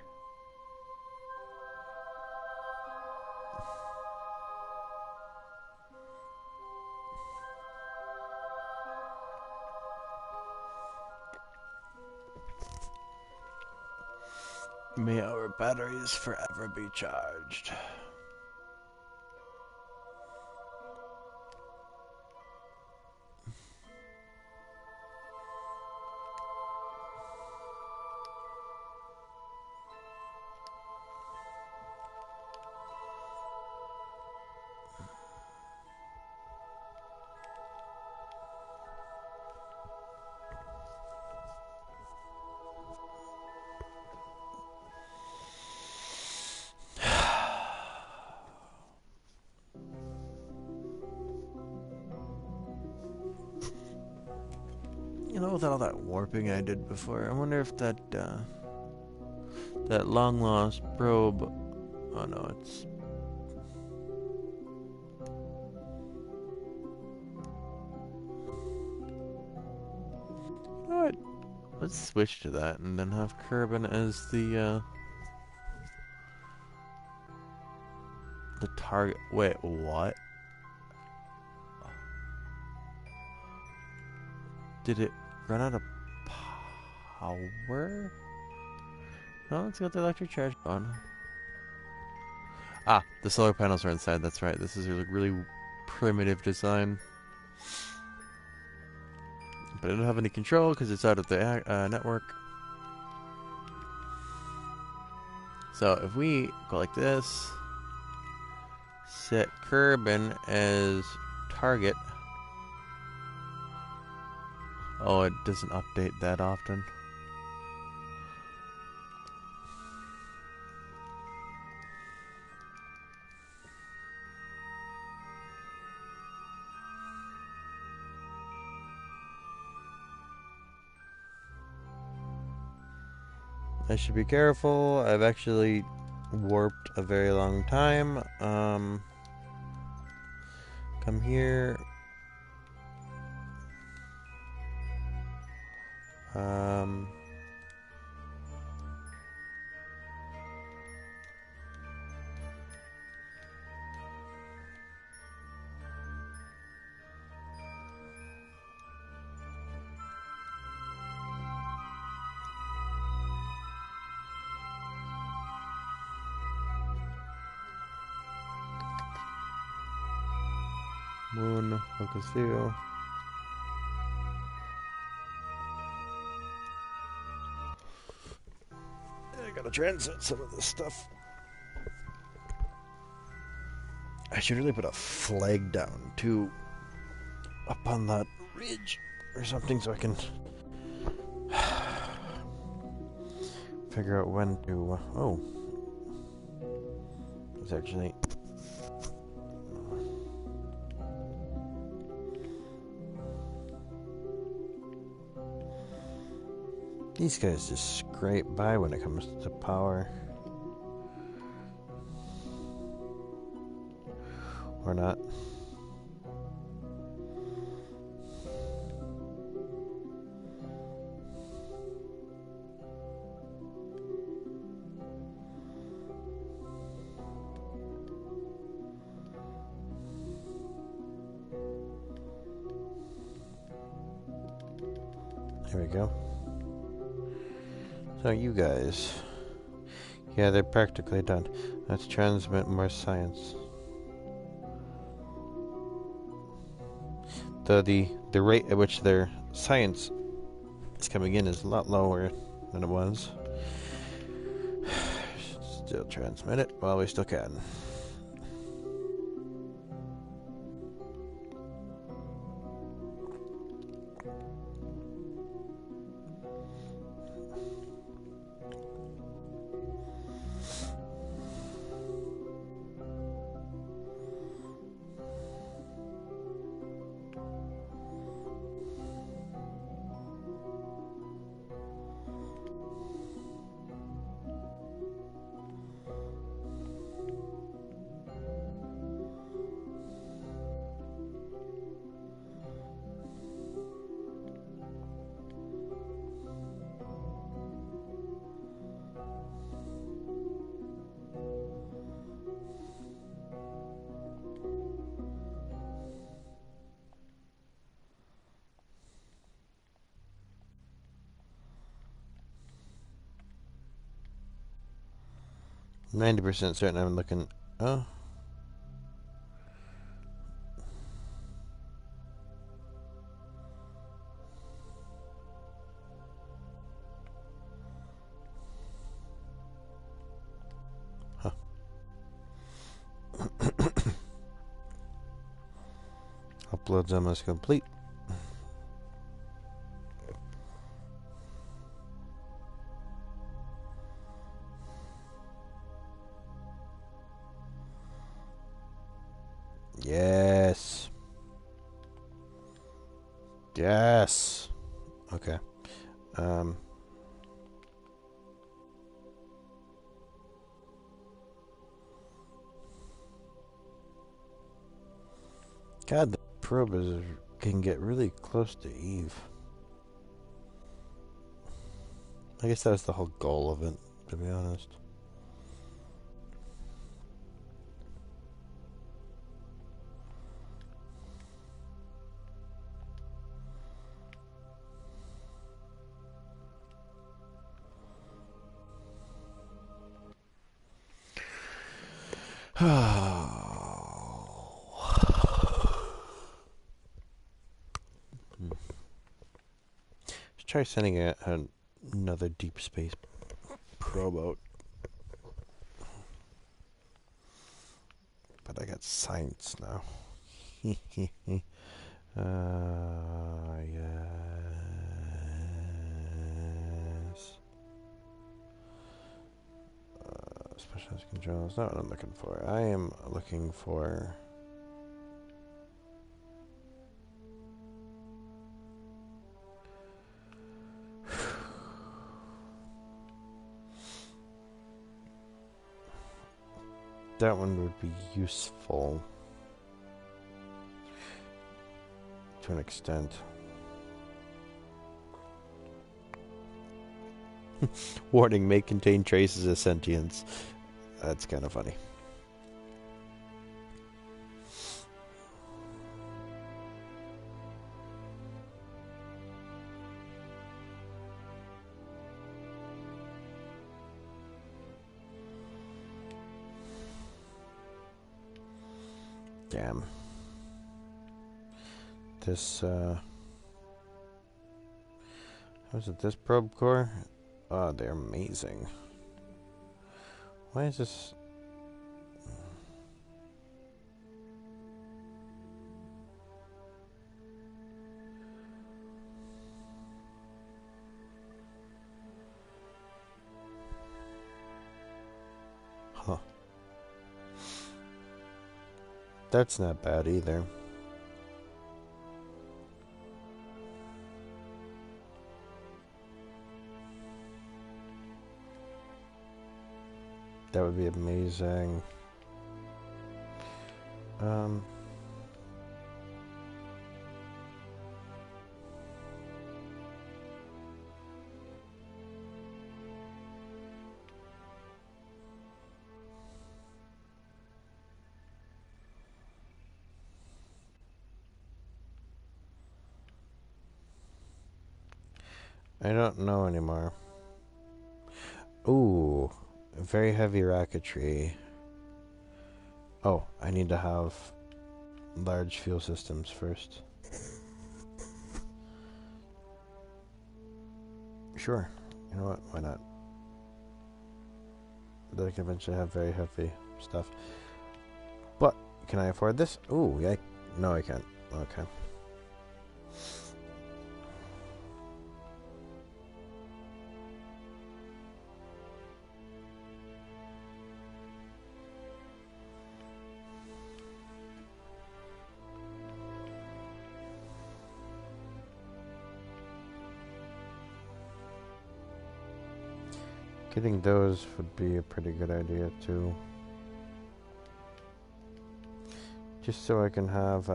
May our batteries forever be charged. You know, with all that warping I did before, I wonder if that long lost probe. Oh no, it's. You know what? Let's switch to that and then have Kerbin as the target. Wait, what? Did it run out of power? No, let's get the electric charge on. Ah, the solar panels are inside, that's right. This is a really primitive design. But I don't have any control because it's out of the network. So if we go like this, set Kerbin as target. Oh, it doesn't update that often. I should be careful. I've actually warped a very long time. Come here. Moon, focus view. I gotta transit some of this stuff. I should really put a flag down too, up on that ridge or something, so I can figure out when to. Oh, it's actually. These guys just scrape by when it comes to power. Or not. There we go. So you guys. Yeah, they're practically done. Let's transmit more science. Though the rate at which their science is coming in is a lot lower than it was. Still transmit it while we still can. 90% certain I'm looking... Oh. Huh. Upload's almost complete. Yes. Yes. Okay. God, the probe can get really close to Eve. I guess that was the whole goal of it, to be honest. Let's try sending another deep space probe out. But I got science now. Yes. Specialized control is not what I'm looking for. I am looking for... That one would be useful to an extent. Warning, may contain traces of sentience. That's kind of funny. Damn. This, was it this probe core? Oh, they're amazing. Why is this... Huh. That's not bad either. That would be amazing. I don't know anymore. Ooh, very heavy rocketry. Oh, I need to have large fuel systems first. Sure. You know what? Why not? Then I can eventually have very heavy stuff. But, can I afford this? Ooh, yeah. No, I can't. Okay. Getting those would be a pretty good idea too. Just so I can have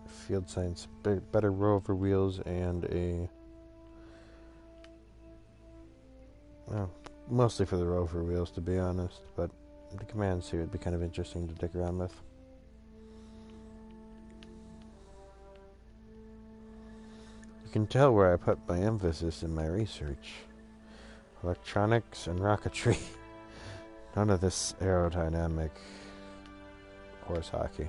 field science, better rover wheels, and a... Well, mostly for the rover wheels, to be honest, but the command suit would be kind of interesting to dick around with. You can tell where I put my emphasis in my research. Electronics and rocketry. None of this aerodynamic horse hockey.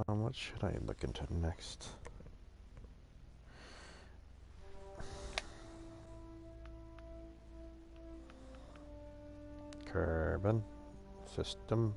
What should I look into next? Kerbal system.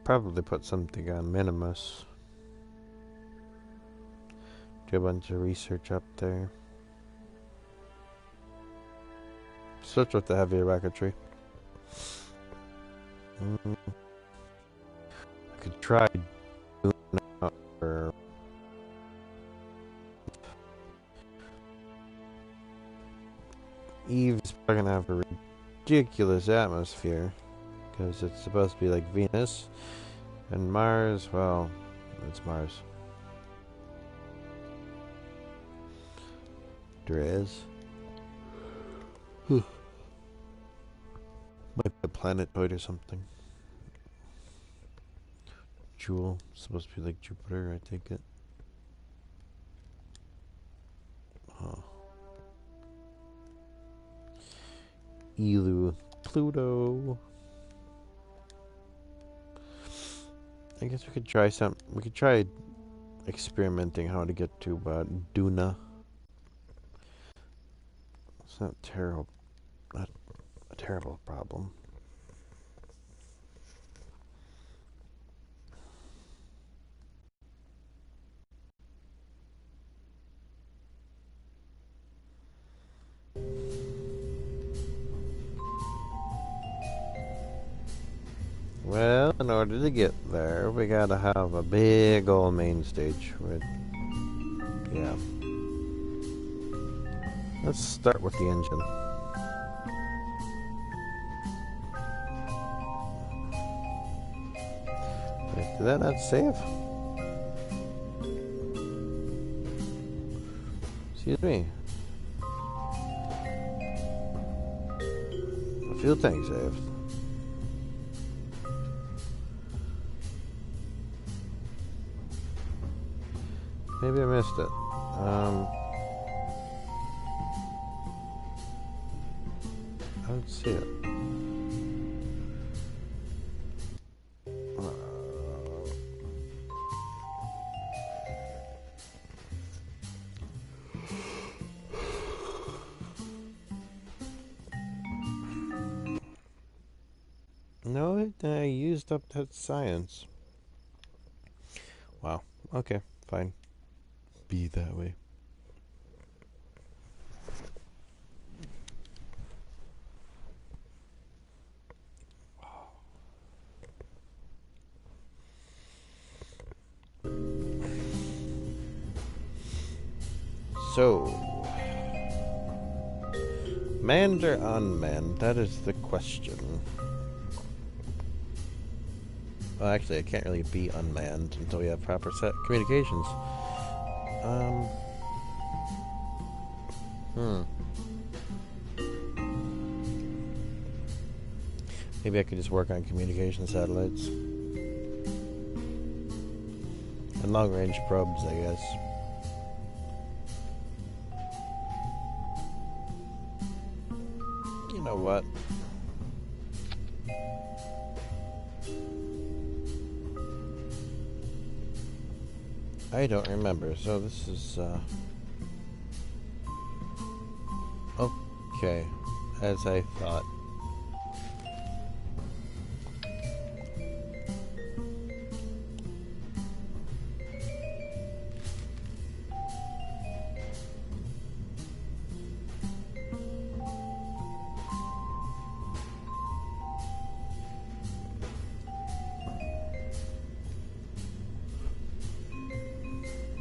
Probably put something on Minimus. Do a bunch of research up there. Switch with the heavier rocketry. I could try doing that for Eve's probably gonna have a ridiculous atmosphere because it's supposed to be like Venus, and Mars, well, it's Mars. Drez. Might be a planetoid or something. Jewel, supposed to be like Jupiter, I take it. Huh. Elu, Pluto. I guess we could try some. We could try experimenting how to get to Duna. It's not terrible. Not a terrible problem. Well, in order to get there, we gotta have a big old main stage with, yeah. Let's start with the engine. Wait, did that not save? Excuse me. A fuel tank saved. Maybe I missed it. I don't see it. No, I used up that science. Wow. Okay, fine. Be that way. So, manned or unmanned? That is the question. Well, actually, I can't really be unmanned until we have proper set communications. Maybe I could just work on communication satellites. And long-range probes, I guess. You know what? I don't remember, so this is, Okay, as I thought.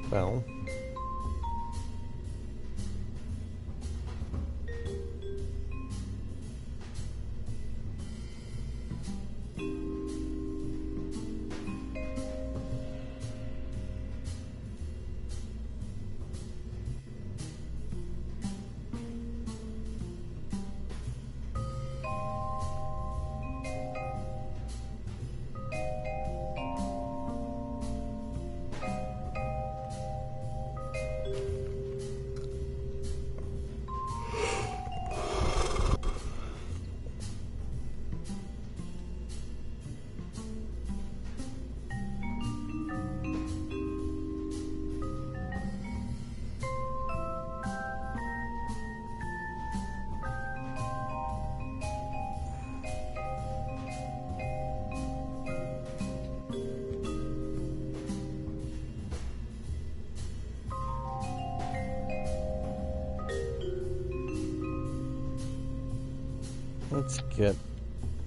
Well, let's get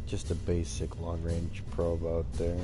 just a basic long-range probe out there.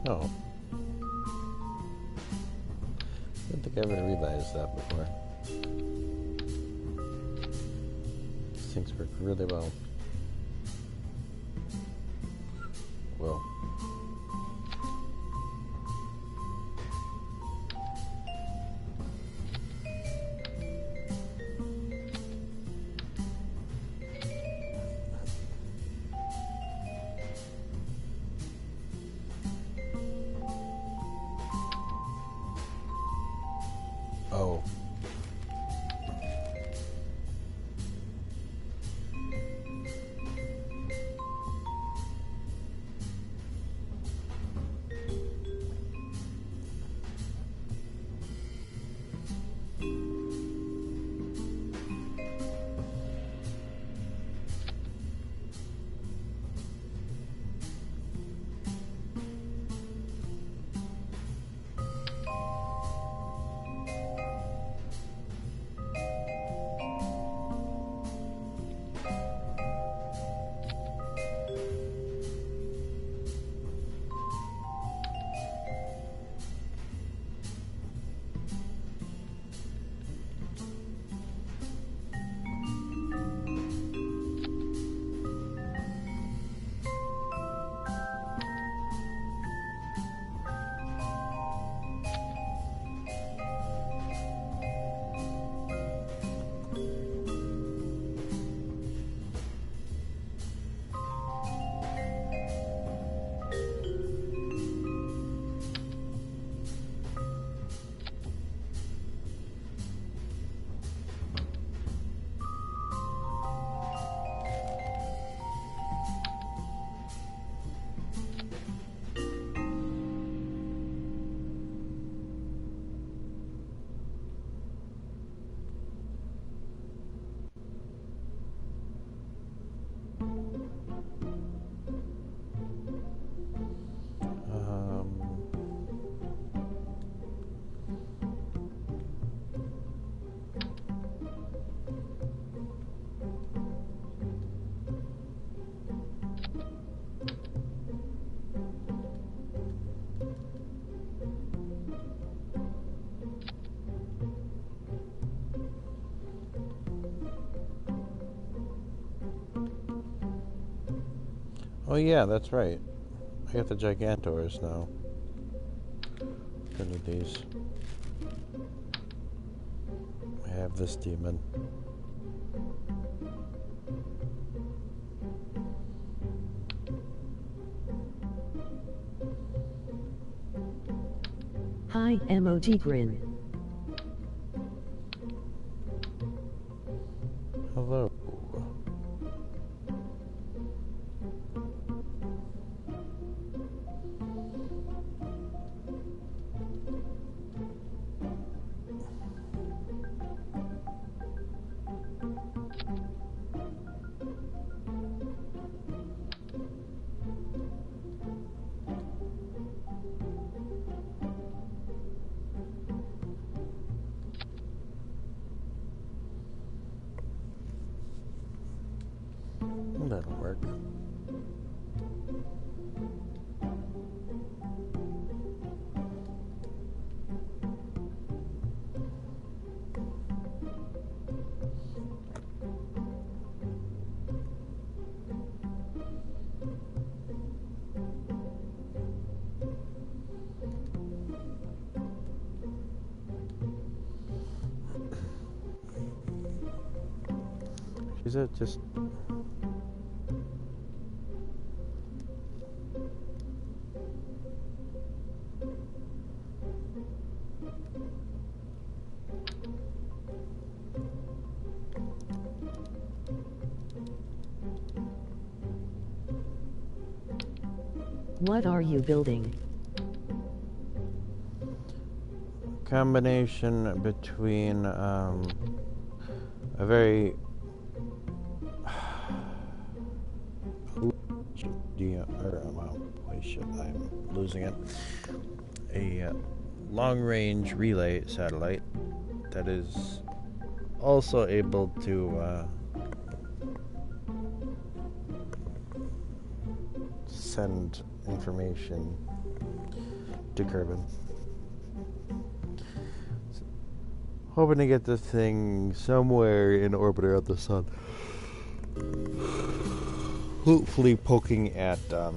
Oh. I don't think I ever realized that before. These things work really well. Well. Oh. Oh yeah, that's right. I got the Gigantors now. Good of these. I have this demon. Hi, emoji grin. Hello. That'll work. Is it just... What are you building? combination between a very holy shit, I'm losing it. A long-range relay satellite that is also able to send information to Kerbal. Hoping to get this thing somewhere in orbit around the sun. Hopefully poking at the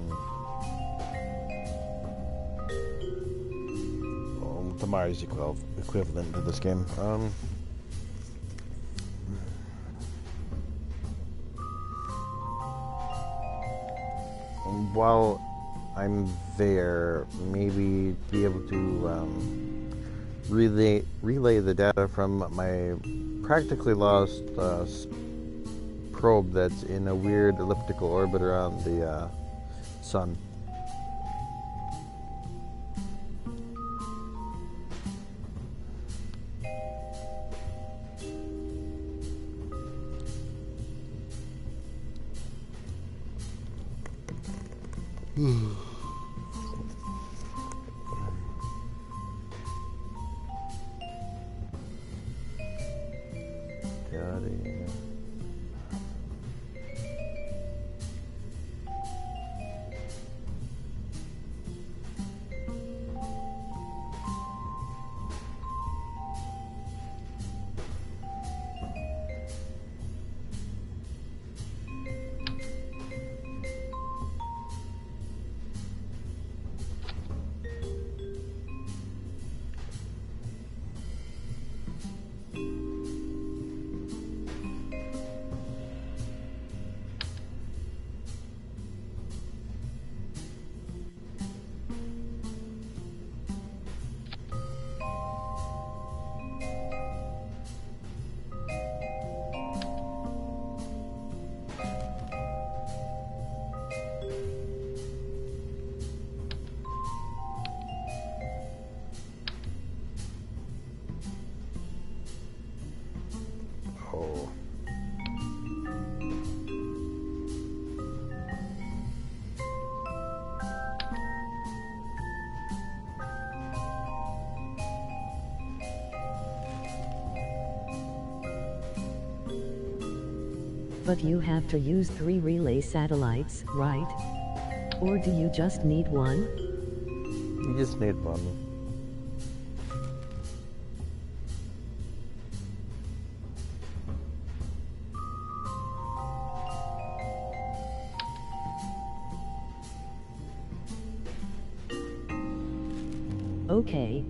Mars equivalent to this game. While I'm there, maybe be able to relay the data from my practically lost probe that's in a weird elliptical orbit around the sun. Got it. Oh. But you have to use 3 relay satellites, right? Or do you just need one? You just need one. Okay.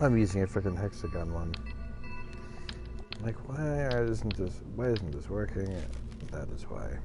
I'm using a freaking hexagon one. Like, why isn't this working? That is why.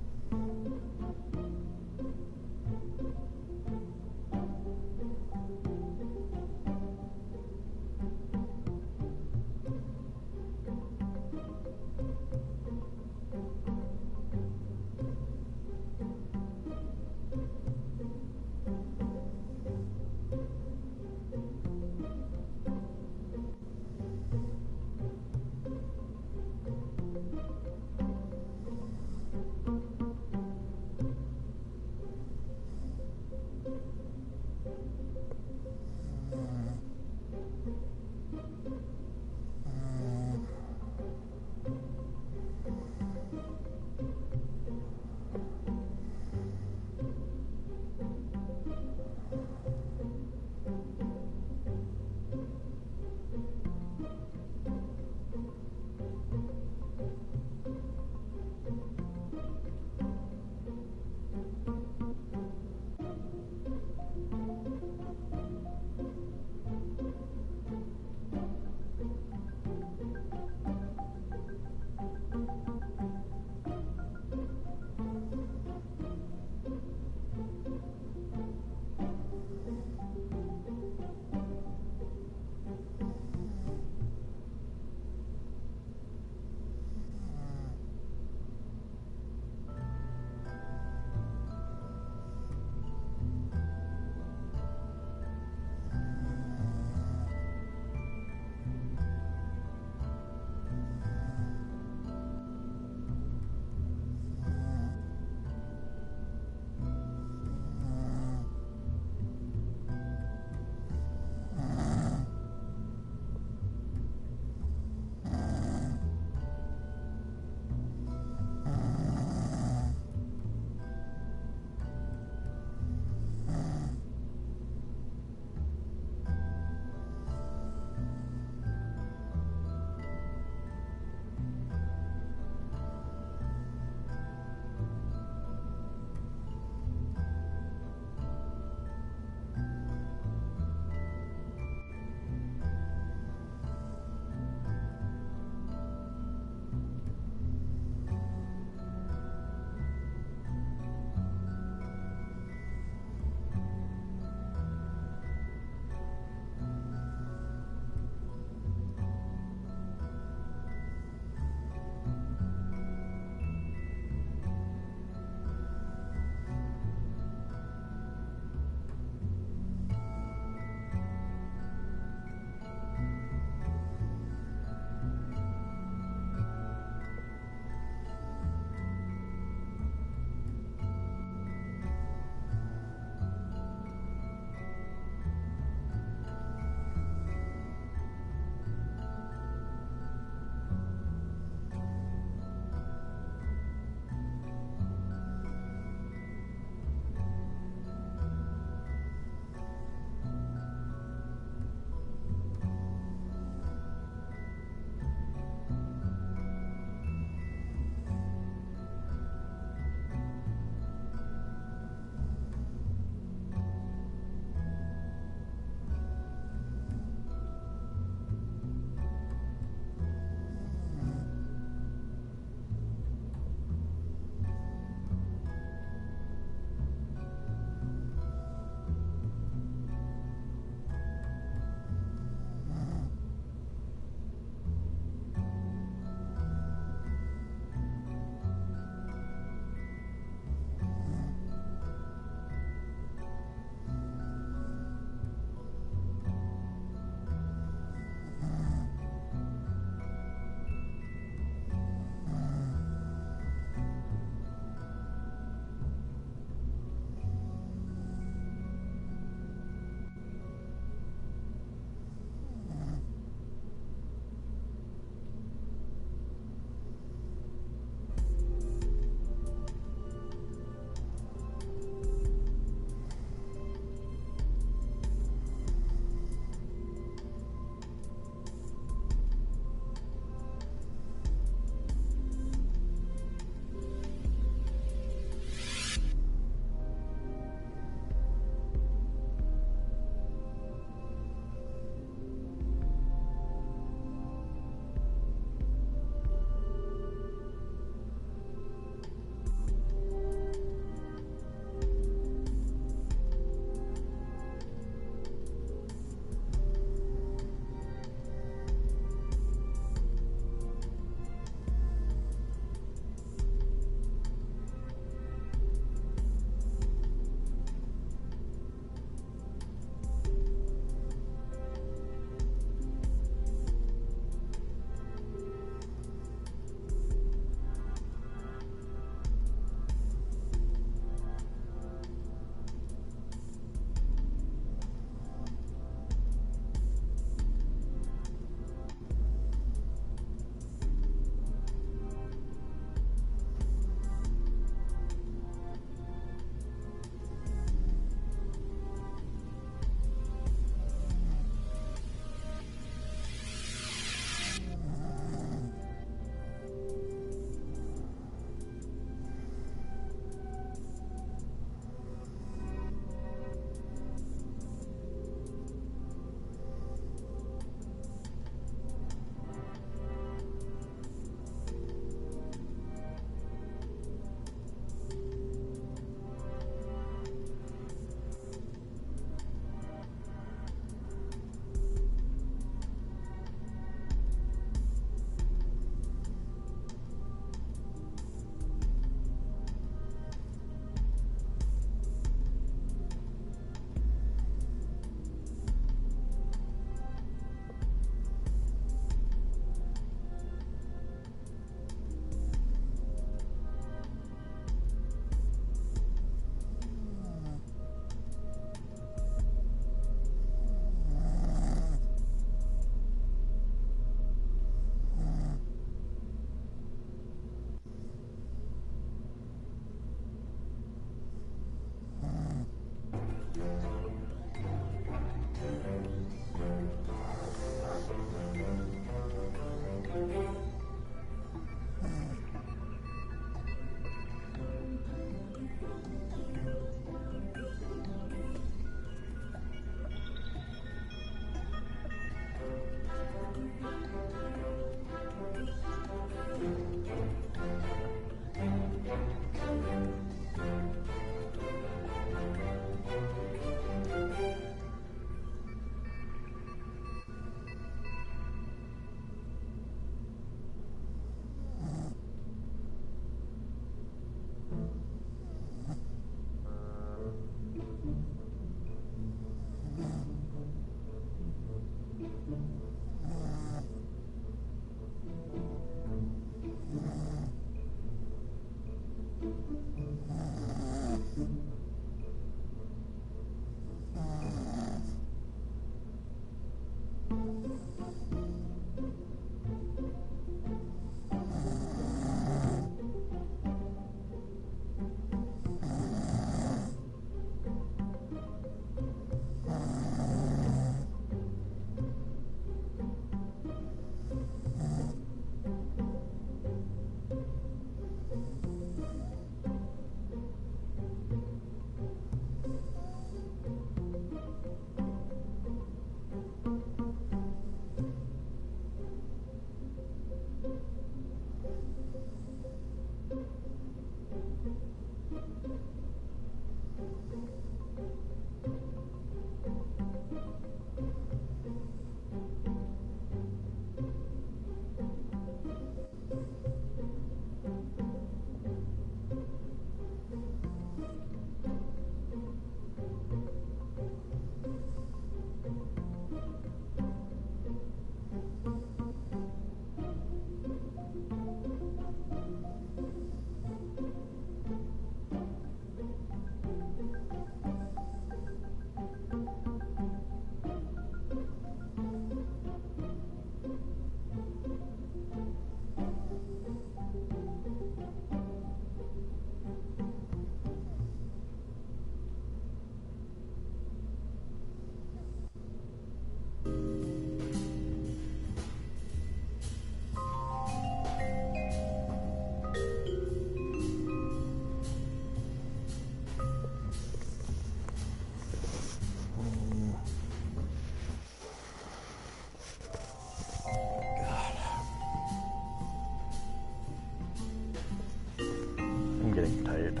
getting tired.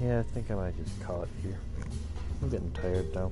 Yeah, I think I might just call it here. I'm getting tired now.